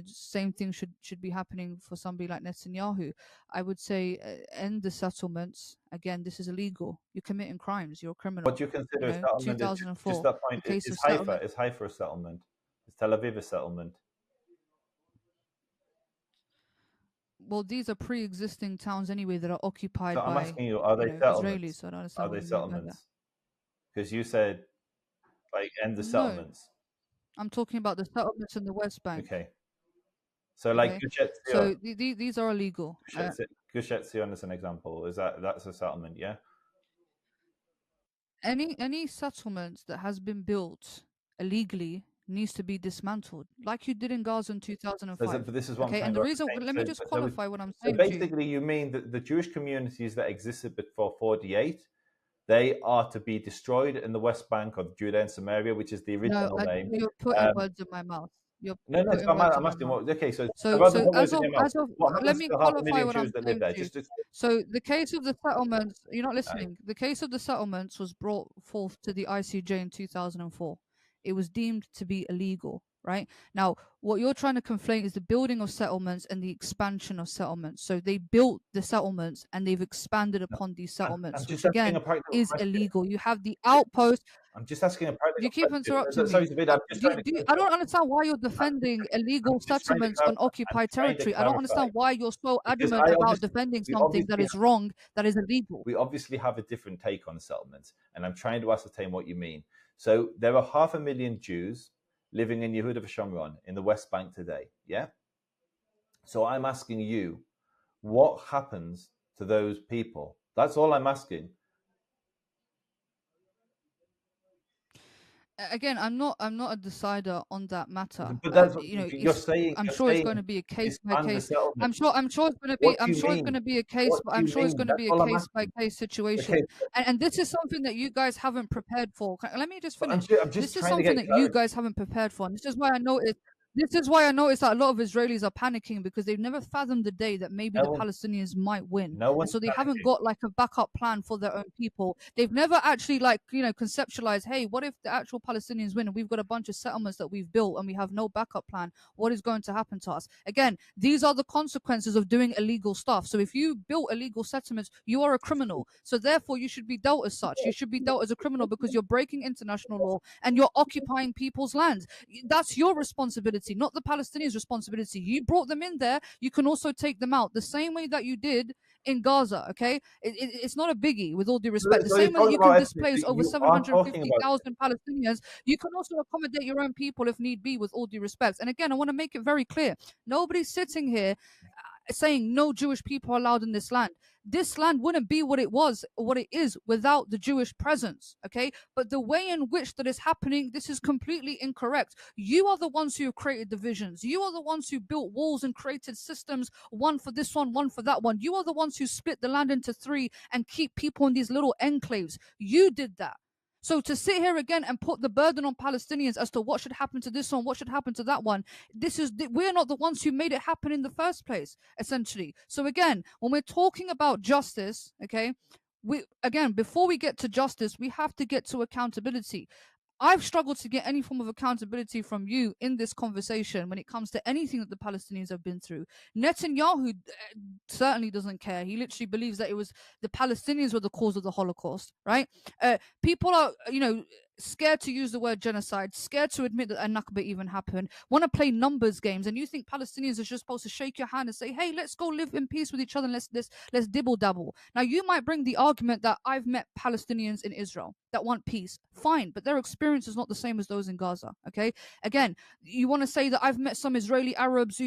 Speaker 2: same thing should be happening for somebody like Netanyahu. I would say end the settlements. Again, this is illegal. You're committing crimes. You're a
Speaker 1: What
Speaker 2: criminal.
Speaker 1: do you consider a settlement? Is just
Speaker 2: 2004,
Speaker 1: that point.
Speaker 2: the case
Speaker 1: Is
Speaker 2: of
Speaker 1: Haifa
Speaker 2: settlement.
Speaker 1: a settlement? Is Tel Aviv a settlement?
Speaker 2: Well, these are pre-existing towns anyway that are occupied
Speaker 1: So I'm
Speaker 2: by,
Speaker 1: asking you, are they
Speaker 2: Israelis.
Speaker 1: settlements?
Speaker 2: So I don't
Speaker 1: Are
Speaker 2: understand
Speaker 1: they
Speaker 2: what you mean by that.
Speaker 1: settlements? Because you said like end the
Speaker 2: No,
Speaker 1: settlements.
Speaker 2: I'm talking about the settlements in the West Bank.
Speaker 1: Okay. So like
Speaker 2: Okay,
Speaker 1: Gush
Speaker 2: so
Speaker 1: Etzion,
Speaker 2: these are illegal.
Speaker 1: Gush Etzion is an example. That's a settlement? Yeah.
Speaker 2: Any settlement that has been built illegally needs to be dismantled, like you did in Gaza in 2005.
Speaker 1: But this is what I'm
Speaker 2: Okay,
Speaker 1: trying
Speaker 2: and
Speaker 1: to
Speaker 2: the reason,
Speaker 1: ascertain.
Speaker 2: let me just qualify what I'm
Speaker 1: So
Speaker 2: saying to you.
Speaker 1: basically, you mean that the Jewish communities that existed before 48, they are to be destroyed in the West Bank of Judea and Samaria, which is the
Speaker 2: No,
Speaker 1: original name.
Speaker 2: you're putting words in my mouth.
Speaker 1: No,
Speaker 2: You're
Speaker 1: no,
Speaker 2: putting words in
Speaker 1: I'm
Speaker 2: my
Speaker 1: asking
Speaker 2: mouth.
Speaker 1: what. Okay, so
Speaker 2: So,
Speaker 1: rather
Speaker 2: so
Speaker 1: than words in your mouth,
Speaker 2: as of,
Speaker 1: what
Speaker 2: let
Speaker 1: happens
Speaker 2: me
Speaker 1: to the
Speaker 2: qualify
Speaker 1: 500,000
Speaker 2: what I'm
Speaker 1: Jews that live
Speaker 2: saying
Speaker 1: there?
Speaker 2: to you.
Speaker 1: Just
Speaker 2: So the case of the settlements, you're not
Speaker 1: right.
Speaker 2: listening. The case of the settlements was brought forth to the ICJ in 2004. It was deemed to be illegal, right? Now, what you're trying to conflate is the building of settlements and the expansion of settlements. So they built the settlements and they've expanded upon these settlements,
Speaker 1: I'm just
Speaker 2: which
Speaker 1: asking
Speaker 2: again
Speaker 1: a practical
Speaker 2: is
Speaker 1: question.
Speaker 2: illegal. You have the outpost.
Speaker 1: I'm just asking a practical
Speaker 2: You keep
Speaker 1: question.
Speaker 2: interrupting
Speaker 1: Sorry,
Speaker 2: me.
Speaker 1: David, I'm just trying to.
Speaker 2: I don't understand why you're defending
Speaker 1: I'm
Speaker 2: illegal
Speaker 1: just trying to
Speaker 2: settlements on
Speaker 1: clarify. I'm
Speaker 2: occupied
Speaker 1: trying to
Speaker 2: territory. I don't
Speaker 1: clarify
Speaker 2: understand why you're so
Speaker 1: because
Speaker 2: adamant about defending something that is wrong, that is illegal.
Speaker 1: we obviously have a different take on settlements, and I'm trying to ascertain what you mean. So there are 500,000 Jews living in Yehuda v'Shomron in the West Bank today. Yeah. So I'm asking you, what happens to those people? That's all I'm asking.
Speaker 2: Again, I'm not a decider on that matter.
Speaker 1: But that's you're
Speaker 2: It's
Speaker 1: saying.
Speaker 2: I'm
Speaker 1: You're
Speaker 2: sure it's
Speaker 1: saying
Speaker 2: going to be a case by
Speaker 1: disband the
Speaker 2: case.
Speaker 1: settlement.
Speaker 2: I'm sure it's going to be
Speaker 1: What do you mean?
Speaker 2: a case.
Speaker 1: What do
Speaker 2: I'm
Speaker 1: you
Speaker 2: sure it's
Speaker 1: mean?
Speaker 2: going to
Speaker 1: That's
Speaker 2: be a
Speaker 1: all I'm
Speaker 2: case by
Speaker 1: asking.
Speaker 2: case situation.
Speaker 1: Okay.
Speaker 2: And this is something that you guys haven't prepared for. Let me just
Speaker 1: But
Speaker 2: finish.
Speaker 1: I'm just
Speaker 2: This is
Speaker 1: trying to
Speaker 2: something
Speaker 1: get
Speaker 2: that you
Speaker 1: clarity.
Speaker 2: guys haven't prepared for. And this is why I noticed. This is why I noticed that a lot of Israelis are panicking because they've never fathomed the day that maybe the Palestinians might win.
Speaker 1: No
Speaker 2: And
Speaker 1: one's
Speaker 2: so they haven't
Speaker 1: panicking.
Speaker 2: got like a backup plan for their own people. They've never actually conceptualized, hey, what if the actual Palestinians win and we've got a bunch of settlements that we've built and we have no backup plan? What is going to happen to us? Again, these are the consequences of doing illegal stuff. So if you built illegal settlements, you are a criminal. So therefore you should be dealt as such. You should be dealt as a criminal because you're breaking international law and you're occupying people's lands. That's your responsibility, not the Palestinians' responsibility. You brought them in there, you can also take them out the same way that you did in Gaza. Okay, it's not a biggie, with all due respect. The
Speaker 1: So you're
Speaker 2: same way that
Speaker 1: talking
Speaker 2: you can
Speaker 1: about
Speaker 2: displace over
Speaker 1: you are talking about
Speaker 2: 750,000 Palestinians, you can also accommodate your own people if need be, with all due respect. And again, I want to make it very clear: nobody's sitting here saying no Jewish people are allowed in this land. This land wouldn't be what it was, or what it is, without the Jewish presence. Okay, but the way in which that is happening, this is completely incorrect. You are the ones who have created divisions. You are the ones who built walls and created systems, one for this one for that one. You are the ones who split the land into three and keep people in these little enclaves. You did that. So to sit here again and put the burden on Palestinians as to what should happen to this one, what should happen to that one, we're not the ones who made it happen in the first place, essentially. So again, when we're talking about justice, okay, before we get to justice, we have to get to accountability. I've struggled to get any form of accountability from you in this conversation when it comes to anything that the Palestinians have been through. Netanyahu certainly doesn't care. He literally believes that it was the Palestinians were the cause of the Holocaust, right? People are, scared to use the word genocide, scared to admit that a Nakba even happened, want to play numbers games, and you think Palestinians are just supposed to shake your hand and say, "Hey, let's go live in peace with each other and let's dibble dabble." Now, you might bring the argument that I've met Palestinians in Israel that want peace. Fine, but their experience is not the same as those in Gaza. Okay, again, you want to say that I've met some Israeli Arabs,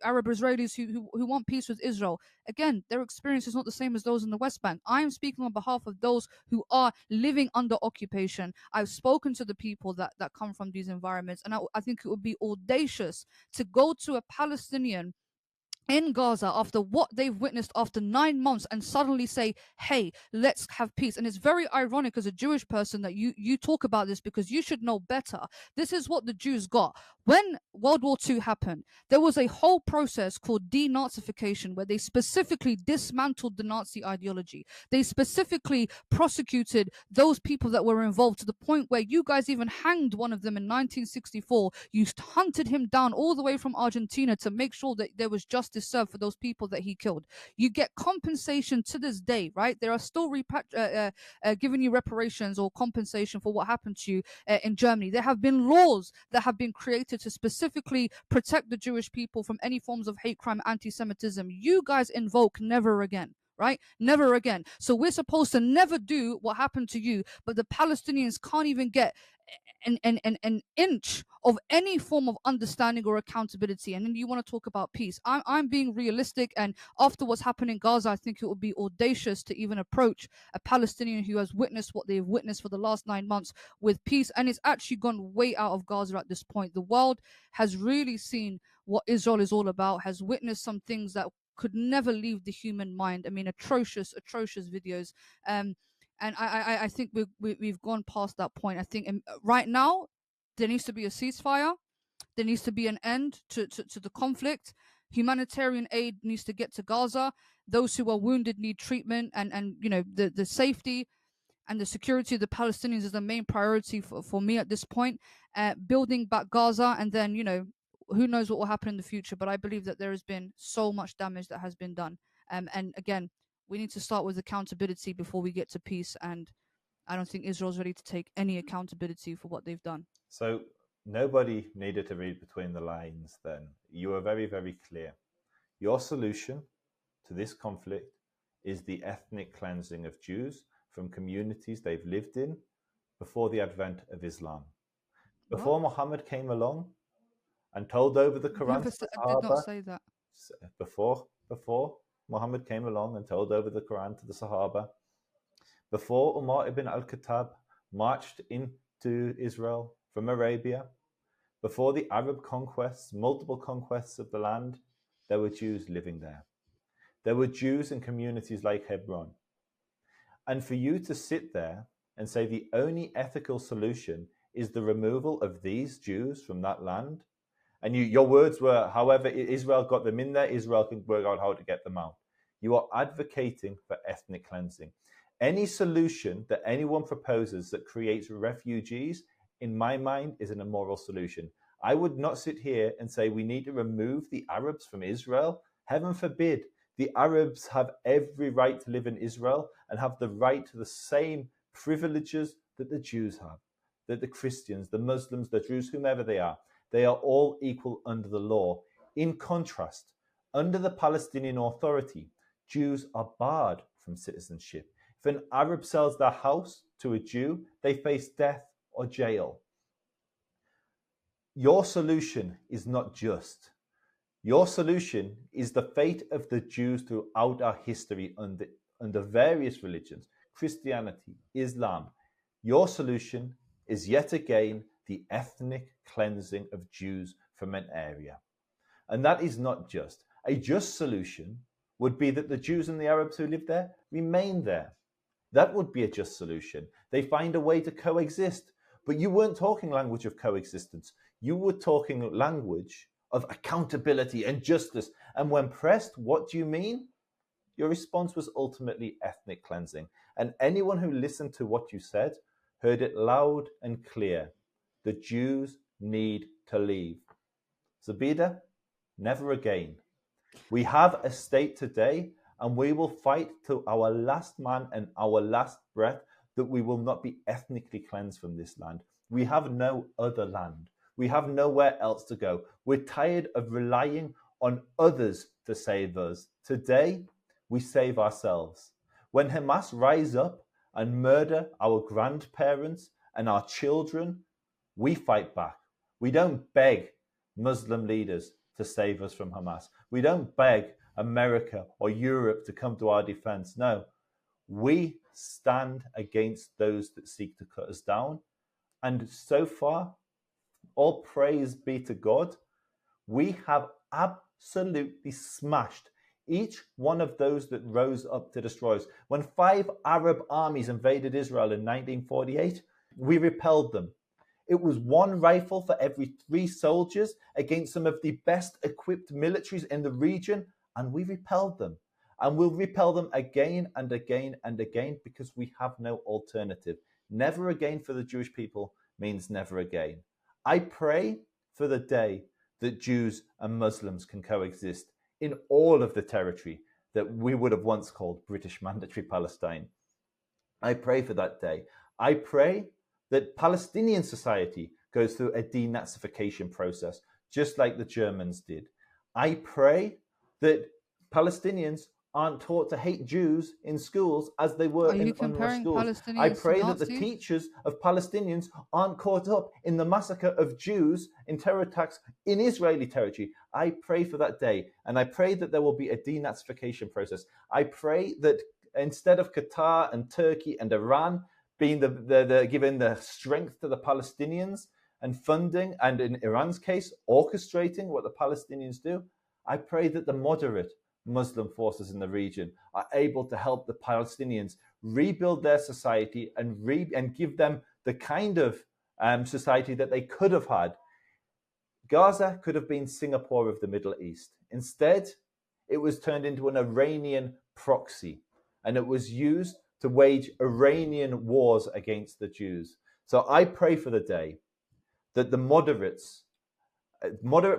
Speaker 2: Arab Israelis who want peace with Israel. Again, their experience is not the same as those in the West Bank. I am speaking on behalf of those who are living under occupation. I've spoken to the people that come from these environments, and I think it would be audacious to go to a Palestinian in Gaza after what they've witnessed after 9 months and suddenly say, hey, let's have peace. And it's very ironic as a Jewish person that you talk about this, because you should know better. This is what the Jews got. When World War II happened, there was a whole process called denazification where they specifically dismantled the Nazi ideology. They specifically prosecuted those people that were involved, to the point where you guys even hanged one of them in 1964. You hunted him down all the way from Argentina to make sure that there was justice served for those people that he killed. You get compensation to this day, right? There are still giving you reparations or compensation for what happened to you in Germany. There have been laws that have been created to specifically protect the Jewish people from any forms of hate crime, anti-Semitism. You guys invoke never again, right? Never again. So we're supposed to never do what happened to you, but the Palestinians can't even get an inch of any form of understanding or accountability. And then you want to talk about peace. I'm being realistic, and after what's happened in Gaza, I think it would be audacious to even approach a Palestinian who has witnessed what they've witnessed for the last 9 months with peace. And it's actually gone way out of Gaza at this point. The world has really seen what Israel is all about, has witnessed some things that could never leave the human mind. I mean, atrocious videos. And I think we've gone past that point. I think right now there needs to be a ceasefire. There needs to be an end to the conflict. Humanitarian aid needs to get to Gaza. Those who are wounded need treatment, and the safety and the security of the Palestinians is the main priority for me at this point. Building back Gaza, and then who knows what will happen in the future. But I believe that there has been so much damage that has been done. And again, we need to start with accountability before we get to peace. And I don't think Israel's ready to take any accountability for what they've done.
Speaker 1: So nobody needed to read between the lines then. You were very, very clear. Your solution to this conflict is the ethnic cleansing of Jews from communities they've lived in before the advent of Islam. Before Muhammad came along and told over the Quran to the
Speaker 2: I did not
Speaker 1: Sahaba,
Speaker 2: say that.
Speaker 1: before Muhammad came along and told over the Quran to the Sahaba, before Umar ibn al-Khattab marched into Israel from Arabia, before the Arab conquests, multiple conquests of the land, there were Jews living there. There were Jews in communities like Hebron. And for you to sit there and say the only ethical solution is the removal of these Jews from that land, and your words were, however, Israel got them in there, Israel can work out how to get them out. You are advocating for ethnic cleansing. Any solution that anyone proposes that creates refugees, in my mind, is an immoral solution. I would not sit here and say we need to remove the Arabs from Israel. Heaven forbid. The Arabs have every right to live in Israel and have the right to the same privileges that the Jews have, that the Christians, the Muslims, the Jews, whomever they are. They are all equal under the law. In contrast, under the Palestinian Authority, Jews are barred from citizenship. If an Arab sells their house to a Jew, they face death or jail. Your solution is not just. Your solution is the fate of the Jews throughout our history under various religions, Christianity, Islam. Your solution is yet again the ethnic cleansing of Jews from an area. And that is not just. A just solution would be that the Jews and the Arabs who live there remain there. That would be a just solution. They find a way to coexist. But you weren't talking language of coexistence. You were talking language of accountability and justice. And when pressed, what do you mean? Your response was ultimately ethnic cleansing. And anyone who listened to what you said heard it loud and clear. The Jews need to leave. Zabida, never again. We have a state today, and we will fight to our last man and our last breath that we will not be ethnically cleansed from this land. We have no other land. We have nowhere else to go. We're tired of relying on others to save us. Today, we save ourselves. When Hamas rise up and murder our grandparents and our children, we fight back. We don't beg Muslim leaders to save us from Hamas. We don't beg America or Europe to come to our defense. No, we stand against those that seek to cut us down. And so far, all praise be to God, we have absolutely smashed each one of those that rose up to destroy us. When 5 Arab armies invaded Israel in 1948, we repelled them. It was one rifle for every 3 soldiers against some of the best equipped militaries in the region, and we repelled them. And we'll repel them again and again and again because we have no alternative. Never again for the Jewish people means never again. I pray for the day that Jews and Muslims can coexist in all of the territory that we would have once called British Mandatory Palestine. I pray for that day. I pray that Palestinian society goes through a denazification process, just like the Germans did. I pray that Palestinians aren't taught to hate Jews in schools as they were
Speaker 2: Are
Speaker 1: in
Speaker 2: you
Speaker 1: UNRWA
Speaker 2: comparing
Speaker 1: schools. I
Speaker 2: Palestinians to
Speaker 1: pray that the
Speaker 2: Nazis?
Speaker 1: teachers of Palestinians aren't caught up in the massacre of Jews in terror attacks in Israeli territory. I pray for that day, and I pray that there will be a denazification process. I pray that instead of Qatar and Turkey and Iran being giving the strength to the Palestinians and funding, and in Iran's case, orchestrating what the Palestinians do, I pray that the moderate Muslim forces in the region are able to help the Palestinians rebuild their society and give them the kind of society that they could have had. Gaza could have been Singapore of the Middle East. Instead, it was turned into an Iranian proxy, and it was used to wage Iranian wars against the Jews. So I pray for the day that the moderate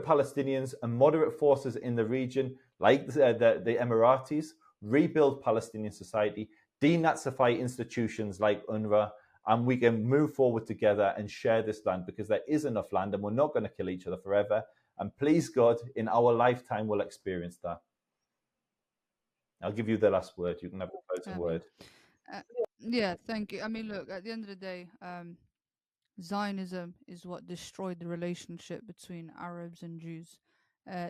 Speaker 1: Palestinians and moderate forces in the region, like the Emiratis, rebuild Palestinian society, denazify institutions like UNRWA, and we can move forward together and share this land, because there is enough land and we're not going to kill each other forever. And please God, in our lifetime, we'll experience that. I'll give you the last word. You can have the closing word.
Speaker 2: Uh, yeah, thank you. I mean, look, at the end of the day, Zionism is what destroyed the relationship between Arabs and Jews.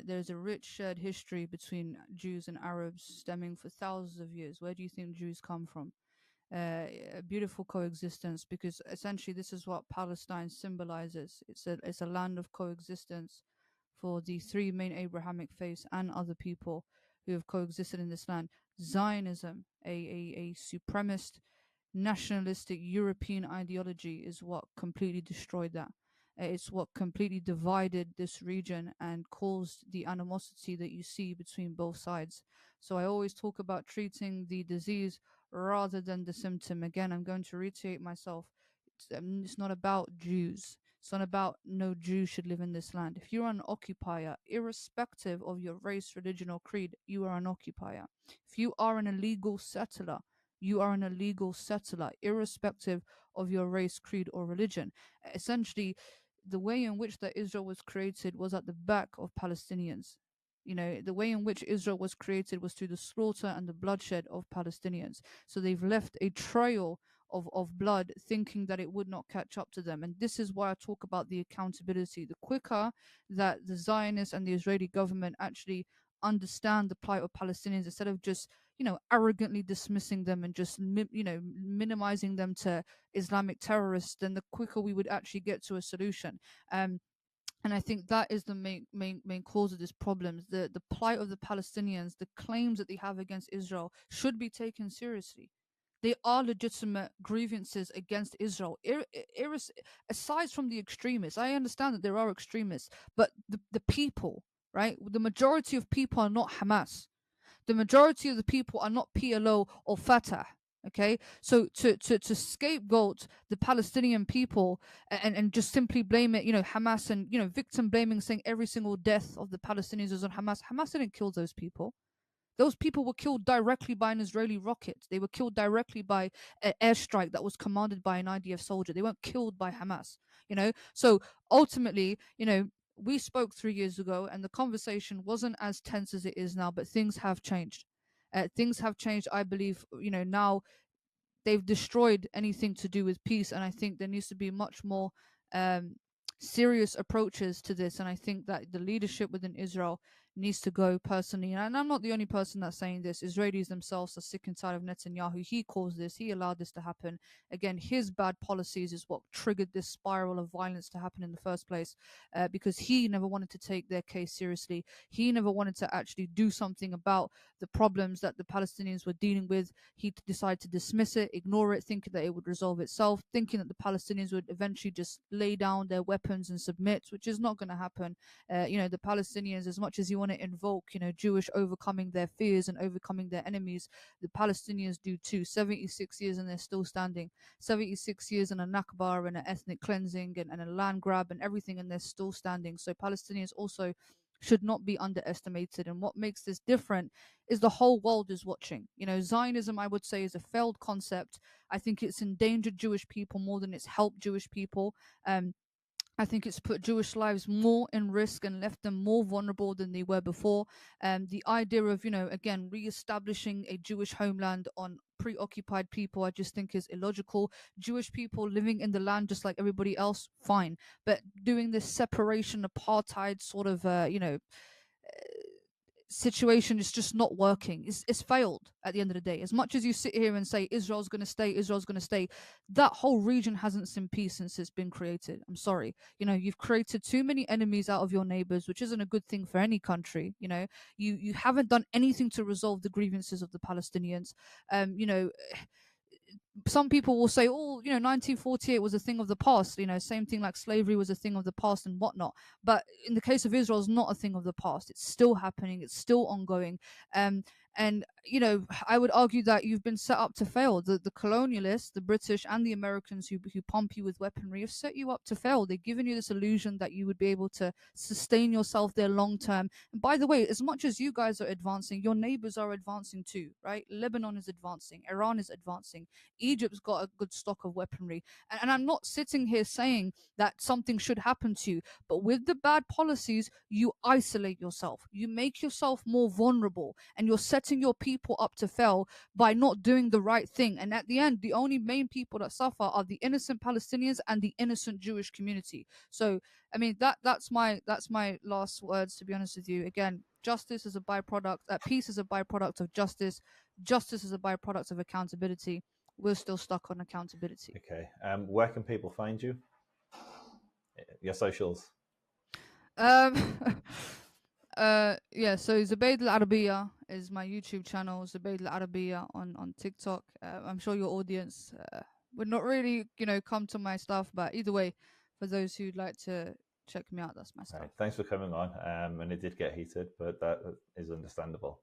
Speaker 2: There's a rich shared history between Jews and Arabs stemming for thousands of years. Where do you think Jews come from? A beautiful coexistence, because essentially this is what Palestine symbolizes. It's a land of coexistence for the 3 main Abrahamic faiths and other people who have coexisted in this land. Zionism, a supremacist nationalistic European ideology, is what completely destroyed that. It's what completely divided this region and caused the animosity that you see between both sides. So I always talk about treating the disease rather than the symptom. Again, I'm going to reiterate myself. It's not about Jews. It's not about no Jew should live in this land. If you're an occupier, irrespective of your race, religion, or creed, you are an occupier. If you are an illegal settler, you are an illegal settler, irrespective of your race, creed, or religion. Essentially, the way in which that Israel was created was at the back of Palestinians. You know, the way in which Israel was created was through the slaughter and the bloodshed of Palestinians. So they've left a trail of blood, thinking that it would not catch up to them. And this is why I talk about the accountability. The quicker that the Zionists and the Israeli government actually understand the plight of Palestinians, instead of just arrogantly dismissing them and just minimizing them to Islamic terrorists, then the quicker we would actually get to a solution. And I think that is the main cause of this problem. The plight of the Palestinians, the claims that they have against Israel, should be taken seriously. They are legitimate grievances against Israel. Aside from the extremists, I understand that there are extremists, but the people, right? The majority of people are not Hamas. The majority of the people are not PLO or Fatah. Okay, so to scapegoat the Palestinian people and just simply blame it, Hamas, and victim blaming, saying every single death of the Palestinians is on Hamas. Hamas didn't kill those people. Those people were killed directly by an Israeli rocket. They were killed directly by an airstrike that was commanded by an IDF soldier. They weren't killed by Hamas. So ultimately, we spoke 3 years ago, and the conversation wasn't as tense as it is now. But things have changed. Things have changed. I believe, now they've destroyed anything to do with peace, and I think there needs to be much more serious approaches to this. And I think that the leadership within Israel needs to go personally. And I'm not the only person that's saying this. Israelis themselves are sick and tired of Netanyahu. He caused this. He allowed this to happen. Again, his bad policies is what triggered this spiral of violence to happen in the first place, because he never wanted to take their case seriously. He never wanted to actually do something about the problems that the Palestinians were dealing with. He decided to dismiss it, ignore it, thinking that it would resolve itself, thinking that the Palestinians would eventually just lay down their weapons and submit, which is not going to happen. The Palestinians, as much as you want to invoke, Jewish overcoming their fears and overcoming their enemies, the Palestinians do too. 76 years and they're still standing. 76 years and a Nakba and an ethnic cleansing and a land grab and everything, and they're still standing. So Palestinians also should not be underestimated. And what makes this different is the whole world is watching. Zionism, I would say, is a failed concept. I think it's endangered Jewish people more than it's helped Jewish people. I think it's put Jewish lives more in risk and left them more vulnerable than they were before. The idea of, again, re-establishing a Jewish homeland on preoccupied people, I just think is illogical. Jewish people living in the land just like everybody else, fine. But doing this separation, apartheid sort of, situation is just not working. It's failed at the end of the day. As much as you sit here and say Israel's going to stay, that whole region hasn't seen peace since it's been created. I'm sorry. You've created too many enemies out of your neighbors, which isn't a good thing for any country. You haven't done anything to resolve the grievances of the Palestinians. Some people will say, oh, 1948 was a thing of the past, same thing like slavery was a thing of the past and whatnot. But in the case of Israel, it's not a thing of the past. It's still happening. It's still ongoing. And I would argue that you've been set up to fail. The colonialists, the British and the Americans who pump you with weaponry have set you up to fail. They've given you this illusion that you would be able to sustain yourself there long term. And by the way, as much as you guys are advancing, your neighbors are advancing too, right? Lebanon is advancing. Iran is advancing. Egypt's got a good stock of weaponry. And I'm not sitting here saying that something should happen to you, but with the bad policies, you isolate yourself. You make yourself more vulnerable, and you're setting your people up to fail by not doing the right thing. And at the end, the only main people that suffer are the innocent Palestinians and the innocent Jewish community. So, I mean, that's my last words, to be honest with you. Again, justice is a byproduct, peace is a byproduct of justice. Justice is a byproduct of accountability. We're still stuck on accountability.
Speaker 1: Okay. Where can people find you? Your socials.
Speaker 2: So Zubayd Al Arabiya is my YouTube channel, Zubayd Al Arabiya on TikTok. I'm sure your audience would not really, come to my stuff, but either way, for those who'd like to check me out, that's my stuff.
Speaker 1: Right. Thanks for coming on. And it did get heated, but that is understandable.